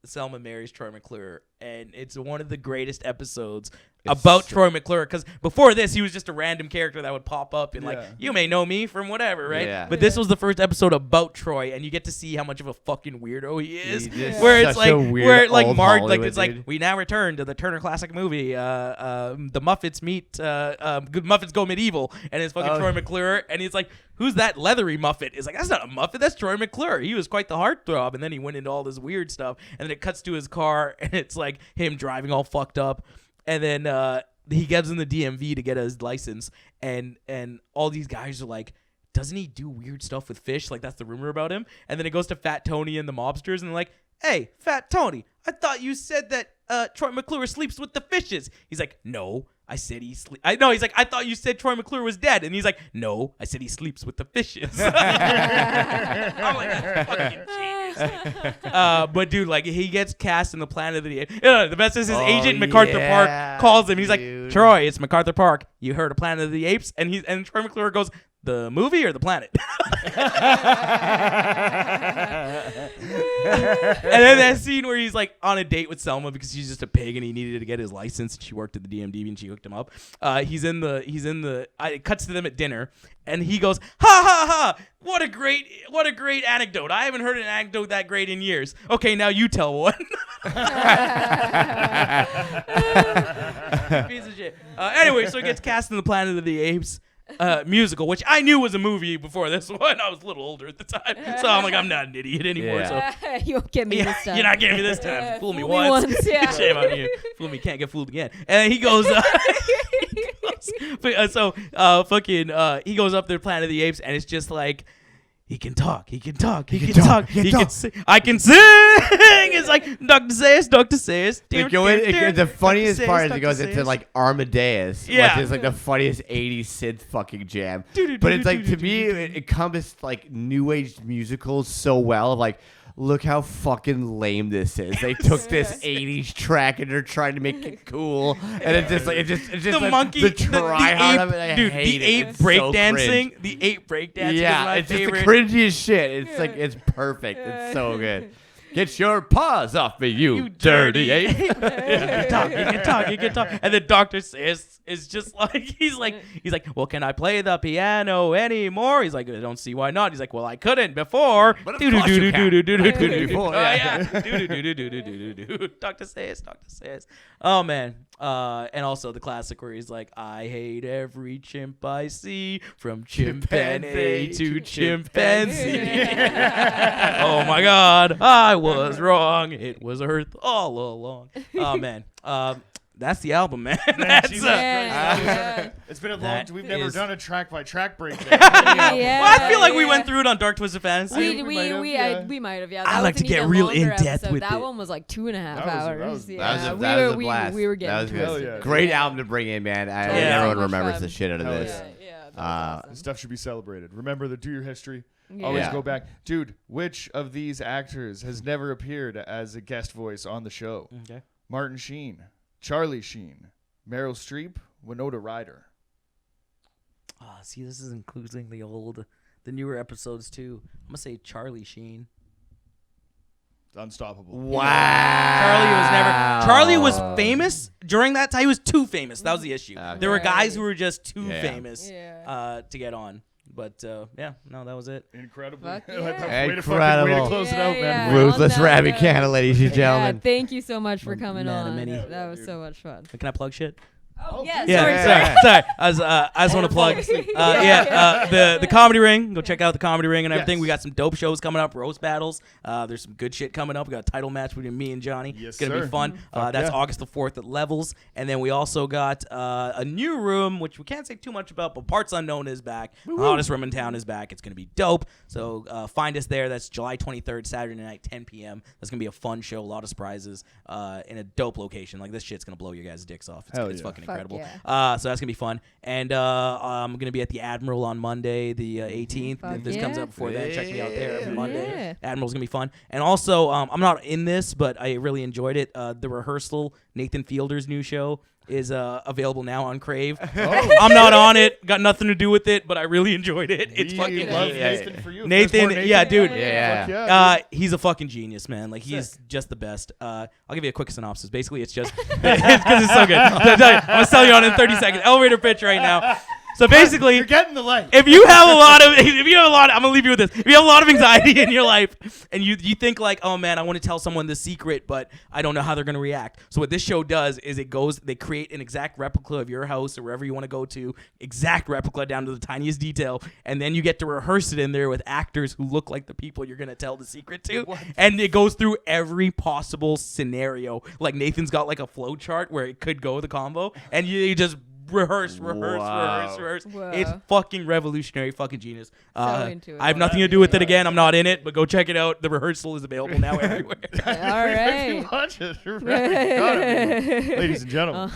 Selma marries Troy McClure, and it's one of the greatest episodes about Troy McClure, because before this he was just a random character that would pop up and like, you may know me from whatever, right? Yeah. But this was the first episode about Troy, and you get to see how much of a fucking weirdo he is. He's Where it's such like, a weird where like old Mark, like Hollywood it's like, dude. we now return to the Turner Classic Movie, the Muffets meet, Muffets Go Medieval, and it's fucking Troy McClure, and he's like, who's that leathery Muffet? It's like, that's not a Muffet, that's Troy McClure. He was quite the heartthrob, and then he went into all this weird stuff, and then it cuts to his car, and it's like him driving all fucked up, and then he gets in the DMV to get his license, and all these guys are like, doesn't he do weird stuff with fish? Like, that's the rumor about him. And then it goes to Fat Tony and the mobsters, and they're like, hey, Fat Tony, I thought you said that Troy McClure sleeps with the fishes. He's like, no, I said he sleeps. He's like, I thought you said Troy McClure was dead. And he's like, no, I said he sleeps with the fishes. I'm like, that's fucking genius. But dude, like, he gets cast in the Planet of the Apes. The best is his agent MacArthur Park calls him. He's like, Troy, it's MacArthur Park. You heard of Planet of the Apes? And Troy McClure goes, the movie or the planet? And then that scene where he's like on a date with Selma because she's just a pig and he needed to get his license. She worked at the DMV and she hooked him up. It cuts to them at dinner and he goes, ha ha ha! What a great anecdote. I haven't heard an anecdote that great in years. Okay, now you tell one. Piece of shit. Anyway, so he gets cast in the Planet of the Apes musical, which I knew was a movie before this one. I was a little older at the time, so I'm like, I'm not an idiot anymore. So you won't get me this time. You're not getting me this time. Fool me once. Shame on you. Fool me, can't get fooled again. And he goes, he goes up there, Planet of the Apes, and it's just like, he can talk. He can sing. I can sing. It's like Dr. Sayers. The funniest part is it goes into like Armadeus, which is like the funniest 80s synth fucking jam. But it's like, to me, it encompassed like new age musicals so well. Like, look how fucking lame this is. They took this 80s track and they're trying to make it cool, and it's just the like monkey, the try hard of it. I dude, hate the it. ape It's so breakdancing, cringe. the ape breakdancing. Yeah, is my it's favorite. just the cringiest shit. It's like, it's perfect. It's so good. Get your paws off me, you dirty ape. He can talk. And then Dr. Sis is just like, he's like, well, can I play the piano anymore? He's like, I don't see why not. He's like, well, I couldn't before. But of course you can. Before, Dr. Sis. Oh, man. And also the classic where he's like, I hate every chimp I see, from chimpanzee to chimpanzee. Oh my God, I was wrong. It was Earth all along. Oh man, that's the album, man. That's Jesus Christ. It's been a long That time. We've never is- done a track by track breakdown. Well, I feel like we went through it on Dark Twisted Fantasy. We might have. Yeah, I that like was to an get even real longer in-depth episode. with that it. one was like 2.5 That was hours. a blast. We were getting That was twisted. good. yeah. Great album to bring in, man. Yeah. Everyone So much remembers fun. the shit out of Hell this. Yeah, that was This awesome. stuff should be celebrated. Remember do your history. Yeah. Always Yeah. go back. Dude, which of these actors has never appeared as a guest voice on the show? Okay. Martin Sheen, Charlie Sheen, Meryl Streep, Winona Ryder. See, this is including the newer episodes too. I'm gonna say Charlie Sheen. It's unstoppable. Wow. Charlie was famous during that time. He was too famous. That was the issue. Okay. There were guys who were just too Yeah. famous Yeah. to get on. But that was it. Incredible. Fuck Way to yeah. way to Incredible. close it Yeah, out, man. yeah. Ruthless On that Ravi note. Khanna, ladies and Yeah, gentlemen. thank you so much for coming Man, on. many. That was so much fun. Can I plug shit? Oh, yes. Yeah, sorry. I just want to plug. The Comedy Ring. Go check out the Comedy Ring and everything. Yes. We got some dope shows coming up, roast battles. There's some good shit coming up. We got a title match between me and Jonny. Yes, it's gonna be fun. That's August the 4th at Levels, and then we also got a new room, which we can't say too much about, but Parts Unknown is back. The hottest room in town is back. It's gonna be dope. So find us there. That's July 23rd, Saturday night, 10 p.m. That's gonna be a fun show. A lot of surprises in a dope location. Like this shit's gonna blow your guys' dicks off. It's fucking incredible. So that's gonna be fun, and I'm gonna be at the Admiral on Monday, the 18th. If this comes out before then, check me out there every Monday. Admiral's gonna be fun, and also I'm not in this, but I really enjoyed it. The Rehearsal, Nathan Fielder's new show, is available now on Crave. I'm not on it, got nothing to do with it, but I really enjoyed it. It's fucking Nathan for you. Nathan, yeah, dude. Yeah. He's a fucking genius, man. Like he's just the best. I'll give you a quick synopsis. Basically, it's just because it's so good. I'm gonna sell you on it in 30 seconds. Elevator pitch right now. So basically, you're getting the light. If you have a lot, I'm gonna leave you with this. If you have a lot of anxiety in your life, and you think like, oh man, I want to tell someone the secret, but I don't know how they're gonna react. So what this show does is they create an exact replica of your house or wherever you want to go to, exact replica down to the tiniest detail, and then you get to rehearse it in there with actors who look like the people you're gonna tell the secret to, and it goes through every possible scenario. Like Nathan's got like a flow chart where it could go the combo, and you just rehearse. Whoa. It's fucking revolutionary, fucking genius. Into it. I have nothing to do with it again. I'm not in it, but go check it out. The Rehearsal is available now everywhere. All right. Watch it. Ladies and gentlemen.